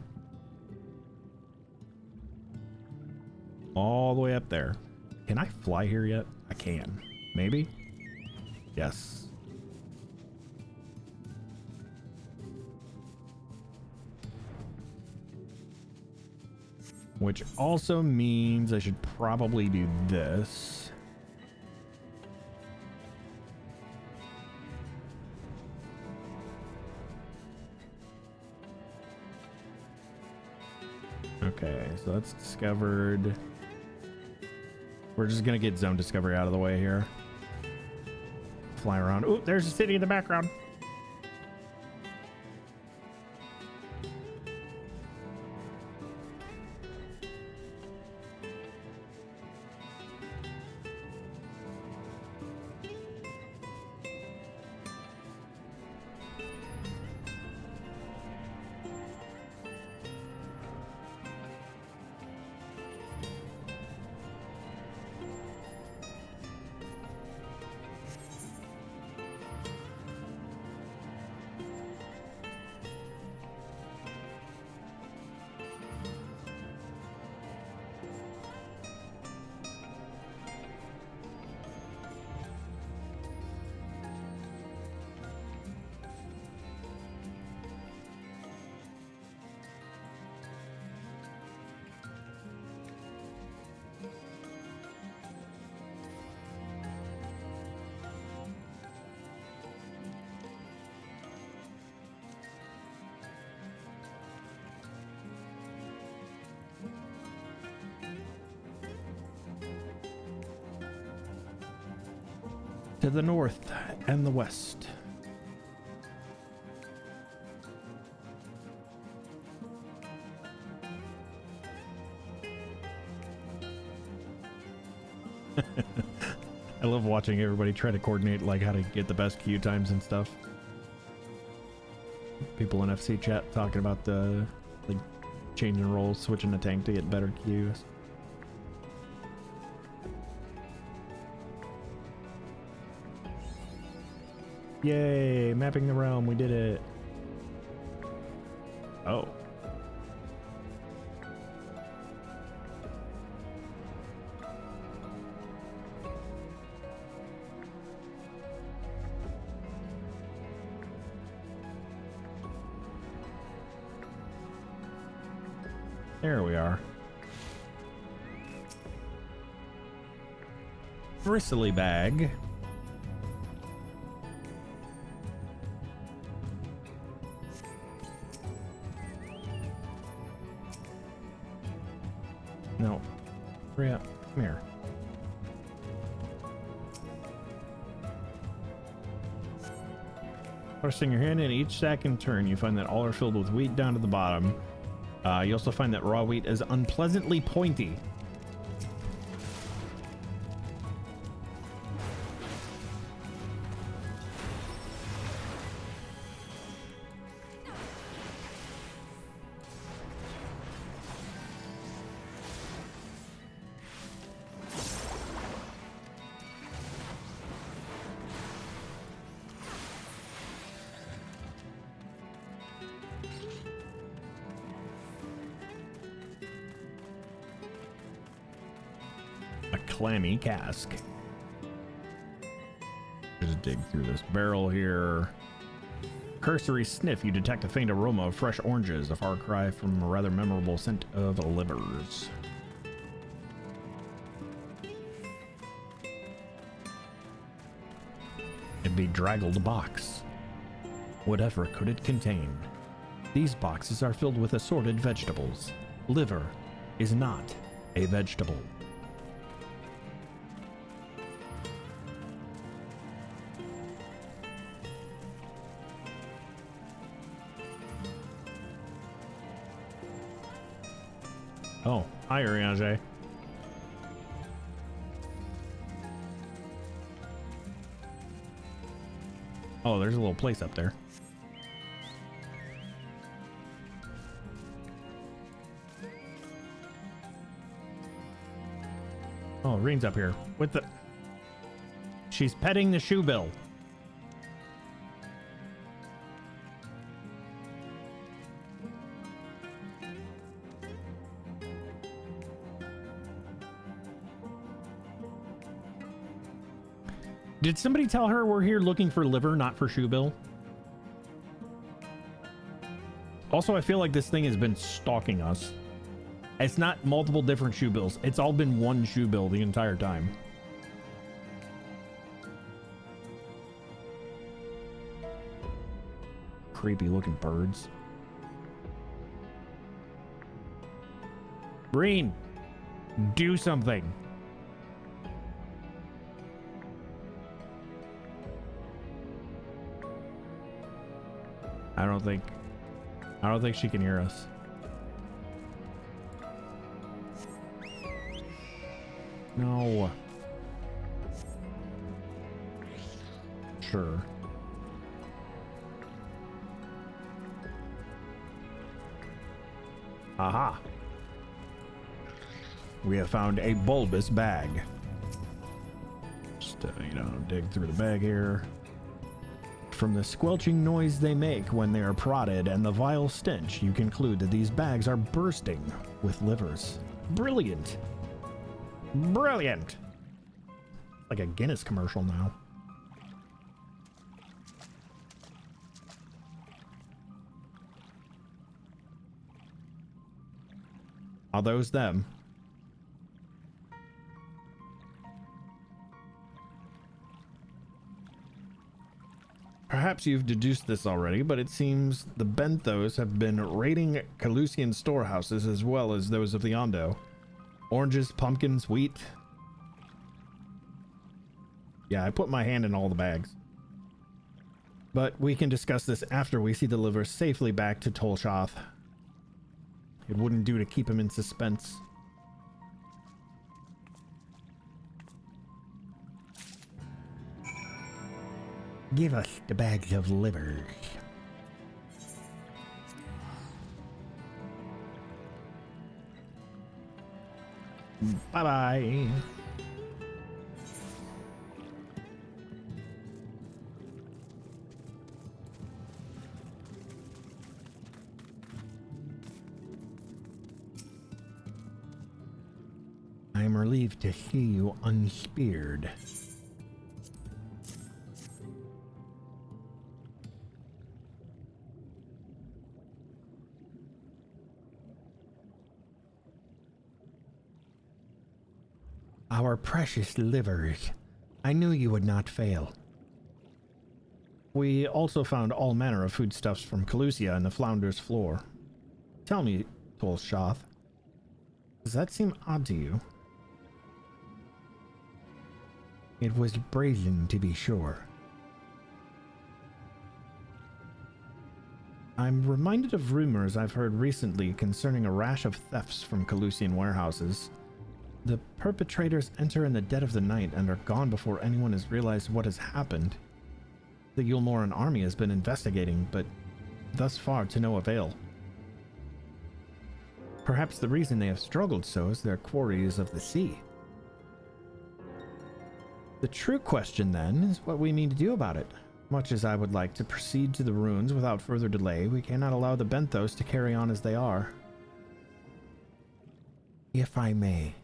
[SPEAKER 1] All the way up there. Can I fly here yet? I can. Maybe? Yes. Which also means I should probably do this. Okay, so that's discovered. We're just gonna get zone discovery out of the way here. Fly around. Oh, there's a city in the background. To the north and the west. I love watching everybody try to coordinate like how to get the best queue times and stuff. People in FC chat talking about the like changing roles, switching the tank to get better queues. Yay, mapping the realm, we did it. Oh. There we are. Bristly bag. No. Hurry up. Come here. Thrusting your hand in each sack in turn, you find that all are filled with wheat down to the bottom. You also find that raw wheat is unpleasantly pointy. Clammy cask. Just dig through this barrel here. Cursory sniff, you detect a faint aroma of fresh oranges, a far cry from a rather memorable scent of livers. A bedraggled box. Whatever could it contain? These boxes are filled with assorted vegetables. Liver is not a vegetable. Oh, hi, Urianger. Oh, there's a little place up there. Oh, Reen's up here with the... She's petting the shoe bill. Did somebody tell her we're here looking for liver, not for Shoebill? Also, I feel like this thing has been stalking us. It's not multiple different Shoebills. It's all been one Shoebill the entire time. Creepy looking birds. Reen, do something. I don't think she can hear us. No. Sure. Aha. We have found a bulbous bag. Just, dig through the bag here. From the squelching noise they make when they are prodded and the vile stench, you conclude that these bags are bursting with livers. Brilliant. Brilliant. Like a Guinness commercial now. Are those them? Perhaps you've deduced this already, but it seems the Benthos have been raiding Calusian storehouses as well as those of the Ondo. Oranges, pumpkins, wheat. Yeah, I put my hand in all the bags. But we can discuss this after we see the liver safely back to Tolshoth. It wouldn't do to keep him in suspense. Give us the bags of livers. Bye-bye. I am relieved to see you unspeared. Our precious livers. I knew you would not fail. We also found all manner of foodstuffs from Calusia and the Flounder's floor. Tell me, Tolshoth, does that seem odd to you? It was brazen, to be sure. I'm reminded of rumors I've heard recently concerning a rash of thefts from Calusian warehouses. The perpetrators enter in the dead of the night and are gone before anyone has realized what has happened. The Yulmoran army has been investigating, but thus far to no avail. Perhaps the reason they have struggled so is their quarry is of the sea. The true question, then, is what we mean to do about it. Much as I would like to proceed to the ruins without further delay, we cannot allow the Benthos to carry on as they are. If I may,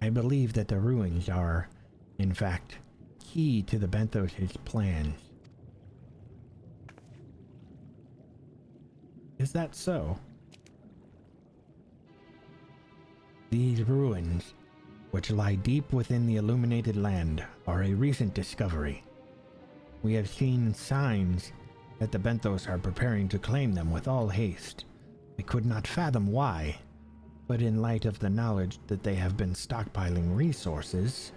[SPEAKER 1] I believe that the ruins are, in fact, key to the Benthos' plans. Is that so? These ruins, which lie deep within the illuminated land, are a recent discovery. We have seen signs that the Benthos are preparing to claim them with all haste. We could not fathom why, but in light of the knowledge that they have been stockpiling resources,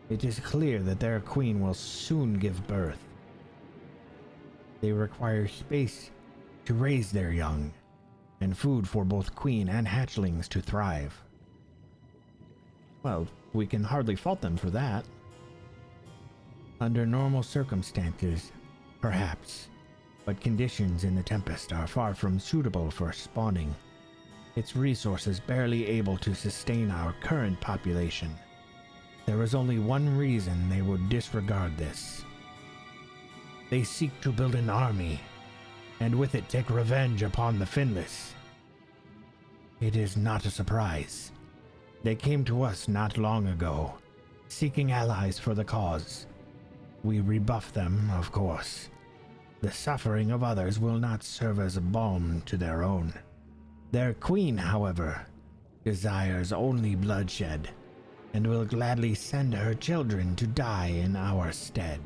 [SPEAKER 1] it is clear that their queen will soon give birth. They require space to raise their young, and food for both queen and hatchlings to thrive. Well, we can hardly fault them for that. Under normal circumstances, perhaps, but conditions in the Tempest are far from suitable for spawning. Its resources barely able to sustain our current population. There is only one reason they would disregard this. They seek to build an army, and with it take revenge upon the Finless. It is not a surprise. They came to us not long ago, seeking allies for the cause. We rebuffed them, of course. The suffering of others will not serve as a balm to their own. Their queen, however, desires only bloodshed, and will gladly send her children to die in our stead.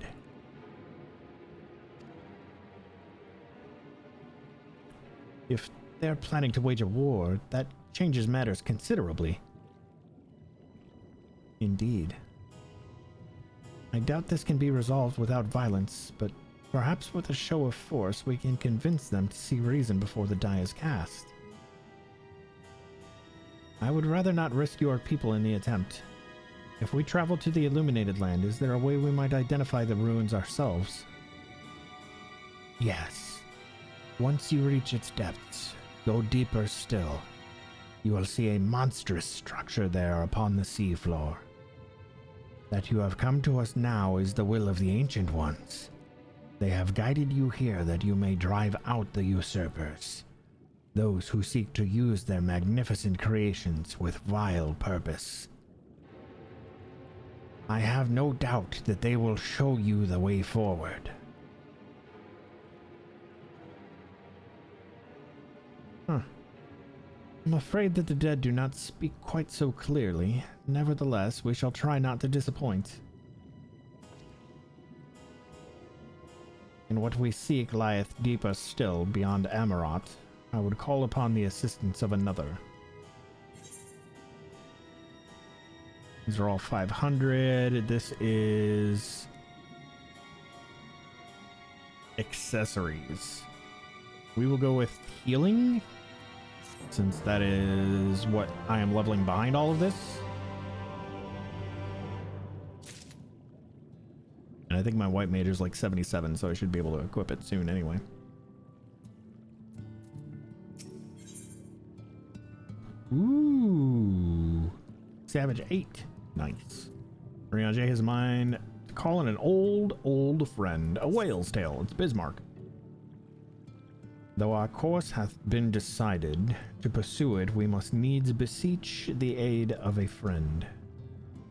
[SPEAKER 1] If they're planning to wage a war, that changes matters considerably. Indeed. I doubt this can be resolved without violence, but perhaps with a show of force we can convince them to see reason before the die is cast. I would rather not risk your people in the attempt. If we travel to the Illuminated Land, is there a way we might identify the ruins ourselves? Yes. Once you reach its depths, go deeper still. You will see a monstrous structure there upon the seafloor. That you have come to us now is the will of the Ancient Ones. They have guided you here that you may drive out the usurpers, those who seek to use their magnificent creations with vile purpose. I have no doubt that they will show you the way forward. I'm afraid that the dead do not speak quite so clearly. Nevertheless, we shall try not to disappoint. In what we seek lieth deeper still beyond Amarat. I would call upon the assistance of another. These are all 500. This is accessories. We will go with healing, since that is what I am leveling behind all of this. I think my white mage is like 77, so I should be able to equip it soon anyway. Ooh. Savage 8. Nice. Rion J has mine to call in an old friend. A whale's tale. It's Bismarck. Though our course hath been decided, to pursue it we must needs beseech the aid of a friend.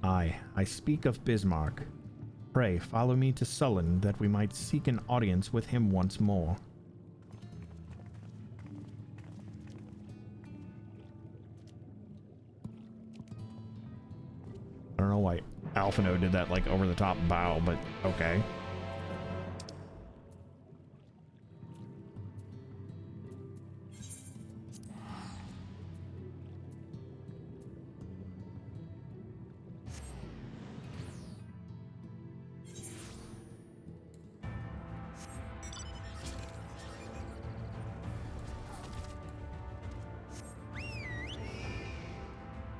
[SPEAKER 1] I speak of Bismarck. Pray follow me to Sullen that we might seek an audience with him once more. I don't know why Alphino did that like over the top bow, but okay.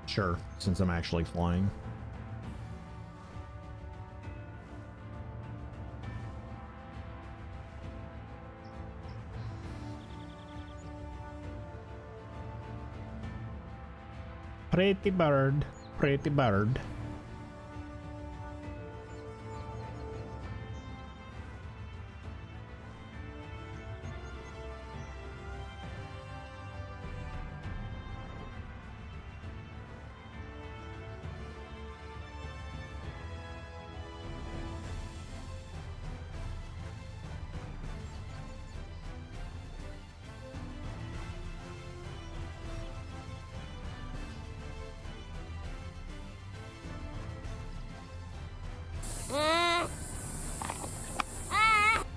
[SPEAKER 1] Sure, since I'm actually flying. Pretty bird, pretty bird.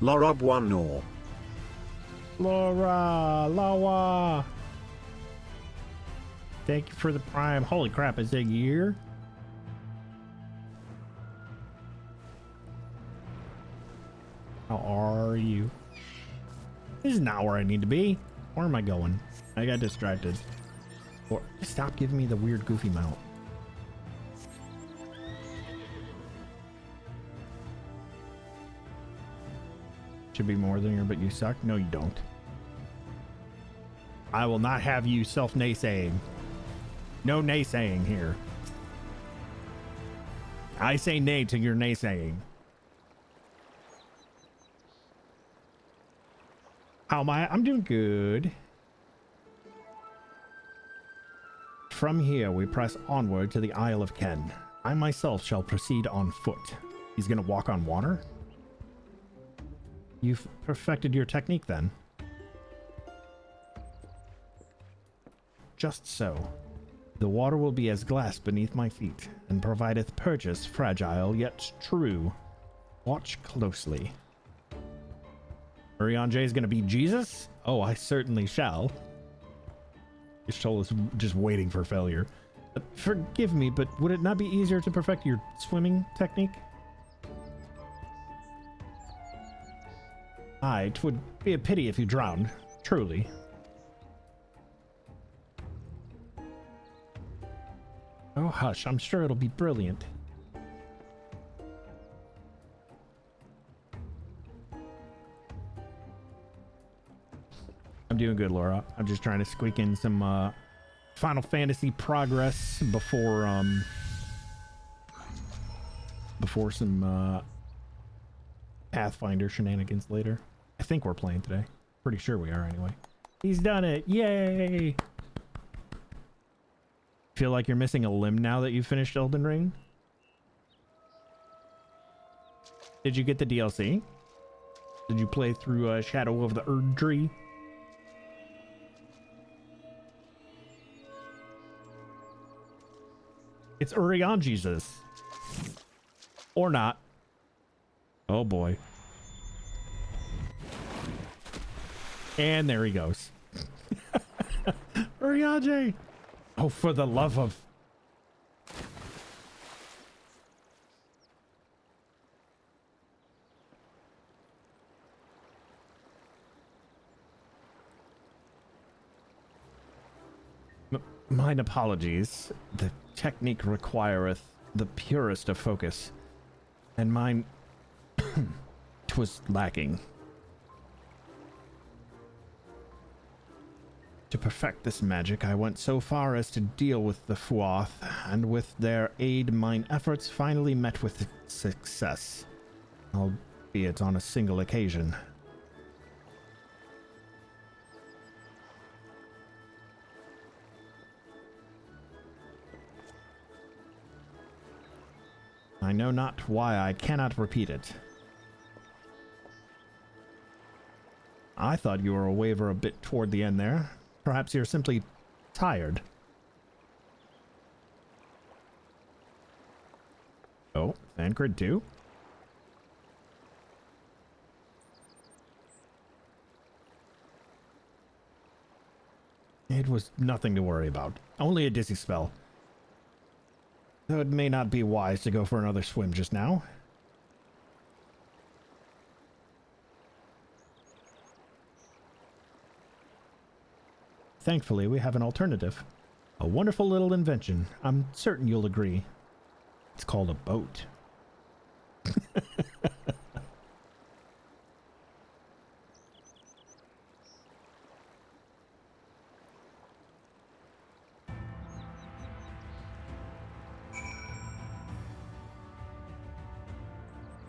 [SPEAKER 11] Lorob 1 or
[SPEAKER 1] Lawa. Thank you for the prime. Holy crap, is it a year? How are you? This is not where I need to be. Where am I going? I got distracted. Or stop giving me the weird goofy mount. Should be more than you, but you suck. No, you don't. I will not have you self-naysaying. No naysaying here. I say nay to your naysaying. How am I? I'm doing good. From here, we press onward to the Isle of Ken. I myself shall proceed on foot. He's gonna walk on water? You've perfected your technique then. Just so. The water will be as glass beneath my feet, and provideth purchase fragile yet true. Watch closely. Urian J is gonna be Jesus? Oh, I certainly shall. Ishtola is just waiting for failure. Forgive me, but would it not be easier to perfect your swimming technique? Aye, 'twould be a pity if you drowned, truly. Oh, hush, I'm sure it'll be brilliant. I'm doing good, Laura. I'm just trying to squeak in some Final Fantasy progress before some Pathfinder shenanigans later. I think we're playing today. Pretty sure we are anyway. He's done it. Yay! Feel like you're missing a limb now that you finished Elden Ring? Did you get the DLC? Did you play through Shadow of the Erdtree? It's Urian Jesus. Or not. Oh boy. And there he goes. Urianger! Oh, for the love of... Mine apologies. The technique requireth the purest of focus. And mine 'Twas lacking. To perfect this magic, I went so far as to deal with the Fuath, and with their aid, mine efforts finally met with success, albeit on a single occasion. I know not why I cannot repeat it. I thought you were a waver a bit toward the end there. Perhaps you're simply tired. Oh, Thancred too? It was nothing to worry about. Only a dizzy spell. Though it may not be wise to go for another swim just now. Thankfully, we have an alternative. A wonderful little invention. I'm certain you'll agree. It's called a boat.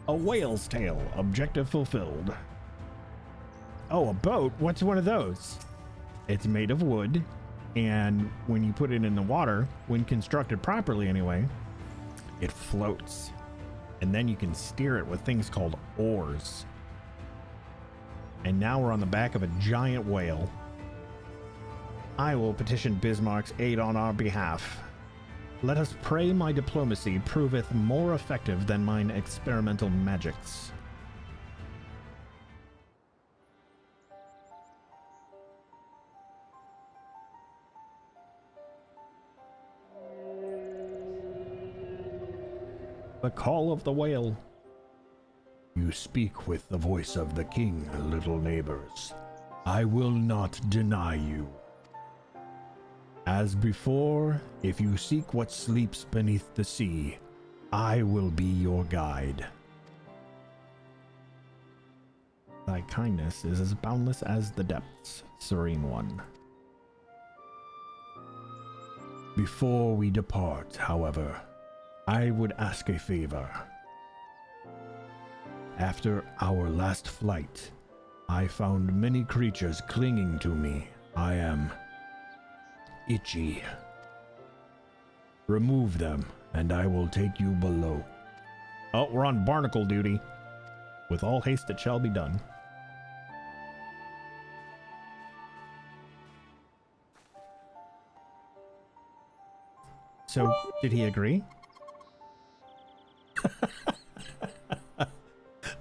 [SPEAKER 1] A whale's tail. Objective fulfilled. Oh, a boat? What's one of those? It's made of wood, and when you put it in the water, when constructed properly anyway, it floats. And then you can steer it with things called oars. And now we're on the back of a giant whale. I will petition Bismarck's aid on our behalf. Let us pray my diplomacy proveth more effective than mine experimental magics. The call of the whale. You speak with the voice of the king, little neighbors. I will not deny you. As before, if you seek what sleeps beneath the sea, I will be your guide. Thy kindness is as boundless as the depths, Serene One. Before we depart, however, I would ask a favor. After our last flight, I found many creatures clinging to me. I am itchy. Remove them, and I will take you below. Oh, we're on barnacle duty. With all haste it shall be done. So, did he agree?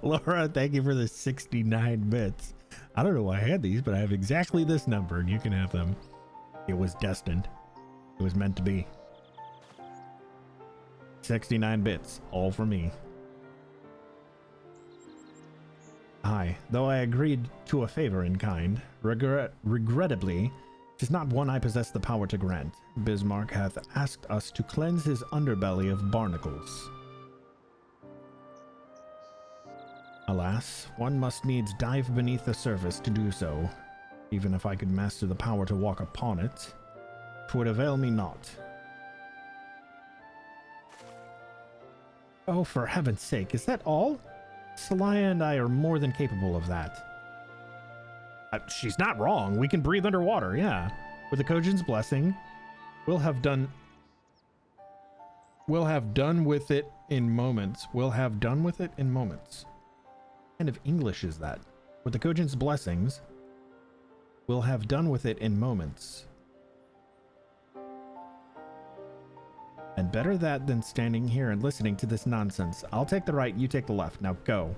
[SPEAKER 1] Laura, thank you for the 69 bits. I don't know why I had these, but I have exactly this number, and you can have them. It was destined. It was meant to be. 69 bits, all for me. Aye, though I agreed to a favor in kind, regrettably, 'tis not one I possess the power to grant. Bismarck hath asked us to cleanse his underbelly of barnacles. Alas, one must needs dive beneath the surface to do so. Even if I could master the power to walk upon it, 'twould avail me not. Oh, for heaven's sake, is that all? Celaya and I are more than capable of that. She's not wrong. We can breathe underwater, yeah. With the Kojin's blessing, we'll have done with it in moments. We'll have done with it in moments. What kind of English is that? With the Kojin's blessings, we'll have done with it in moments. And better that than standing here and listening to this nonsense. I'll take the right, you take the left. Now go.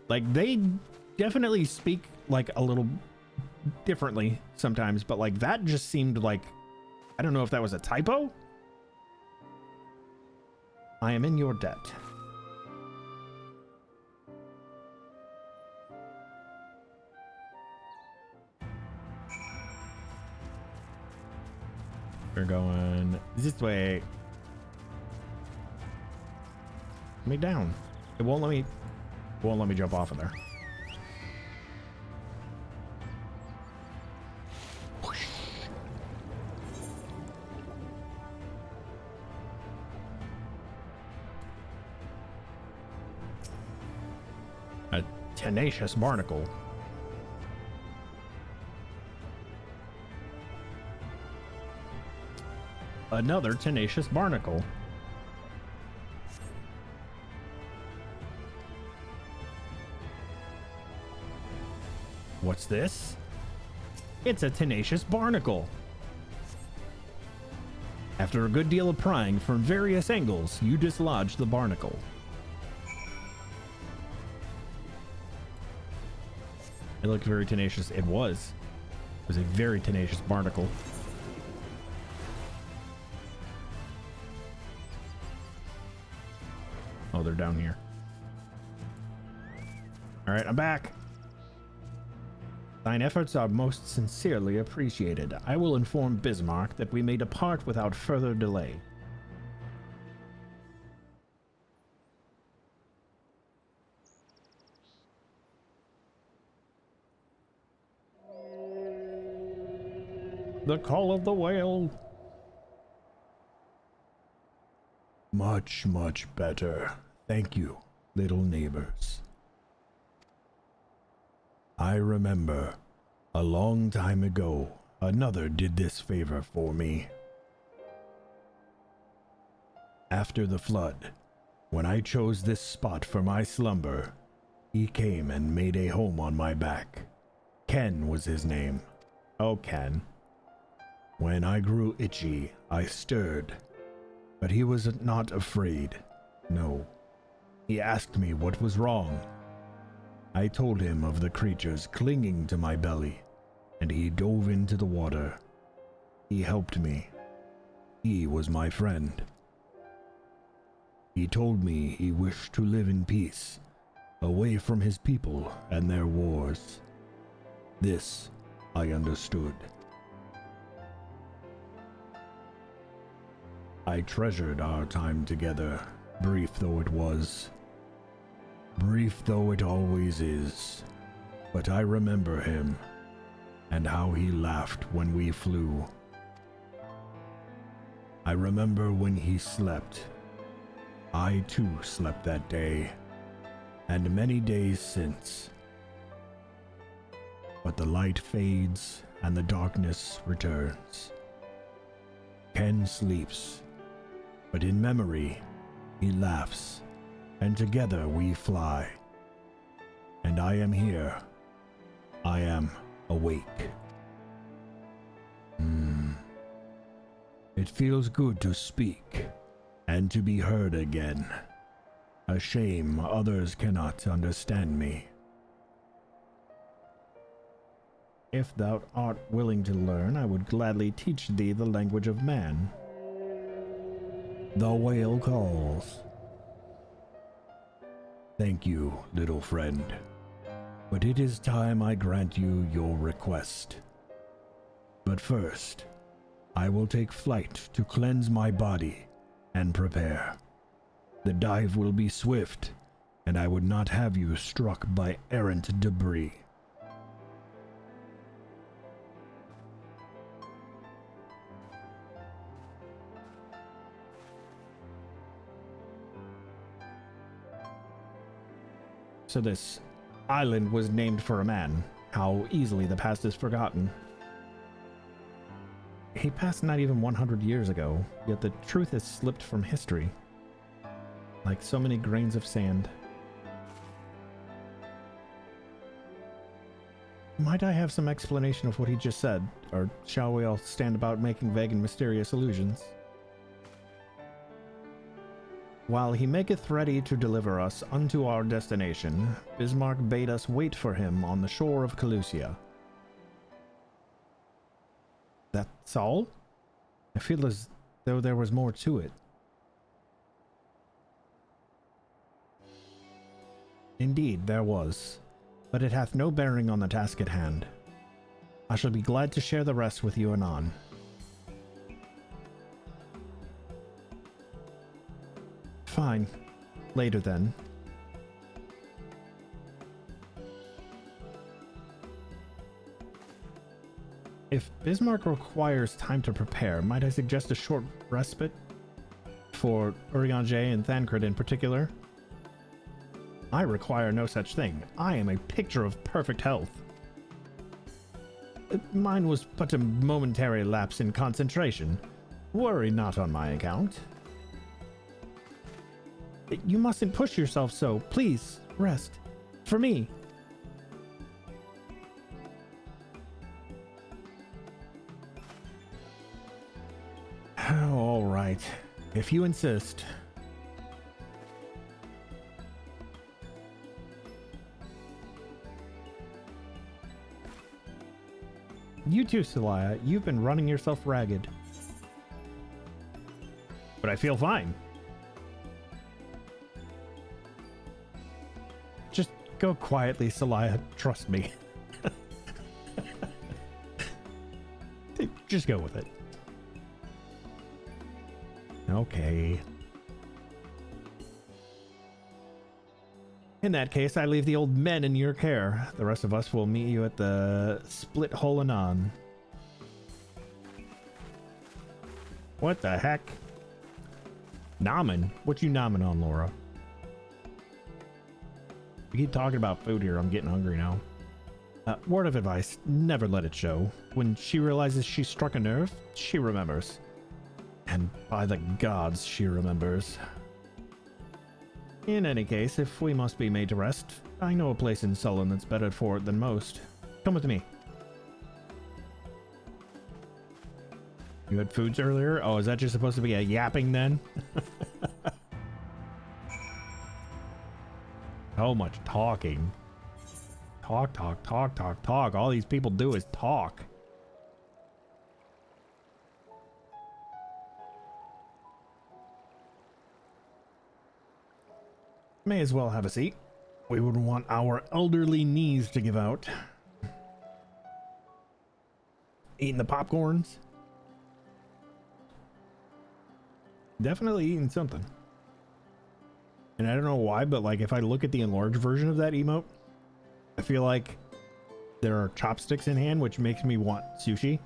[SPEAKER 1] Like, they definitely speak, like, a little differently sometimes, but, like, that just seemed like... I don't know if that was a typo? I am in your debt. We're going this way. Me down. It won't let me jump off of there. A tenacious barnacle. Another tenacious barnacle. What's this? It's a tenacious barnacle. After a good deal of prying from various angles, you dislodge the barnacle. It looked very tenacious. It was a very tenacious barnacle. Oh, they're down here. All right, I'm back. Thine efforts are most sincerely appreciated. I will inform Bismarck that we may depart without further delay. The call of the whale. Much, much better. Thank you, little neighbors. I remember, a long time ago, another did this favor for me. After the flood, when I chose this spot for my slumber, he came and made a home on my back. Ken was his name. Oh, Ken. When I grew itchy, I stirred, but he was not afraid. No. He asked me what was wrong. I told him of the creatures clinging to my belly, and he dove into the water. He helped me. He was my friend. He told me he wished to live in peace, away from his people and their wars. This I understood. I treasured our time together, brief though it was. Brief though it always is, but I remember him, and how he laughed when we flew. I remember when he slept. I too slept that day, and many days since. But the light fades, and the darkness returns. Ken sleeps, but in memory, he laughs. And together we fly. And I am here. I am awake. It feels good to speak, and to be heard again. A shame others cannot understand me. If thou art willing to learn, I would gladly teach thee the language of man. The whale calls. Thank you, little friend, but it is time I grant you your request. But first, I will take flight to cleanse my body and prepare. The dive will be swift, and I would not have you struck by errant debris. So this island was named for a man. How easily the past is forgotten. He passed not even 100 years ago, yet the truth has slipped from history. Like so many grains of sand. Might I have some explanation of what he just said, or shall we all stand about making vague and mysterious allusions? While he maketh ready to deliver us unto our destination, Bismarck bade us wait for him on the shore of Calusia. That's all? I feel as though there was more to it. Indeed, there was, but it hath no bearing on the task at hand. I shall be glad to share the rest with you anon. Fine. Later then. If Bismarck requires time to prepare, might I suggest a short respite for Urianger and Thancred in particular? I require no such thing. I am a picture of perfect health. Mine was but a momentary lapse in concentration. Worry not on my account. You mustn't push yourself so. Please, rest. For me. All right, if you insist. You too, Celaya. You've been running yourself ragged. But I feel fine. Just go quietly, Celaya. Trust me. Just go with it. Okay. In that case, I leave the old men in your care. The rest of us will meet you at the Split Hole Anon. What the heck? Nomin? What you nomin on, Laura? We keep talking about food here. I'm getting hungry now. Word of advice, never let it show. When she realizes she struck a nerve, she remembers. And by the gods, she remembers. In any case, if we must be made to rest, I know a place in Sullen that's better for it than most. Come with me. You had foods earlier? Oh, is that just supposed to be a yapping then? So much talking. Talk, talk, talk, talk, talk. All these people do is talk. May as well have a seat. We would want our elderly knees to give out. Eating the popcorns. Definitely eating something. And I don't know why, but like if I look at the enlarged version of that emote, I feel like there are chopsticks in hand, which makes me want sushi.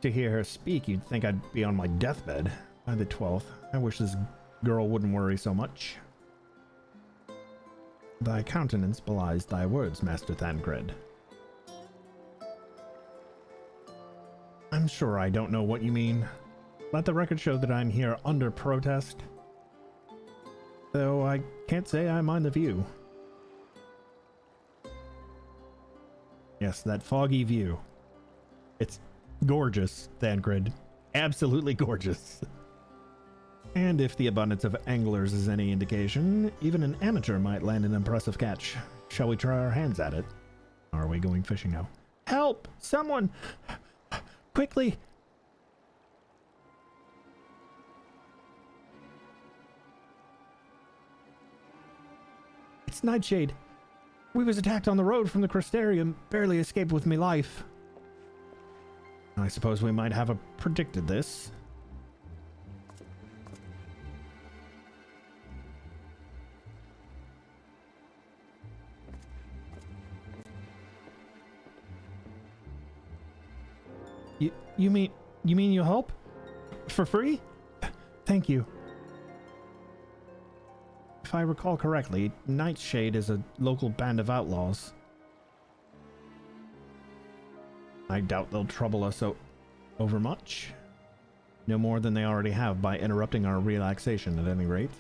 [SPEAKER 1] To hear her speak, you'd think I'd be on my deathbed. By the 12th, I wish this girl wouldn't worry so much. Thy countenance belies thy words, Master Thancred. I'm sure I don't know what you mean. Let the record show that I'm here under protest. Though I can't say I mind the view. Yes, that foggy view. It's gorgeous, Thancred. Absolutely gorgeous. And if the abundance of anglers is any indication, even an amateur might land an impressive catch. Shall we try our hands at it? Are we going fishing now? Help! Someone! Quickly! It's Nightshade. We was attacked on the road from the Crystarium, barely escaped with me life. I suppose we might have predicted this. You mean you'll help? For free? Thank you. If I recall correctly, Nightshade is a local band of outlaws. I doubt they'll trouble us overmuch. No more than they already have by interrupting our relaxation at any rate.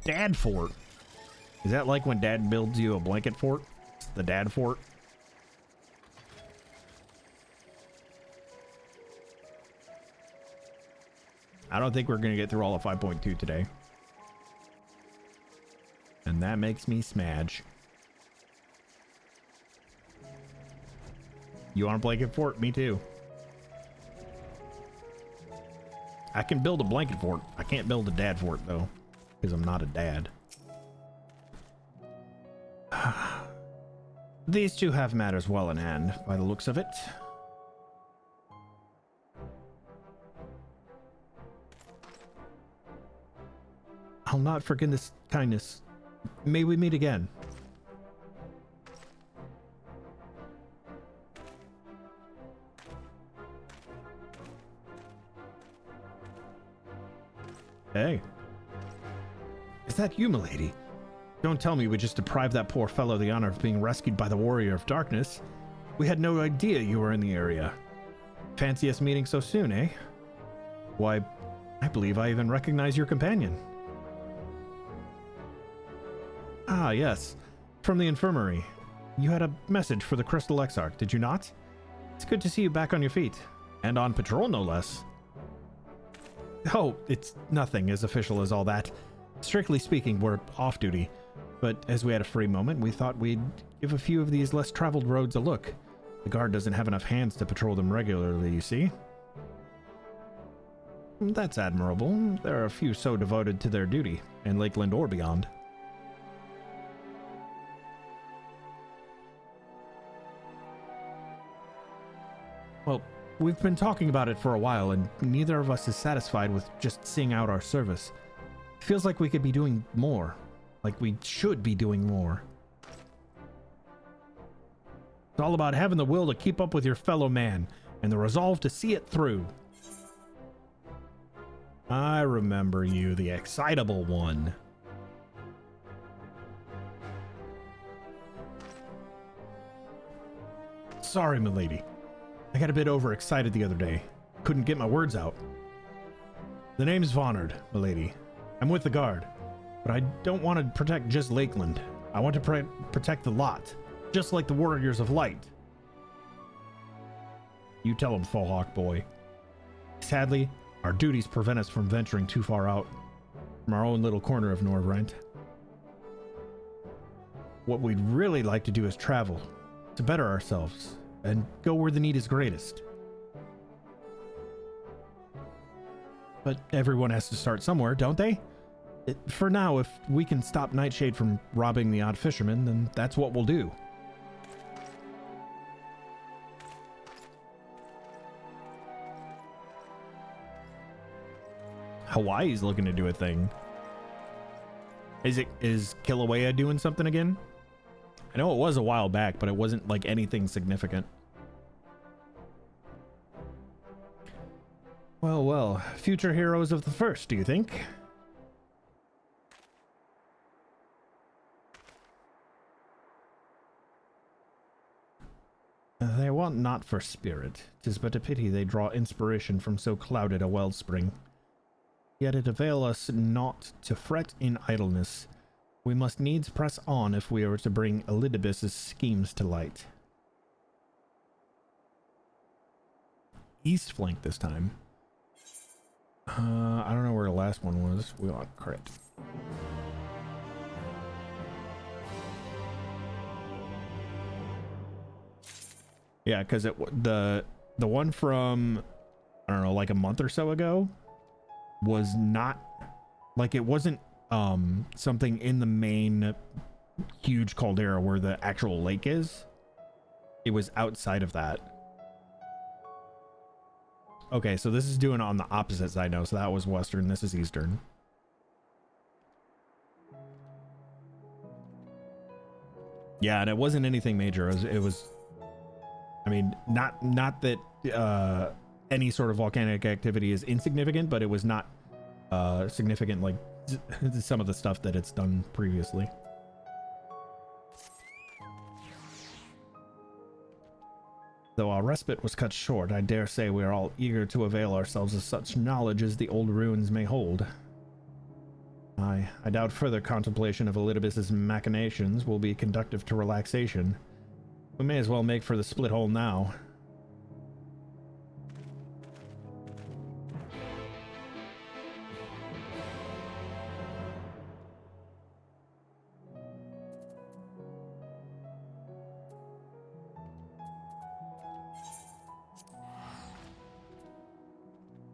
[SPEAKER 1] Dad Fort. Is that like when Dad builds you a blanket fort? It's the Dad Fort? I don't think we're going to get through all of 5.2 today. And that makes me smudge. You want a blanket fort? Me too. I can build a blanket fort. I can't build a dad fort though, because I'm not a dad. These two have matters well in hand, by the looks of it. I'll not forget this kindness. May we meet again. Hey. Is that you, milady? Don't tell me we just deprived that poor fellow of the honor of being rescued by the Warrior of Darkness. We had no idea you were in the area. Fancy us meeting so soon, eh? Why, I believe I even recognize your companion. Ah, yes. From the infirmary. You had a message for the Crystal Exarch, did you not? It's good to see you back on your feet. And on patrol, no less. Oh, it's nothing as official as all that. Strictly speaking, we're off duty. But as we had a free moment, we thought we'd give a few of these less traveled roads a look. The guard doesn't have enough hands to patrol them regularly, you see. That's admirable. There are a few so devoted to their duty, in Lakeland or beyond. Well, we've been talking about it for a while, and neither of us is satisfied with just seeing out our service. It feels like we could be doing more. Like we should be doing more. It's all about having the will to keep up with your fellow man, and the resolve to see it through. I remember you, the excitable one. Sorry, milady. I got a bit overexcited the other day. Couldn't get my words out. The name's Vonard, milady. I'm with the guard, but I don't want to protect just Lakeland. I want to protect the lot, just like the Warriors of Light. You tell him, Faughawk boy. Sadly, our duties prevent us from venturing too far out from our own little corner of Norvrent. What we'd really like to do is travel, to better ourselves, and go where the need is greatest. But everyone has to start somewhere, don't they? For now, if we can stop Nightshade from robbing the odd fisherman, then that's what we'll do. Hawaii's looking to do a thing. Is Kilauea doing something again? I know it was a while back, but it wasn't like anything significant. Well, well, future heroes of the first, do you think? They want not for spirit. 'Tis but a pity they draw inspiration from so clouded a wellspring. Yet it avail us not to fret in idleness. We must needs press on if we are to bring Elidibus's schemes to light. East flank this time. I don't know where the last one was. We want crit. Yeah, because the one from, I don't know, like a month or so ago was not, like, it wasn't something in the main huge caldera where the actual lake is. It was outside of that. Okay, so this is doing it on the opposite side now. So that was western, this is eastern. Yeah, and it wasn't anything major. It was I mean, not that any sort of volcanic activity is insignificant, but it was not significant like some of the stuff that it's done previously. Though our respite was cut short, I dare say we are all eager to avail ourselves of such knowledge as the old ruins may hold. I doubt further contemplation of Elidibus's machinations will be conducive to relaxation. We may as well make for the split hole now.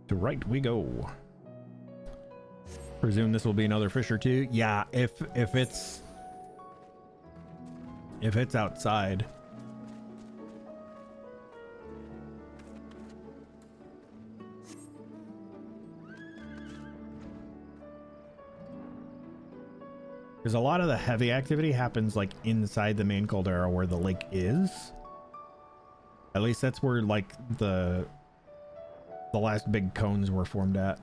[SPEAKER 1] To right we go. Presume this will be another fish or two. Yeah, if it's outside. Because a lot of the heavy activity happens like inside the main caldera where the lake is. At least that's where like the last big cones were formed at.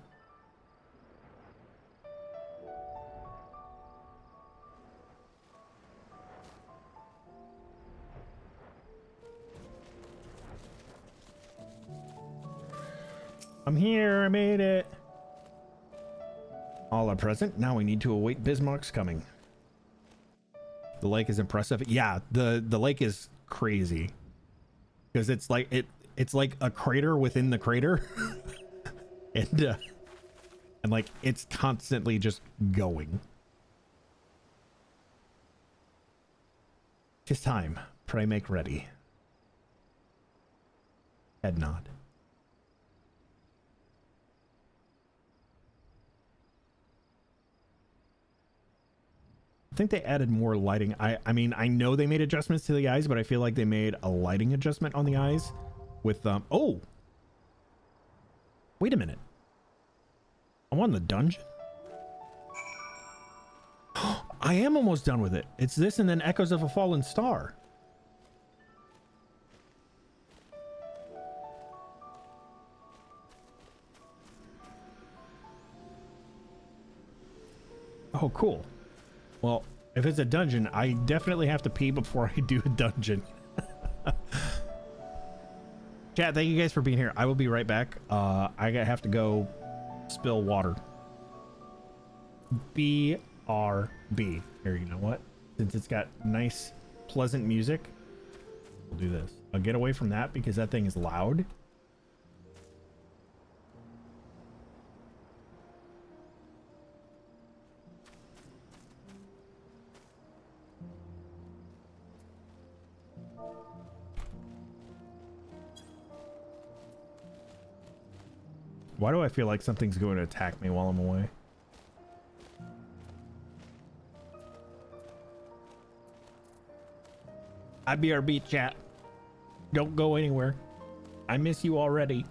[SPEAKER 1] I'm here, I made it. All are present. Now we need to await Bismarck's coming. The lake is impressive. Yeah, the lake is crazy. Because it's like it's like a crater within the crater. and like it's constantly just going. Tis time. Pray make ready. Head nod. I think they added more lighting. I mean, I know they made adjustments to the eyes, but I feel like they made a lighting adjustment on the eyes with oh, wait a minute. I'm on the dungeon. I am almost done with it. It's this and then Echoes of a Fallen Star. Oh, cool. Well, if it's a dungeon, I definitely have to pee before I do a dungeon. Chat, thank you guys for being here. I will be right back. I have to go spill water. BRB. Here, you know what? Since it's got nice, pleasant music, we'll do this. I'll get away from that because that thing is loud. Why do I feel like something's going to attack me while I'm away? IBRB chat. Don't go anywhere. I miss you already.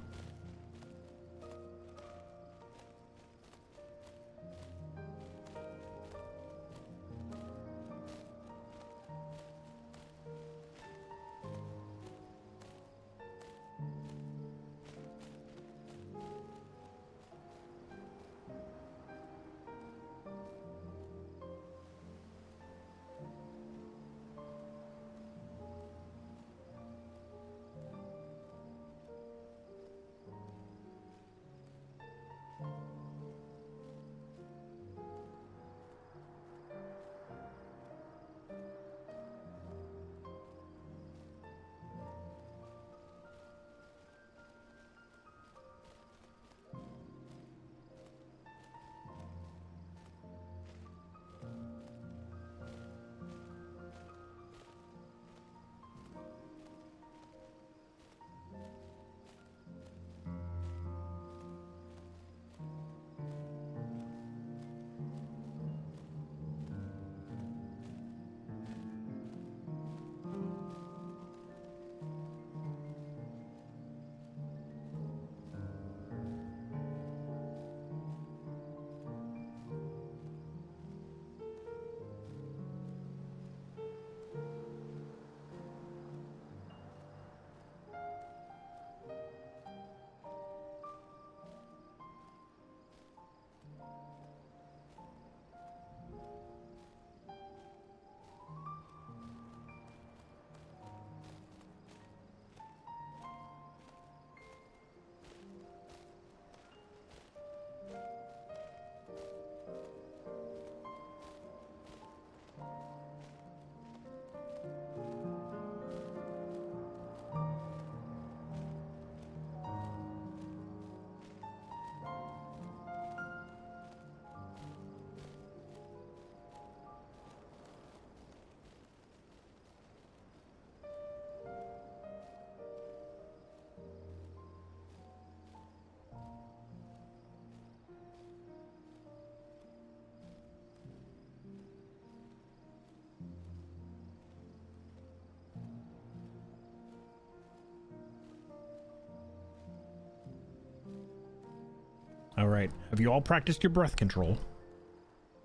[SPEAKER 1] All right. Have you all practiced your breath control?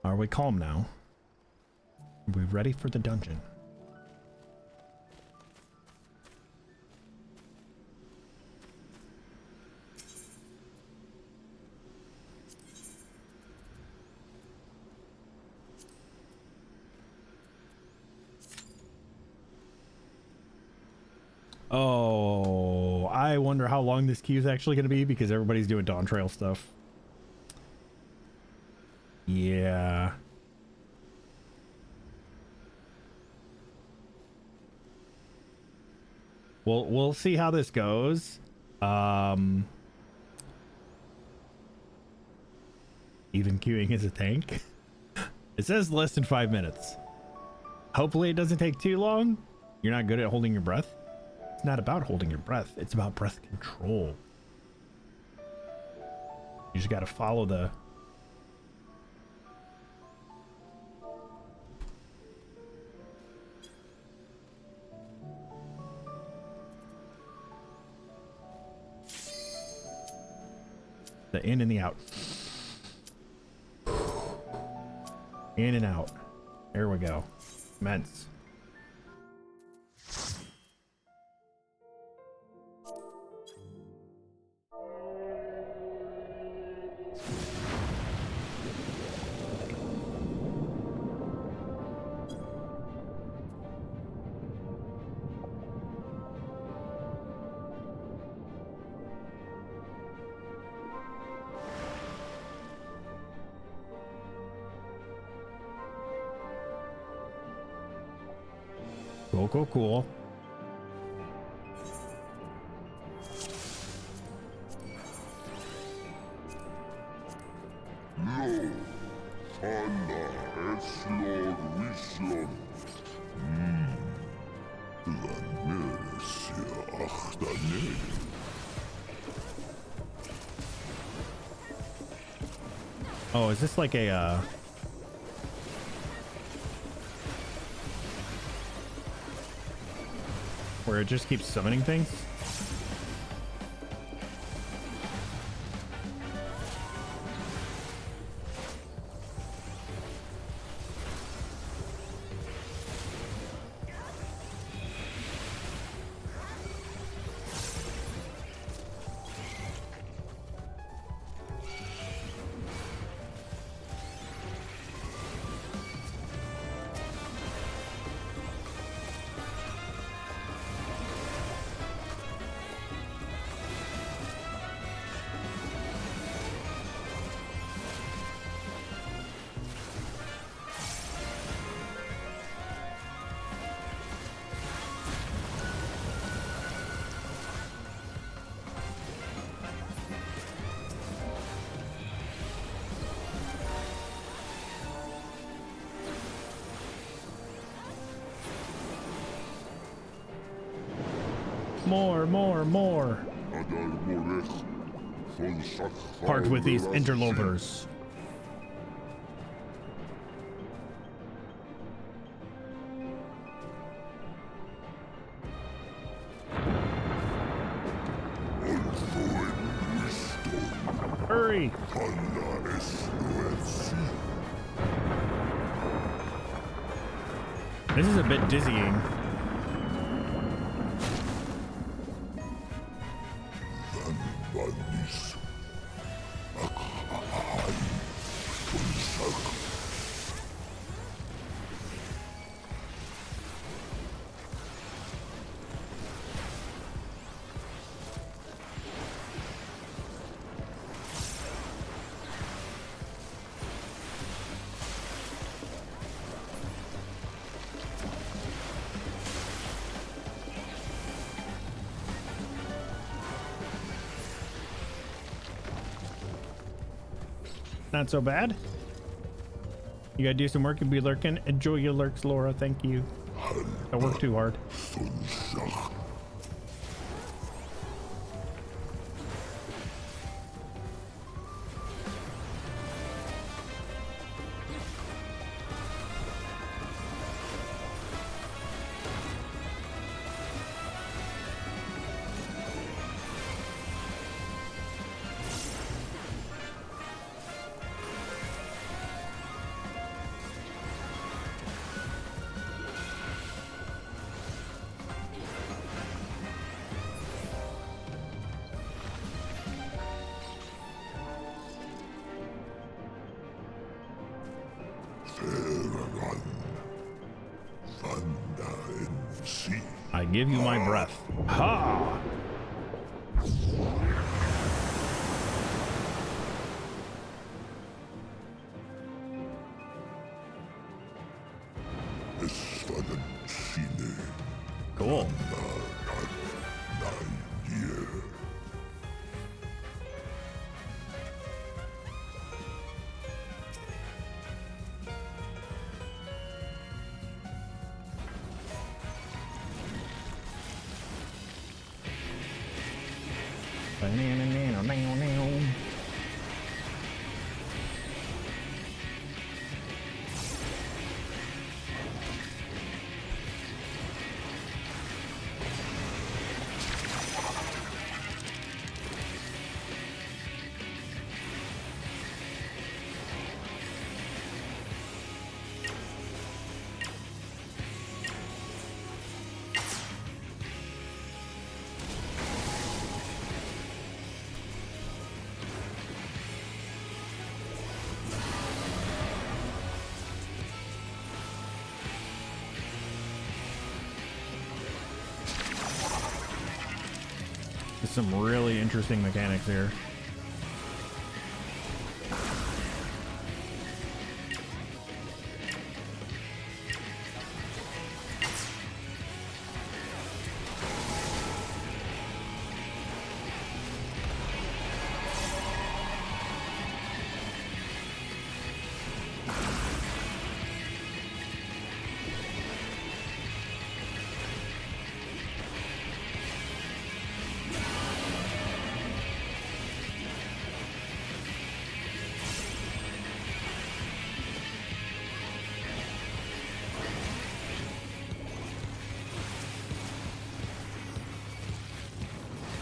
[SPEAKER 1] Are we calm now? Are we ready for the dungeon? Oh, I wonder how long this queue is actually going to be because everybody's doing Dawn Trail stuff. Yeah. We'll see how this goes. Even queuing is a tank. It says less than 5 minutes. Hopefully it doesn't take too long. You're not good at holding your breath. It's not about holding your breath. It's about breath control. You just got to follow the... the in and the out. In and out. There we go. Immense. Cool, cool, cool. Oh, is this like a where it just keeps summoning things? More. Part with these interlopers. Hurry! This is a bit dizzying. Not so bad. You gotta do some work and be lurking. Enjoy your lurks, Laura. Thank you. Don't work too hard. I give you my breath. Ha! Cool. There's some really interesting mechanics here.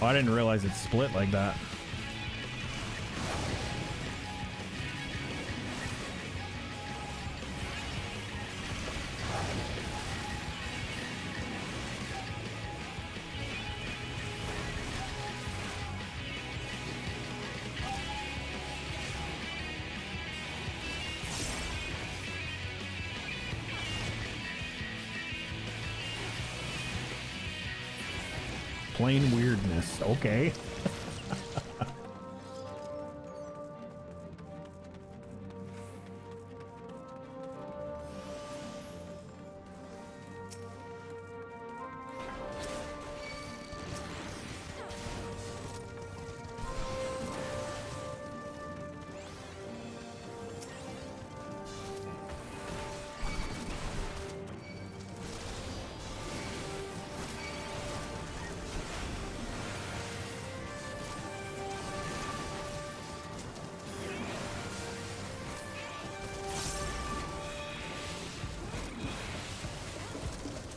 [SPEAKER 1] Oh, I didn't realize it split like that. Plain weirdness. Okay.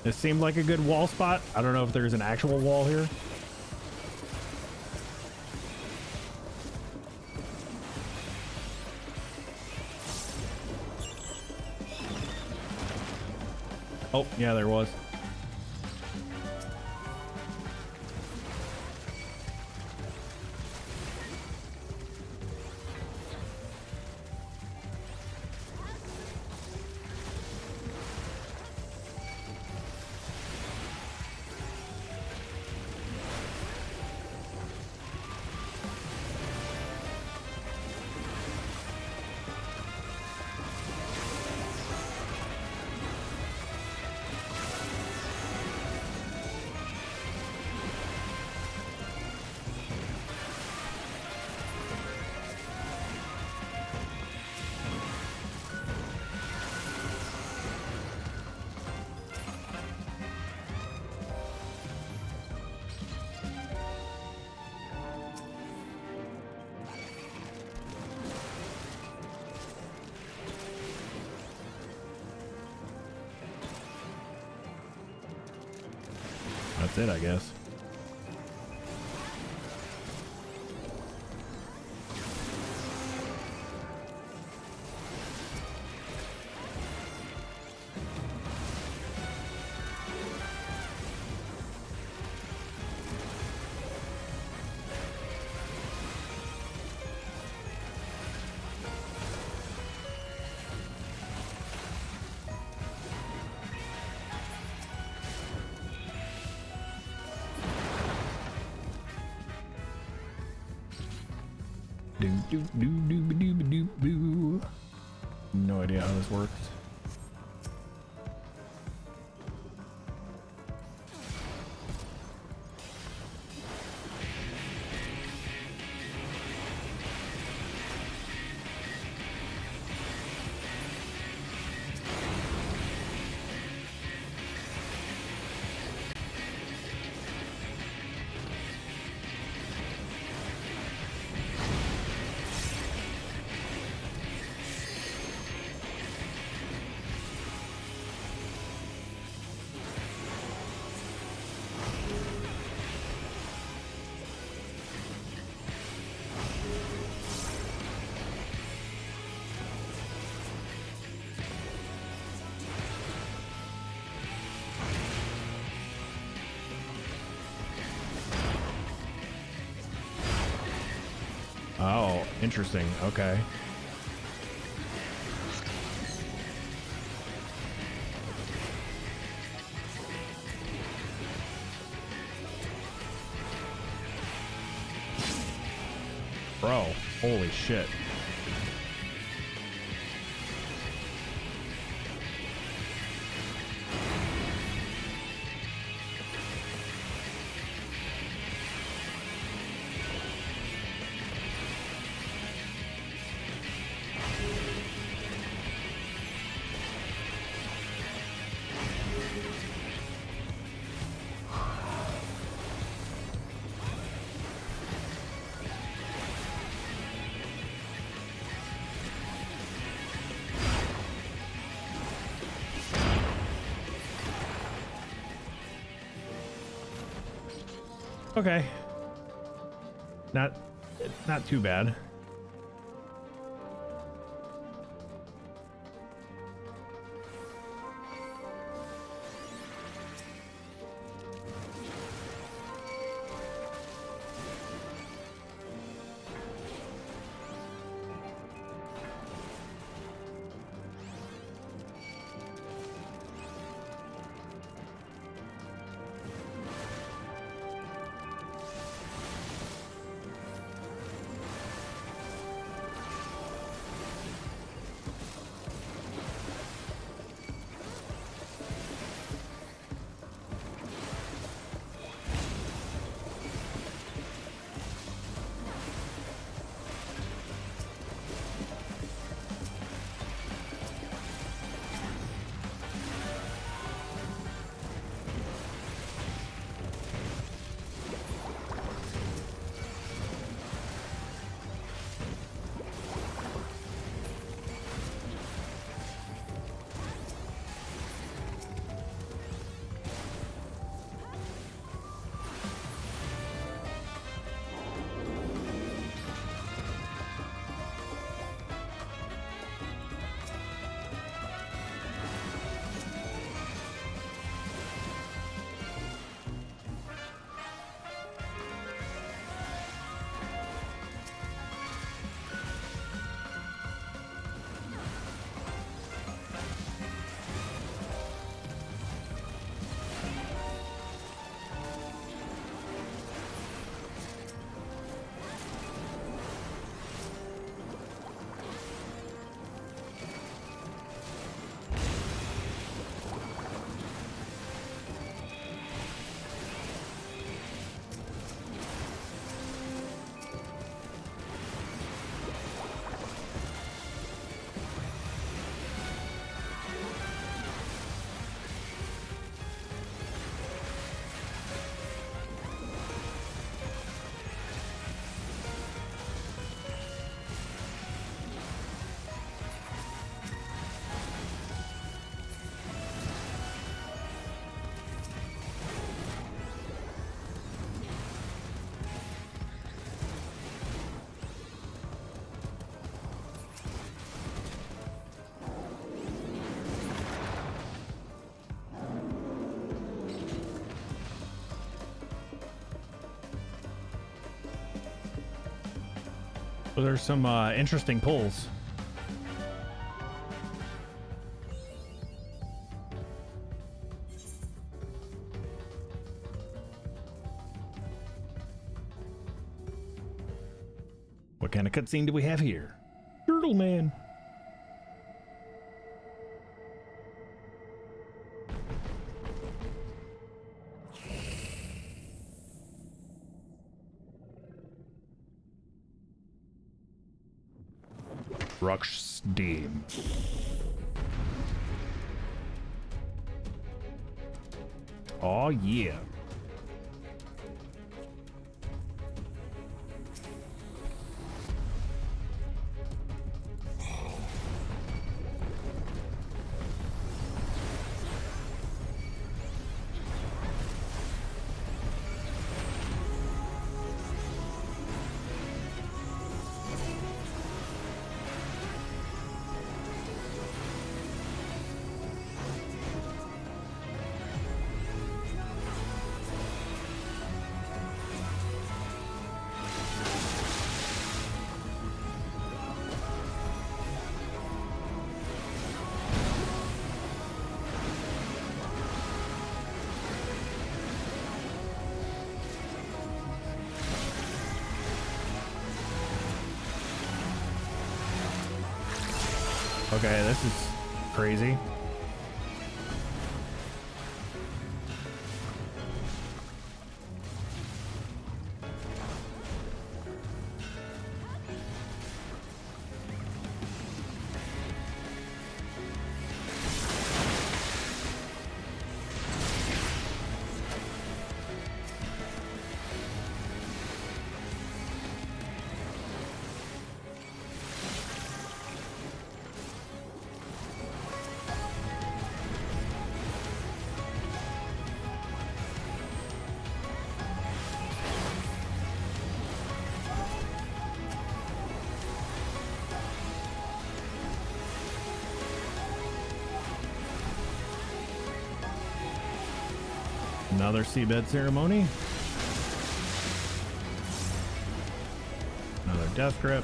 [SPEAKER 1] This seemed like a good wall spot. I don't know if there's an actual wall here. Oh, yeah, there was. That's it, I guess. No idea how this works. Oh, interesting. Okay. Bro, holy shit. Okay. Not too bad. So there's some interesting pulls. What kind of cutscene do we have here? Turtle Man. Rush Steam. Oh yeah. Okay, this is crazy. Another seabed ceremony. Another death grip.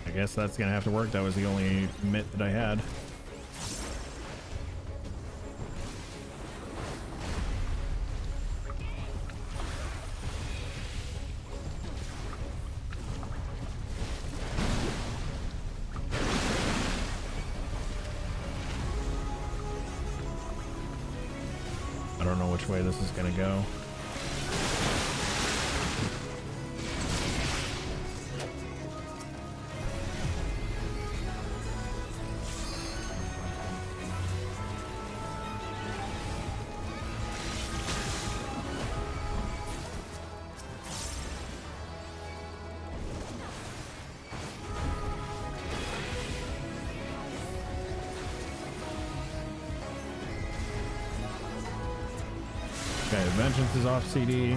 [SPEAKER 1] I guess that's gonna have to work. That was the only mitt that I had. I don't know which way this is gonna go. Okay, Vengeance is off CD.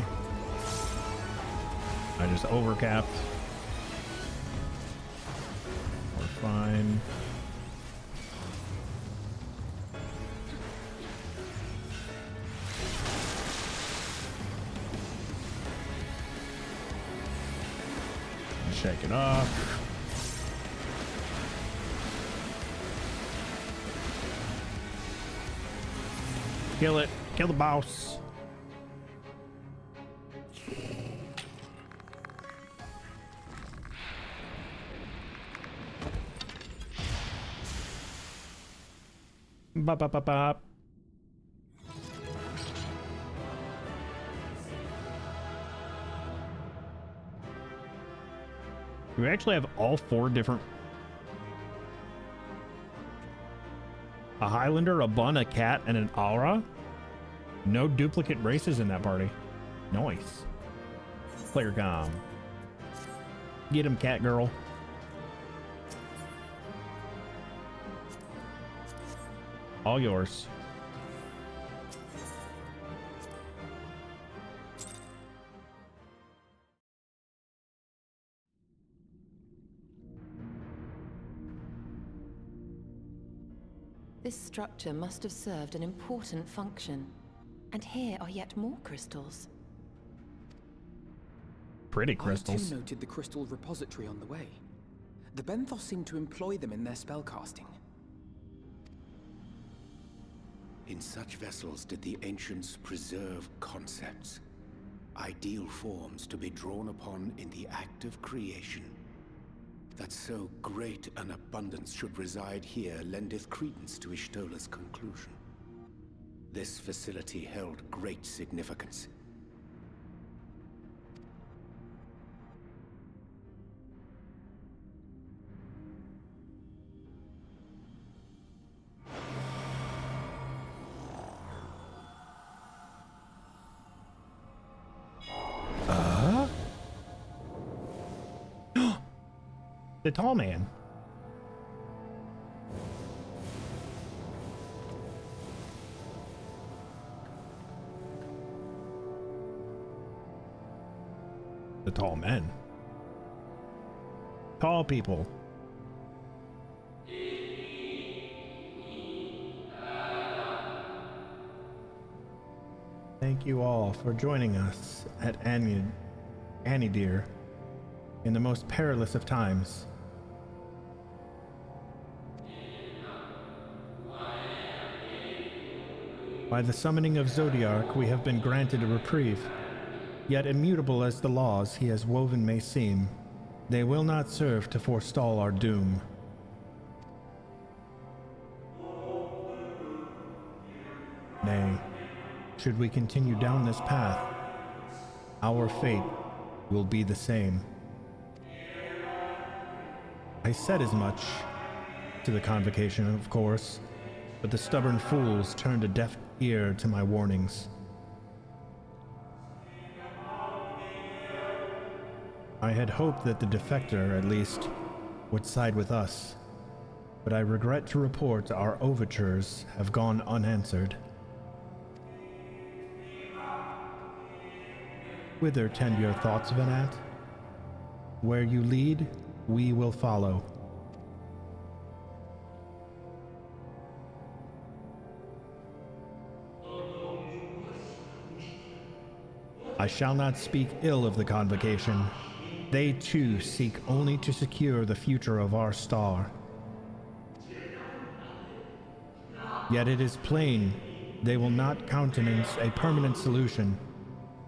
[SPEAKER 1] I just overcapped. We're fine. Shake it off. Kill it. Kill the boss. Bop, bop, bop, bop. We actually have all four different... A Highlander, a Bun, a Cat, and an Aura? No duplicate races in that party. Nice. Player com. Get him, cat girl. All yours.
[SPEAKER 7] This structure must have served an important function. And here are yet more crystals.
[SPEAKER 1] Pretty crystals.
[SPEAKER 6] I too noted the crystal repository on the way. The Benthos seem to employ them in their spellcasting.
[SPEAKER 8] In such vessels did the ancients preserve concepts, ideal forms to be drawn upon in the act of creation. That so great an abundance should reside here lendeth credence to Ishtola's conclusion. This facility held great significance.
[SPEAKER 1] The tall man. The tall men. Tall people. Thank you all for joining us at Anidir in the most perilous of times. By the summoning of Zodiark, we have been granted a reprieve. Yet immutable as the laws he has woven may seem, they will not serve to forestall our doom. Nay, should we continue down this path, our fate will be the same. I said as much to the convocation, of course, but the stubborn fools turned a deaf ear to my warnings. I had hoped that the defector, at least, would side with us, but I regret to report our overtures have gone unanswered. Whither tend your thoughts, Venat? Where you lead, we will follow. I shall not speak ill of the convocation. They too seek only to secure the future of our star. Yet it is plain they will not countenance a permanent solution.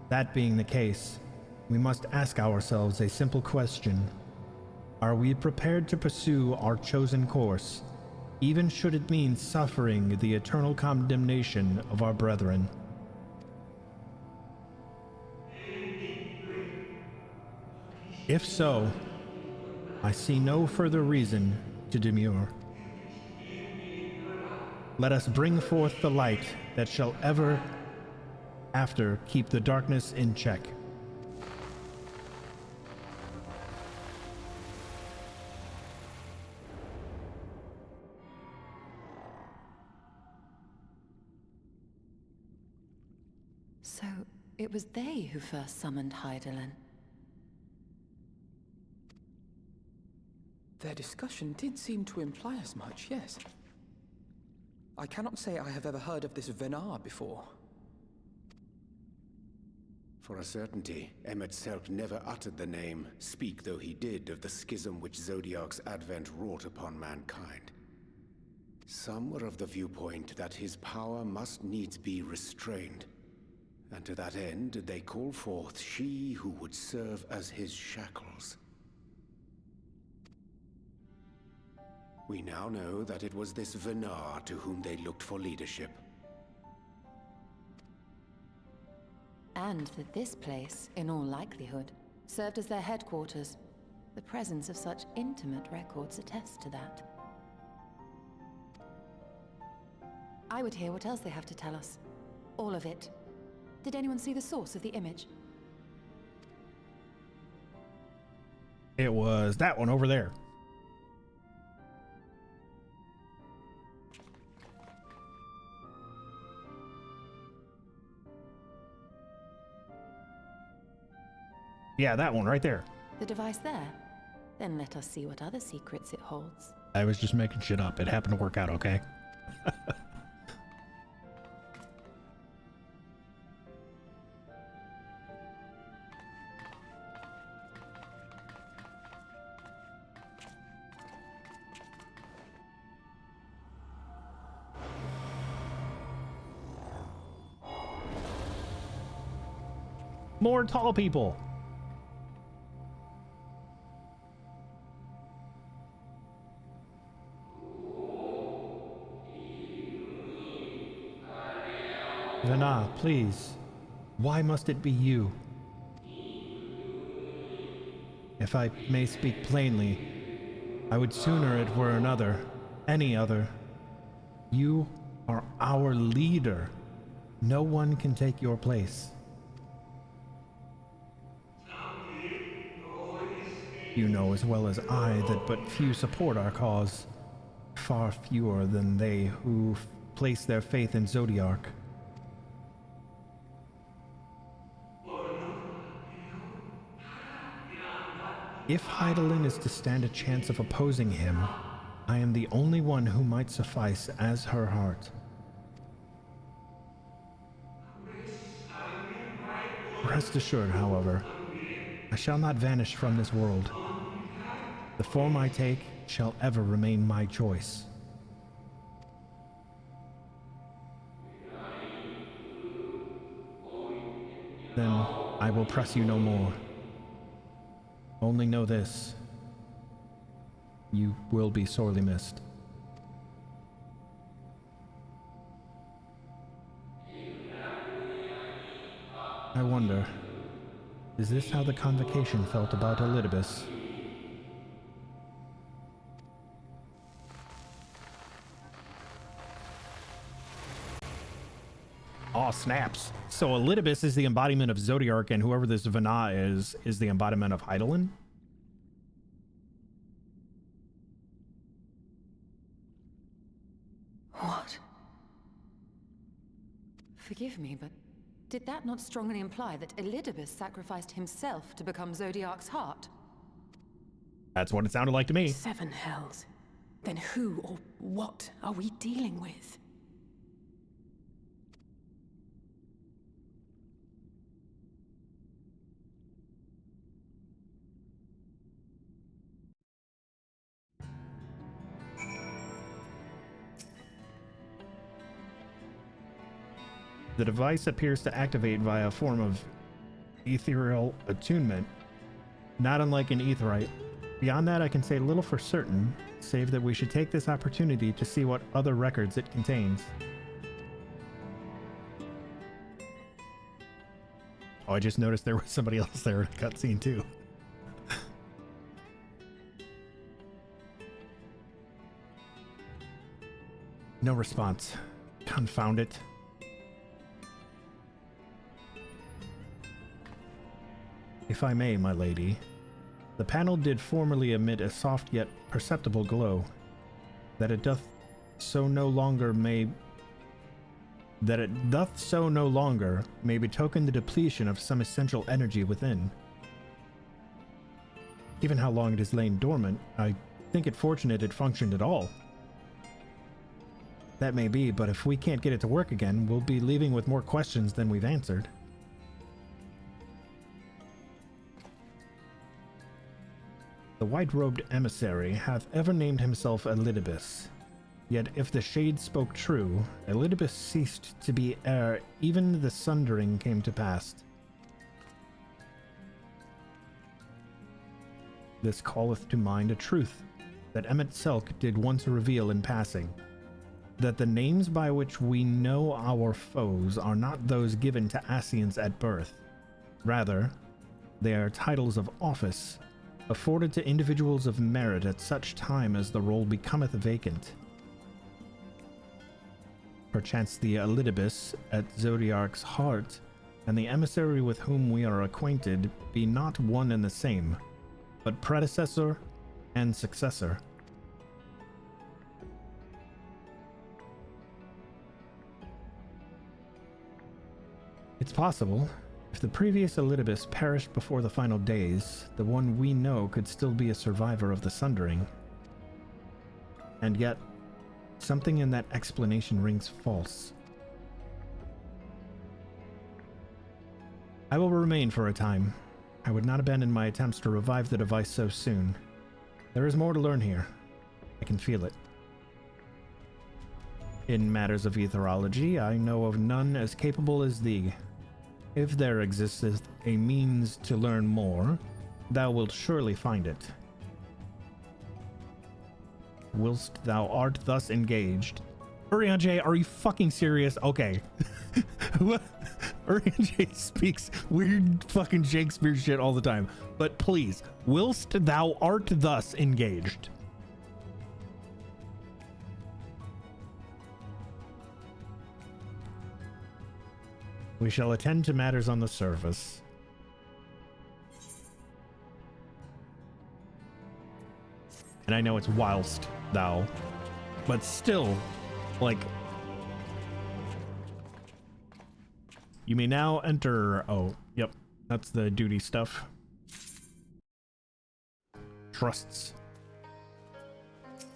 [SPEAKER 1] That being the case, we must ask ourselves a simple question. Are we prepared to pursue our chosen course, even should it mean suffering the eternal condemnation of our brethren? If so, I see no further reason to demur. Let us bring forth the light that shall ever after keep the darkness in check.
[SPEAKER 7] So, it was they who first summoned Hydaelyn.
[SPEAKER 6] Their discussion did seem to imply as much, yes. I cannot say I have ever heard of this Venar before.
[SPEAKER 8] For a certainty, Emet-Selch never uttered the name, speak though he did of the schism which Zodiark's advent wrought upon mankind. Some were of the viewpoint that his power must needs be restrained, and to that end did they call forth she who would serve as his shackles. We now know that it was this Venar to whom they looked for leadership.
[SPEAKER 7] And that this place, in all likelihood, served as their headquarters. The presence of such intimate records attests to that. I would hear what else they have to tell us. All of it. Did anyone see the source of the image?
[SPEAKER 1] It was that one over there. Yeah, that one right there.
[SPEAKER 7] The device there? Then let us see what other secrets it holds.
[SPEAKER 1] I was just making shit up. It happened to work out okay. More tall people. Vana, please. Why must it be you? If I may speak plainly, I would sooner it were another, any other. You are our leader. No one can take your place. You know as well as I that but few support our cause. Far fewer than they who place their faith in Zodiark. If Hydaelyn is to stand a chance of opposing him, I am the only one who might suffice as her heart. Rest assured, however, I shall not vanish from this world. The form I take shall ever remain my choice. Then I will press you no more. Only know this. You will be sorely missed. I wonder, is this how the Convocation felt about Elidibus? Aw, snaps. So Elidibus is the embodiment of Zodiark, and whoever this Vana is the embodiment of Hydaelyn?
[SPEAKER 7] What? Forgive me, but did that not strongly imply that Elidibus sacrificed himself to become Zodiark's heart?
[SPEAKER 1] That's what it sounded like to me.
[SPEAKER 19] 7 hells. Then who or what are we dealing with?
[SPEAKER 1] The device appears to activate via a form of ethereal attunement, not unlike an aetheryte. Beyond that, I can say little for certain, save that we should take this opportunity to see what other records it contains. Oh, I just noticed there was somebody else there in a cutscene too. No response. Confound it. If I may, my lady, the panel did formerly emit a soft yet perceptible glow. That it doth so no longer may betoken the depletion of some essential energy within. Given how long it has lain dormant, I think it fortunate it functioned at all. That may be, but if we can't get it to work again, we'll be leaving with more questions than we've answered. The white-robed emissary hath ever named himself Elidibus. Yet if the shade spoke true, Elidibus ceased to be ere even the sundering came to pass. This calleth to mind a truth that Emet-Selch did once reveal in passing, that the names by which we know our foes are not those given to Ascians at birth. Rather, they are titles of office, afforded to individuals of merit at such time as the role becometh vacant. Perchance the Elidibus at Zodiark's heart, and the emissary with whom we are acquainted, be not one and the same, but predecessor and successor. It's possible. If the previous Elidibus perished before the final days, the one we know could still be a survivor of the Sundering. And yet, Something in that explanation rings false. I will remain for a time. I would not abandon my attempts to revive the device so soon. There is more to learn here. I can feel it. In matters of etherology, I know of none as capable as thee. If there existeth a means to learn more, thou wilt surely find it. Whilst thou art thus engaged... Urianger, are you fucking serious? Okay. Urianger speaks weird fucking Shakespeare shit all the time. But please, whilst thou art thus engaged... we shall attend to matters on the surface. And I know it's whilst thou, but still, like, you may now enter. Oh, yep, that's the duty stuff. Trusts.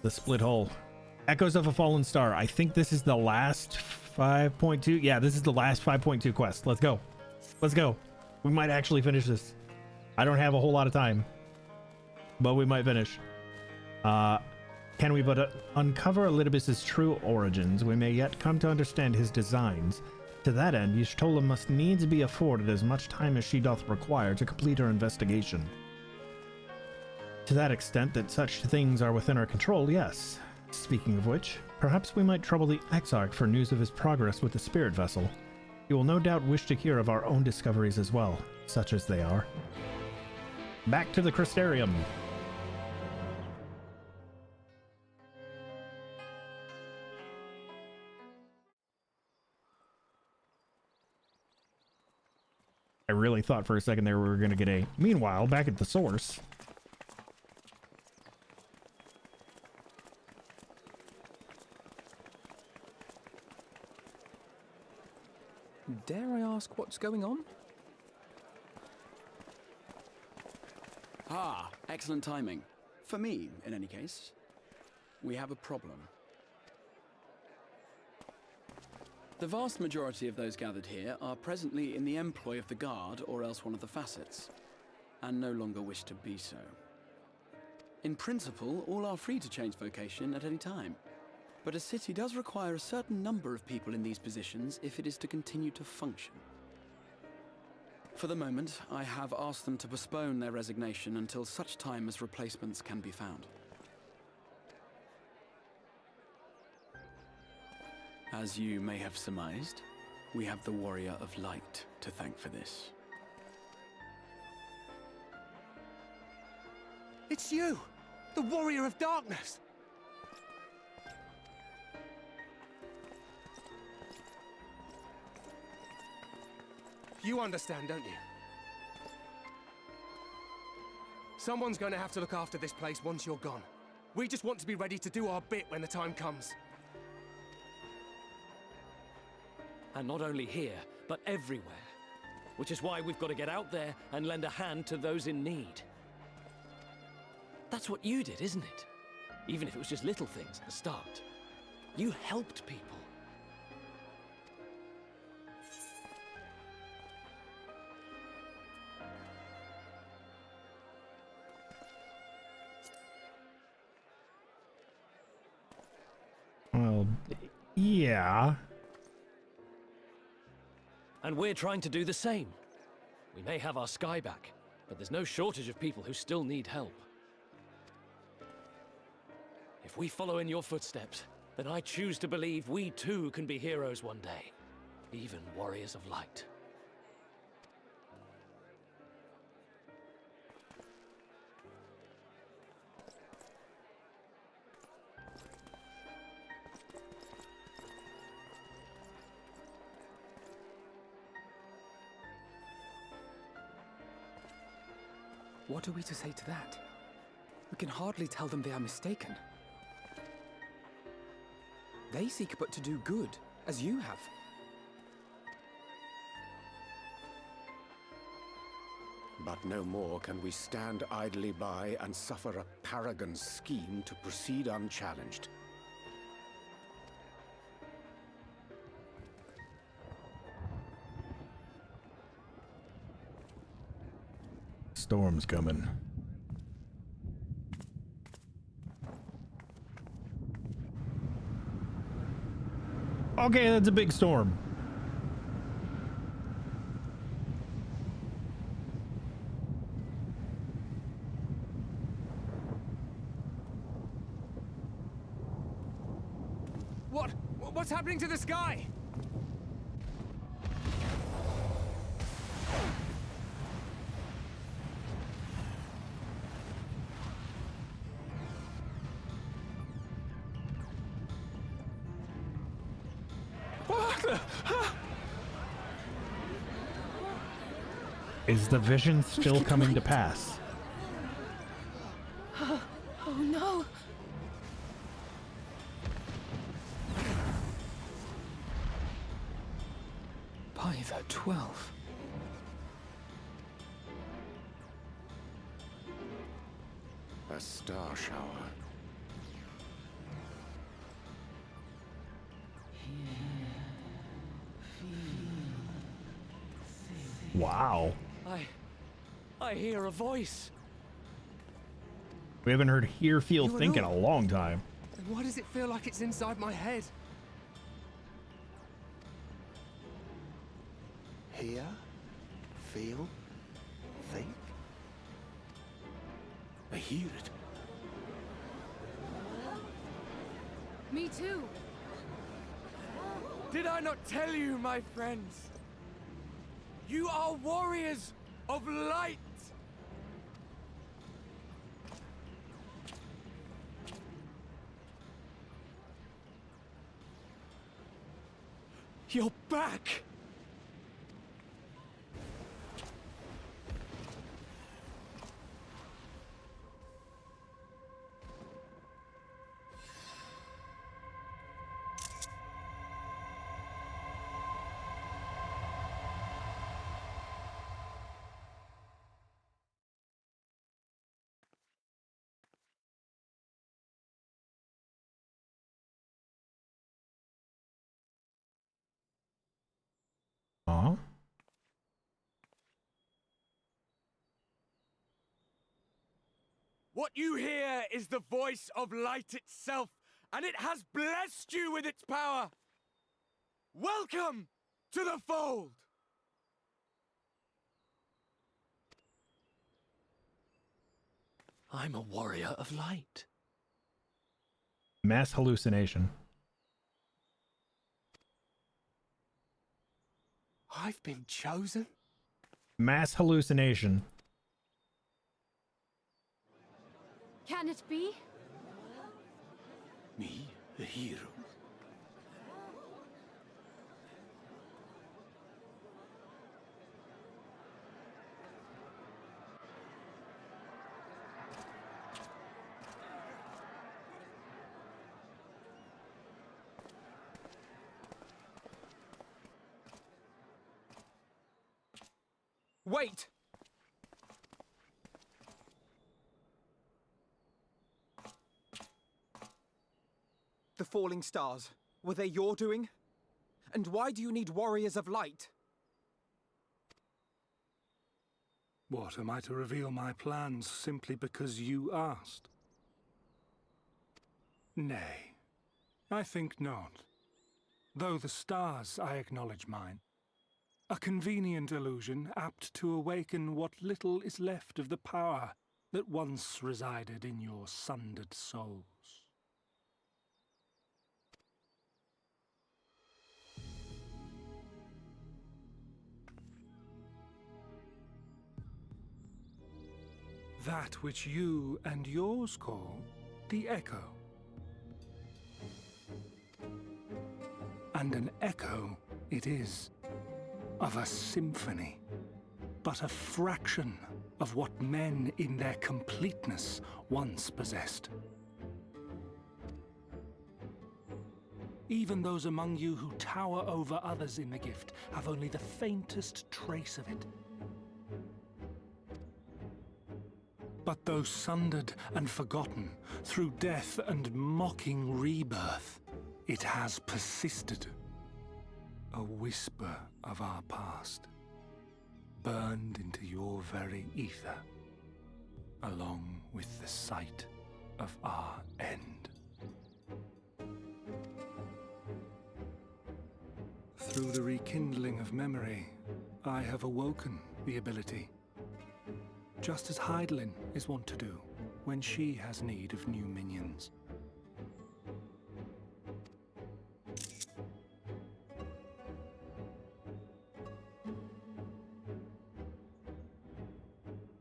[SPEAKER 1] The split hole. Echoes of a fallen star. I think this is the last 5.2. Yeah, this is the last 5.2 quest. Let's go. Let's go. We might actually finish this. I don't have a whole lot of time, but we might finish. Can we but uncover Elidibus's true origins, we may yet come to understand his designs. To that end, Y'shtola must needs be afforded as much time as she doth require to complete her investigation. To that extent that such things are within our control, yes. Speaking of which, perhaps we might trouble the Exarch for news of his progress with the spirit vessel. He will no doubt wish to hear of our own discoveries as well, such as they are. Back to the Crystarium. I really thought for a second there we were going to get a... Meanwhile, back at the source...
[SPEAKER 6] Dare I ask what's going on?
[SPEAKER 9] Ah, excellent timing. For me, in any case. We have a problem. The vast majority of those gathered here are presently in the employ of the Guard or else one of the facets, and no longer wish to be so. In principle, all are free to change vocation at any time, but a city does require a certain number of people in these positions if it is to continue to function. For the moment, I have asked them to postpone their resignation until such time as replacements can be found. As you may have surmised, we have the Warrior of Light to thank for this.
[SPEAKER 14] It's you! The Warrior of Darkness! You understand, don't you? Someone's going to have to look after this place once you're gone. We just want to be ready to do our bit when the time comes.
[SPEAKER 2] And not only here, but everywhere. Which is why we've got to get out there and lend a hand to those in need. That's what you did, isn't it? Even if it was just little things at the start. You helped people.
[SPEAKER 1] Well, yeah.
[SPEAKER 2] And we're trying to do the same. We may have our sky back, but there's no shortage of people who still need help. If we follow in your footsteps, then I choose to believe we too can be heroes one day. Even warriors of light.
[SPEAKER 6] What are we to say to that? We can hardly tell them they are mistaken. They seek but to do good, as you have.
[SPEAKER 8] But no more can we stand idly by and suffer a paragon's scheme to proceed unchallenged.
[SPEAKER 1] storm's coming. Okay, that's a big storm.
[SPEAKER 14] What's happening to the sky?
[SPEAKER 1] Is the vision still coming to pass?
[SPEAKER 15] Oh no!
[SPEAKER 6] By the 12.
[SPEAKER 8] A star shower.
[SPEAKER 1] Wow.
[SPEAKER 14] I hear a voice.
[SPEAKER 1] We haven't heard hear, feel, think in a long time.
[SPEAKER 14] And why does it feel like it's inside my head?
[SPEAKER 13] Hear, feel, think.
[SPEAKER 8] I hear it.
[SPEAKER 12] Me too.
[SPEAKER 14] Did I not tell you, my friends? You are warriors of light! You're back!
[SPEAKER 1] Huh?
[SPEAKER 14] What you hear is the voice of light itself, and it has blessed you with its power. Welcome to the fold!
[SPEAKER 2] I'm a warrior of light.
[SPEAKER 1] Mass hallucination.
[SPEAKER 14] I've been chosen?
[SPEAKER 1] Mass hallucination.
[SPEAKER 12] Can it be?
[SPEAKER 8] Me, a hero?
[SPEAKER 6] Wait! The falling stars, were they your doing? And why do you need warriors of light?
[SPEAKER 18] What, am I to reveal my plans simply because you asked? Nay, I think not. Though the stars, I acknowledge mine. A convenient illusion, apt to awaken what little is left of the power that once resided in your sundered souls. That which you and yours call the echo. And an echo it is, of a symphony, but a fraction of what men in their completeness once possessed. Even those among you who tower over others in the gift have only the faintest trace of it. But though sundered and forgotten through death and mocking rebirth, it has persisted. A whisper of our past, burned into your very ether. along with the sight of our end. Through the rekindling of memory, I have awoken the ability, just as Hydaelyn is wont to do when she has need of new minions.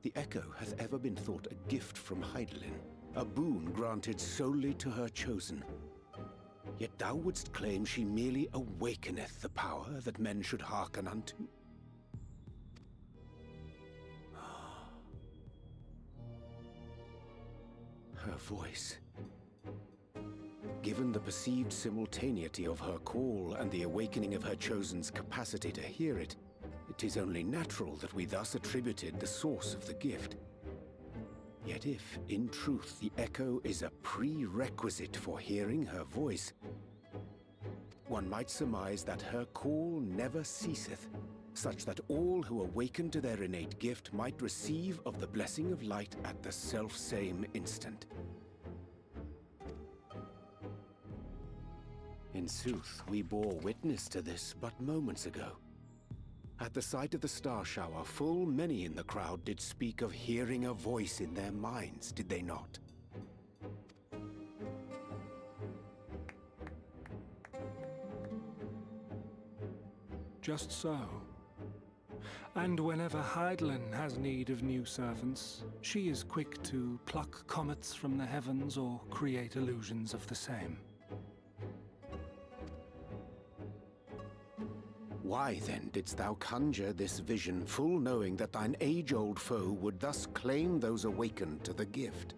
[SPEAKER 8] The Echo hath ever been thought a gift from Hydaelyn, a boon granted solely to her chosen. Yet thou wouldst claim she merely awakeneth the power that men should hearken unto? Her voice. Given the perceived simultaneity of her call and the awakening of her chosen's capacity to hear it, it is only natural that we thus attributed the source of the gift. Yet if, in truth, the Echo is a prerequisite for hearing her voice, one might surmise that her call never ceaseth, such that all who awaken to their innate gift might receive of the blessing of light at the self-same instant. In sooth, we bore witness to this but moments ago. At the sight of the star shower, full many in the crowd did speak of hearing a voice in their minds, did they not?
[SPEAKER 18] Just so. And whenever Hydaelyn has need of new servants, she is quick to pluck comets from the heavens or create illusions of the same.
[SPEAKER 8] Why then didst thou conjure this vision, full knowing that thine age-old foe would thus claim those awakened to the gift?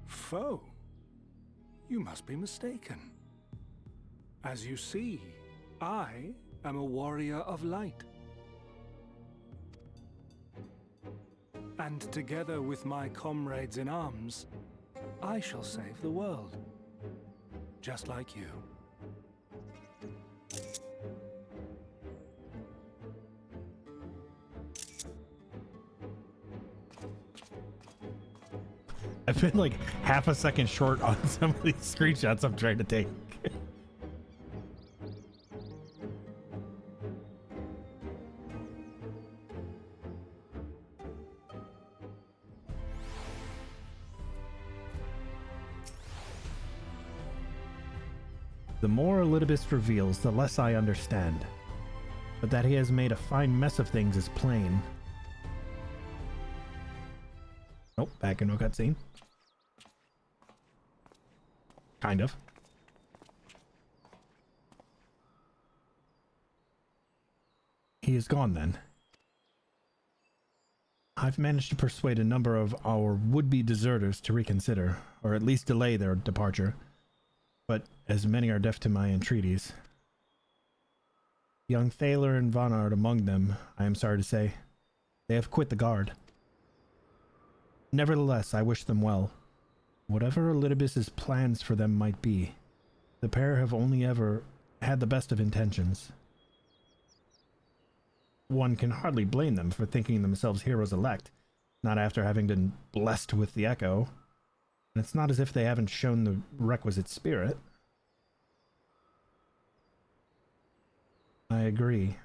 [SPEAKER 18] Foe? You must be mistaken. As you see, I am a warrior of light. And together with my comrades in arms, I shall save the world. Just like you.
[SPEAKER 1] I've been like half a second short on some of these screenshots I'm trying to take. The more Elidibus reveals, the less I understand. But that he has made a fine mess of things is plain. Nope, back into a cutscene. Kind of. He is gone then. I've managed to persuade a number of our would-be deserters to reconsider, or at least delay their departure. But as many are deaf to my entreaties. Young Thaler and Vonard among them, I am sorry to say. They have quit the guard. Nevertheless, I wish them well. Whatever Elidibus's plans for them might be, the pair have only ever had the best of intentions. One can hardly blame them for thinking themselves heroes elect, not after having been blessed with the Echo. And it's not as if they haven't shown the requisite spirit. I agree.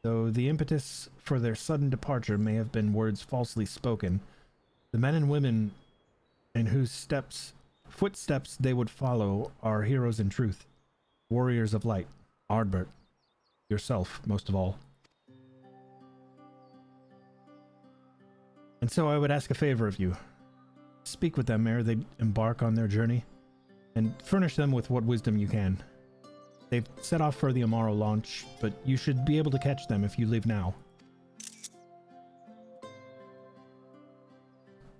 [SPEAKER 1] Though the impetus for their sudden departure may have been words falsely spoken, the men and women in whose footsteps they would follow are heroes in truth. Warriors of light. Ardbert. Yourself, most of all. And so I would ask a favor of you. Speak with them ere they embark on their journey, and furnish them with what wisdom you can. They've set off for the Amaro launch, but you should be able to catch them if you leave now.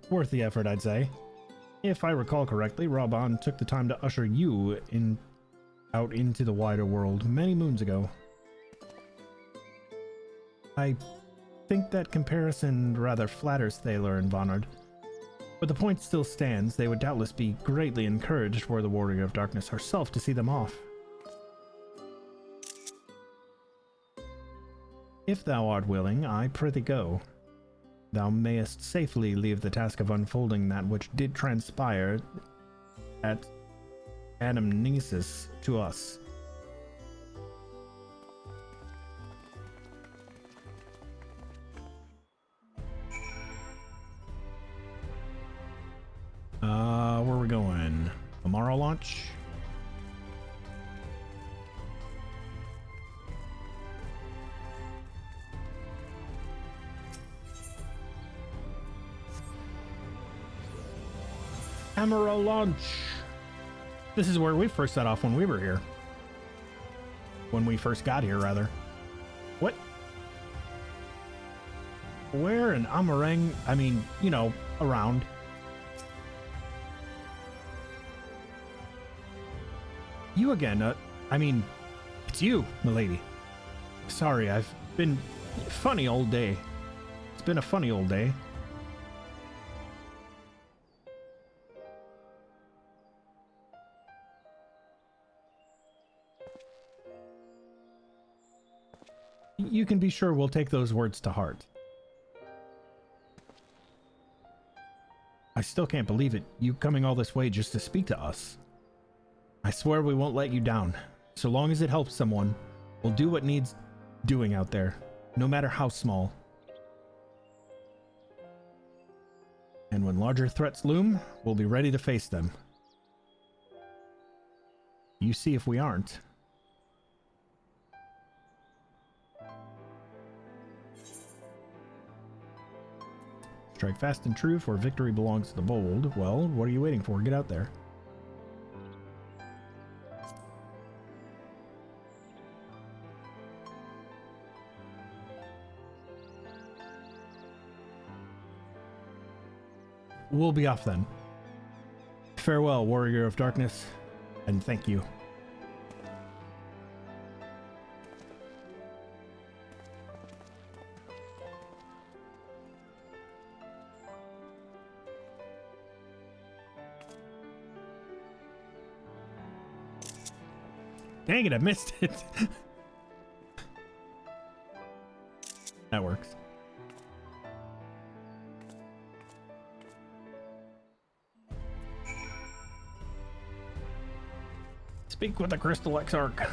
[SPEAKER 1] Worth the effort, I'd say. If I recall correctly, Raban took the time to usher you out into the wider world many moons ago. I think that comparison rather flatters Thaler and Vonard. But the point still stands. They would doubtless be greatly encouraged were the Warrior of Darkness herself to see them off. If thou art willing, I prithee go. Thou mayest safely leave the task of unfolding that which did transpire at anamnesis to us. Where are we going? Tomorrow launch? Emerald launch. This is where we first set off when we were here. When we first got here, rather. What? Where in Amarang? I mean, you know, around. You again? I mean, it's you, milady. Sorry, I've been funny all day. It's been a funny old day. You can be sure we'll take those words to heart. I still can't believe it, you coming all this way just to speak to us. I swear we won't let you down. So long as it helps someone, we'll do what needs doing out there, no matter how small. And when larger threats loom, we'll be ready to face them. You see if we aren't. Strike fast and true, for victory belongs to the bold. Well, what are you waiting for? Get out there. We'll be off then. Farewell, warrior of darkness, and thank you. Dang it, I missed it. That works. Speak with the Crystal Exarch.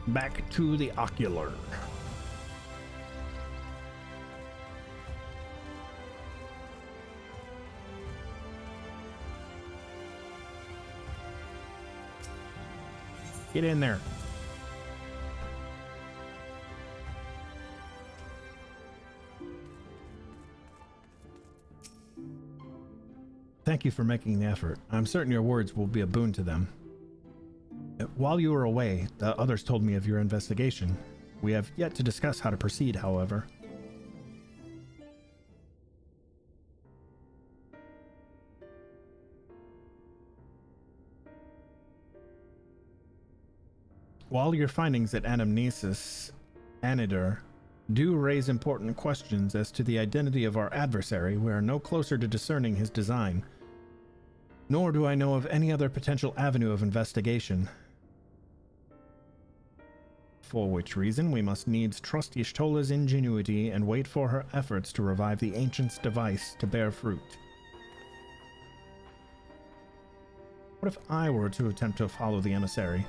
[SPEAKER 1] Back to the ocular. Get in there. Thank you for making the effort. I'm certain your words will be a boon to them. While you were away, the others told me of your investigation. We have yet to discuss how to proceed, however. While your findings at Anamnesis, Anidar, do raise important questions as to the identity of our adversary, we are no closer to discerning his design. Nor do I know of any other potential avenue of investigation. For which reason we must needs trust Y'shtola's ingenuity and wait for her efforts to revive the Ancient's device to bear fruit. What if I were to attempt to follow the emissary?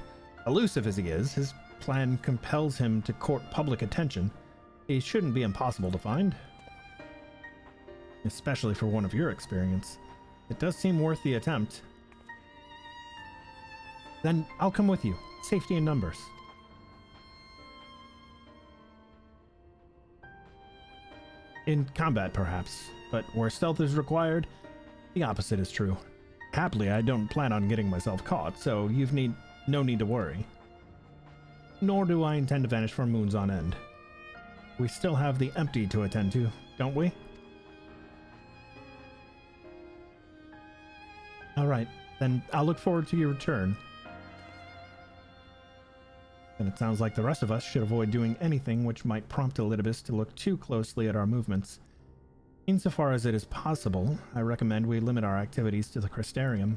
[SPEAKER 1] Elusive as he is, his plan compels him to court public attention. He shouldn't be impossible to find. Especially for one of your experience. It does seem worth the attempt. Then I'll come with you. Safety in numbers. In combat, perhaps, but where stealth is required, the opposite is true. Happily, I don't plan on getting myself caught, so you've no need to worry. Nor do I intend to vanish for moons on end. We still have the empty to attend to, don't we? Alright, then I'll look forward to your return. And it sounds like the rest of us should avoid doing anything which might prompt Elidibus to look too closely at our movements. Insofar as it is possible, I recommend we limit our activities to the Crystarium.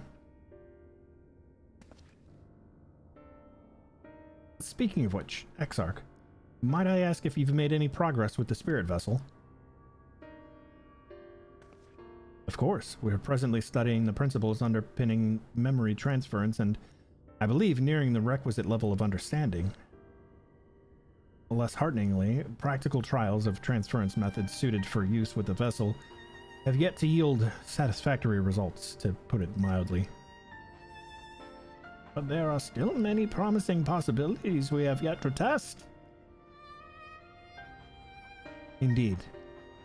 [SPEAKER 1] Speaking of which, Exarch, might I ask if you've made any progress with the spirit vessel? Of course, we are presently studying the principles underpinning memory transference and, I believe, nearing the requisite level of understanding. Less hearteningly, practical trials of transference methods suited for use with the vessel have yet to yield satisfactory results, to put it mildly. But there are still many promising possibilities we have yet to test. Indeed.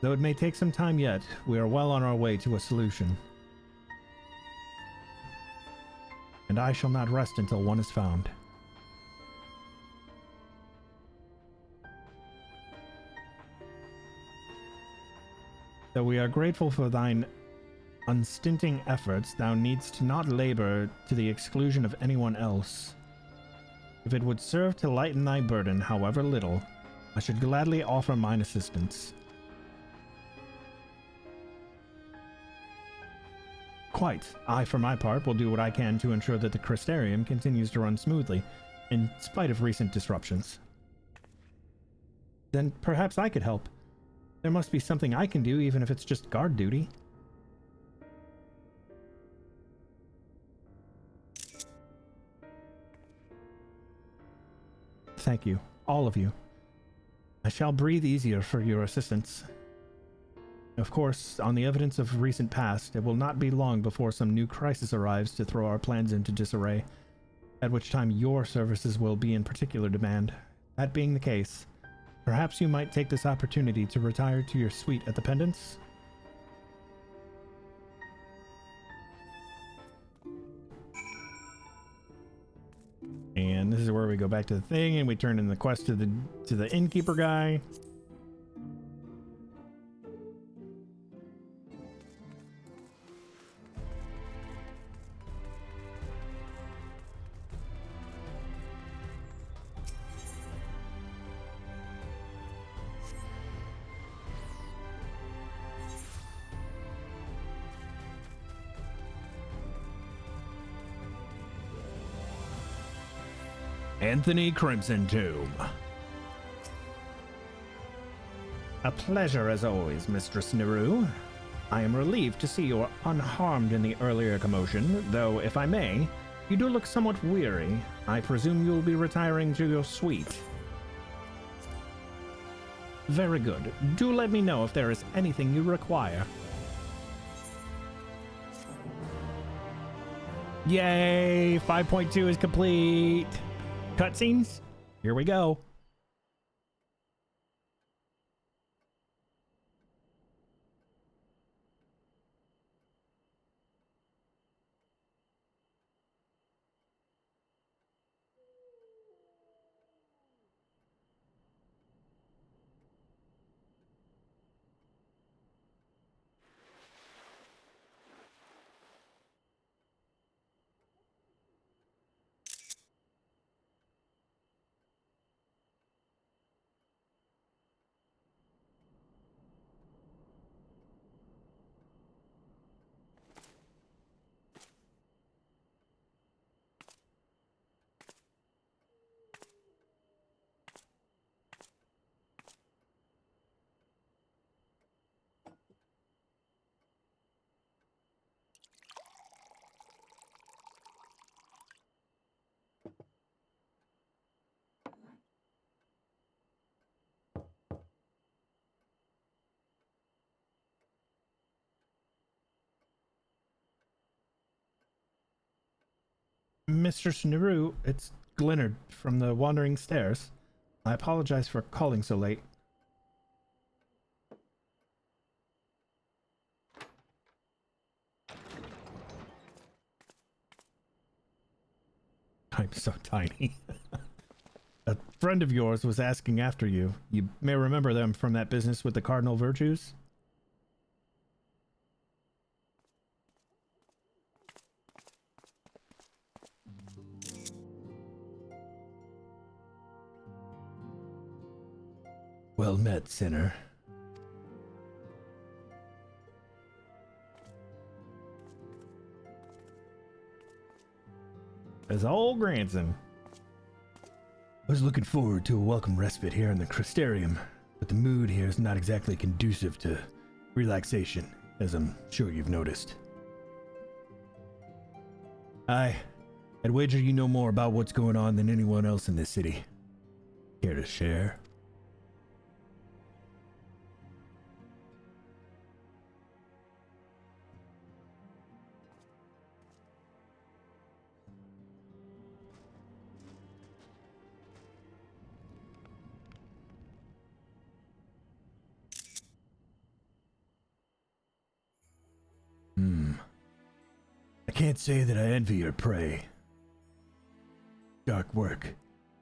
[SPEAKER 1] Though it may take some time yet, we are well on our way to a solution. And I shall not rest until one is found. Though we are grateful for thine unstinting efforts, thou needst not labor to the exclusion of anyone else. If it would serve to lighten thy burden, however little, I should gladly offer mine assistance. Quite. I, for my part, will do what I can to ensure that the Crystarium continues to run smoothly, in spite of recent disruptions. Then perhaps I could help. There must be something I can do, even if it's just guard duty. Thank you, all of you. I shall breathe easier for your assistance. Of course, on the evidence of recent past, it will not be long before some new crisis arrives to throw our plans into disarray, at which time your services will be in particular demand. That being the case, perhaps you might take this opportunity to retire to your suite at the Pendants? And this is where we go back to the thing and we turn in the quest to the innkeeper guy. Anthony Crimson Tomb. A pleasure as always, Mistress Neru. I am relieved to see you are unharmed in the earlier commotion, though, if I may, you do look somewhat weary. I presume you'll be retiring to your suite. Very good. Do let me know if there is anything you require. Yay! 5.2 is complete. Cutscenes? Here we go. Mr. Neru, it's Glennard from the Wandering Stairs. I apologize for calling so late. I'm so tiny. A friend of yours was asking after you. You may remember them from that business with the cardinal virtues. Well met, sinner. That's old Granson.
[SPEAKER 20] I was looking forward to a welcome respite here in the Crystarium, but the mood here is not exactly conducive to relaxation, as I'm sure you've noticed. I'd wager you know more about what's going on than anyone else in this city. Care to share? I can't say that I envy your prey. Dark work.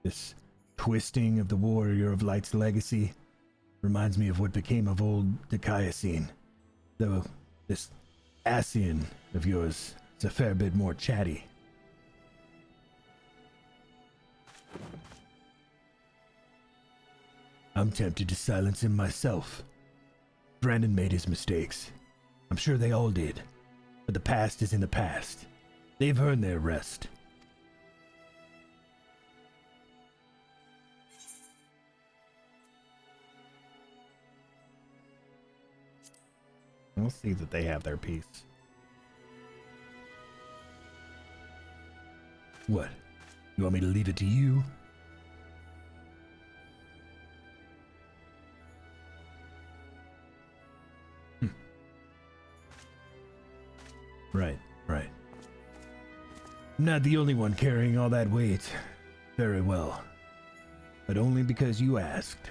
[SPEAKER 20] This twisting of the Warrior of Light's legacy reminds me of what became of old Dikaiosine, though this Ascian of yours is a fair bit more chatty. I'm tempted to silence him myself. Brandon made his mistakes. I'm sure they all did. But the past is in the past. They've earned their rest.
[SPEAKER 1] We'll see that they have their peace.
[SPEAKER 20] What? You want me to leave it to you? Right. I'm not the only one carrying all that weight. Very well. But only because you asked.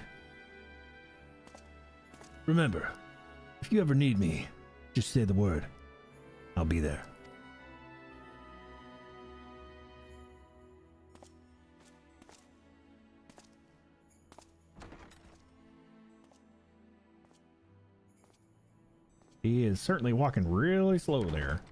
[SPEAKER 20] Remember, if you ever need me, just say the word. I'll be there.
[SPEAKER 1] He is certainly walking really slow there.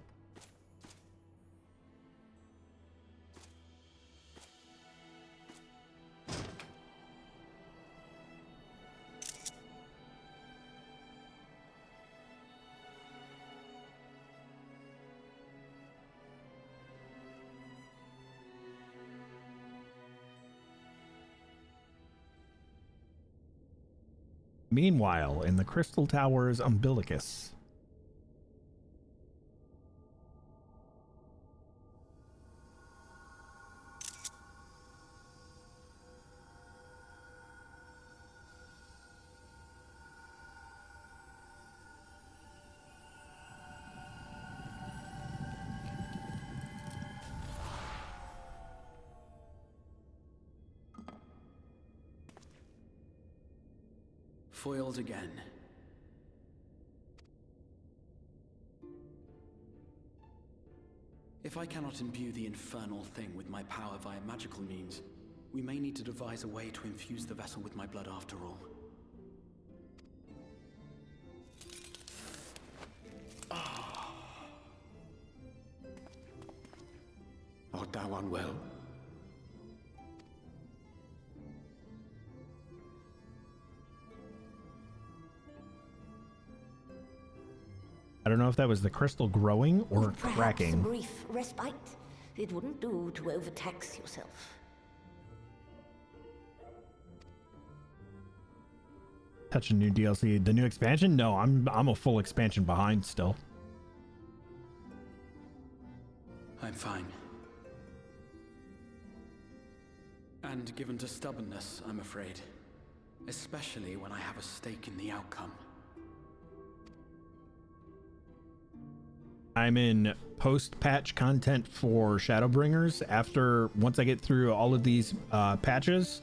[SPEAKER 1] Meanwhile, in the Crystal Tower's umbilicus.
[SPEAKER 9] Foiled again. If I cannot imbue the infernal thing with my power via magical means, we may need to devise a way to infuse the vessel with my blood after all.
[SPEAKER 8] Art thou unwell?
[SPEAKER 1] I don't know if that was the crystal growing or
[SPEAKER 10] Perhaps
[SPEAKER 1] cracking.
[SPEAKER 10] a brief respite. It wouldn't do to overtax yourself.
[SPEAKER 1] Touching new DLC, the new expansion? No, I'm a full expansion behind still.
[SPEAKER 9] I'm fine. And given to stubbornness, I'm afraid. Especially when I have a stake in the outcome.
[SPEAKER 1] I'm in post-patch content for Shadowbringers. Once I get through all of these patches,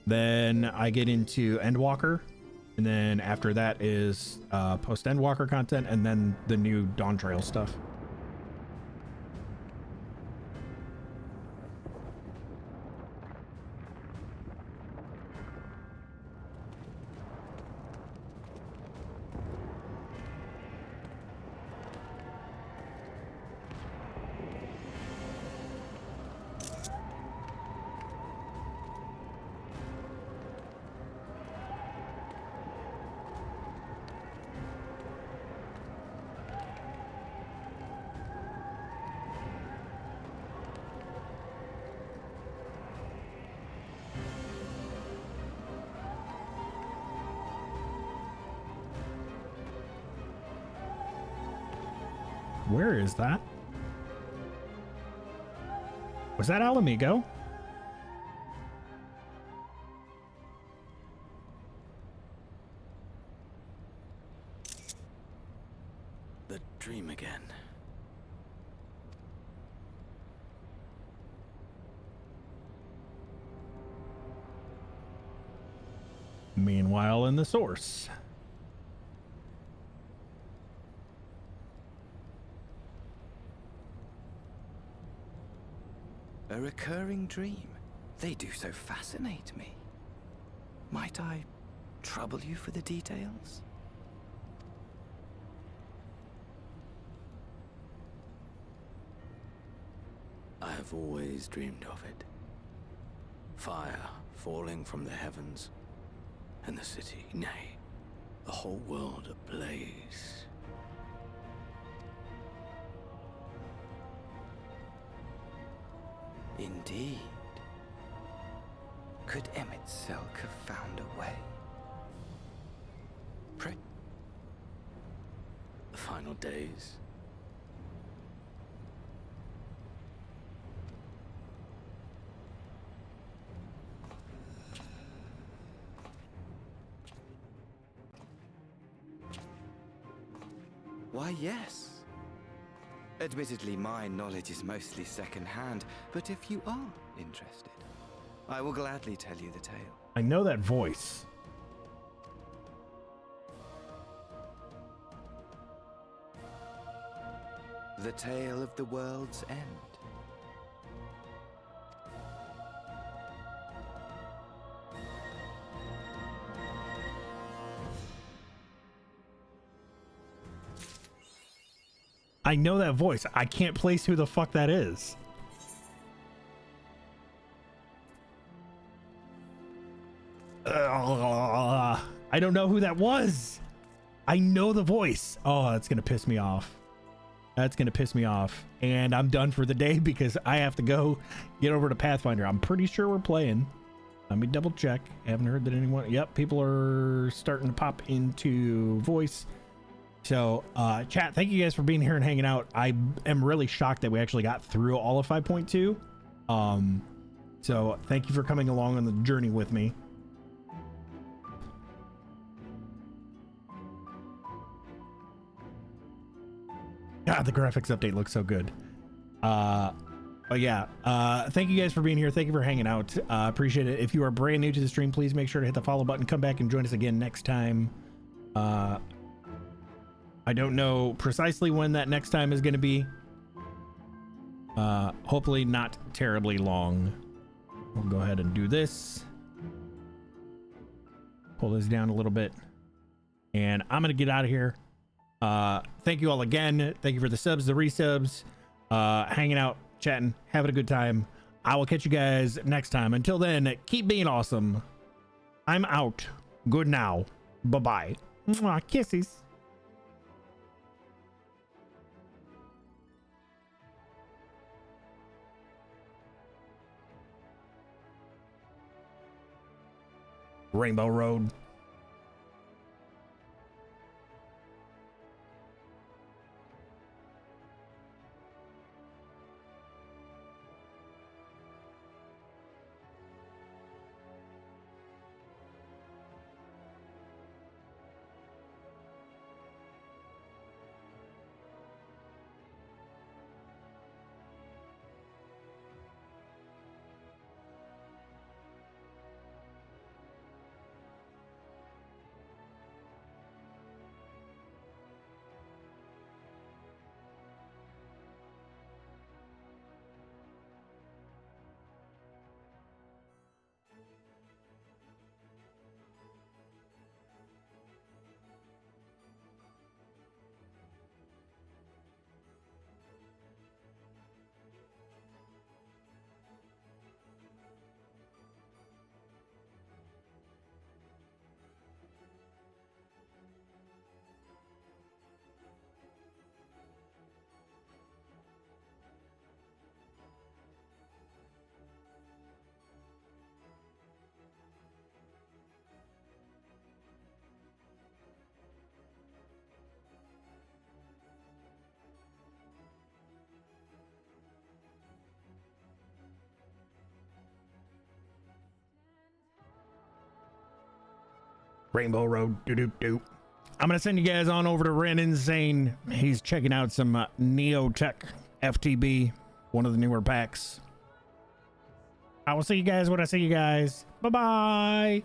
[SPEAKER 1] then I get into Endwalker, and then after that is post-Endwalker content, and then the new Dawn Trail stuff. Where is that? Was that Alamigo?
[SPEAKER 2] The dream again.
[SPEAKER 1] Meanwhile, in the source.
[SPEAKER 21] A recurring dream. They do so fascinate me. Might I trouble you for the details?
[SPEAKER 2] I have always dreamed of it. Fire falling from the heavens, and the city, nay, the whole world ablaze.
[SPEAKER 21] Indeed. Could Emmett Selk have found a way?
[SPEAKER 2] The final days.
[SPEAKER 21] Why, yes. Admittedly, my knowledge is mostly second-hand, but if you are interested, I will gladly tell you the tale.
[SPEAKER 1] I know that voice.
[SPEAKER 21] The tale of the world's end.
[SPEAKER 1] I know that voice. I can't place who the fuck that is. I don't know who that was. I know the voice. Oh, that's gonna piss me off. That's gonna piss me off. And I'm done for the day because I have to go get over to Pathfinder. I'm pretty sure we're playing. Let me double check. Haven't heard that anyone. Yep, people are starting to pop into voice. So, chat, thank you guys for being here and hanging out. I am really shocked that we actually got through all of 5.2. So thank you for coming along on the journey with me. God, the graphics update looks so good. But yeah, thank you guys for being here. Thank you for hanging out. Appreciate it. If you are brand new to the stream, please make sure to hit the follow button. Come back and join us again next time. I don't know precisely when that next time is going to be. Hopefully not terribly long. We'll go ahead and do this. Pull this down a little bit. And I'm going to get out of here. Thank you all again. Thank you for the subs, the resubs, hanging out, chatting, having a good time. I will catch you guys next time. Until then, keep being awesome. I'm out. Good now. Bye-bye. Mwah, kisses. Rainbow Road. Rainbow Road. Doo-doo-doo. I'm going to send you guys on over to Ren Insane. He's checking out some Neotech FTB, one of the newer packs. I will see you guys when I see you guys. Bye-bye.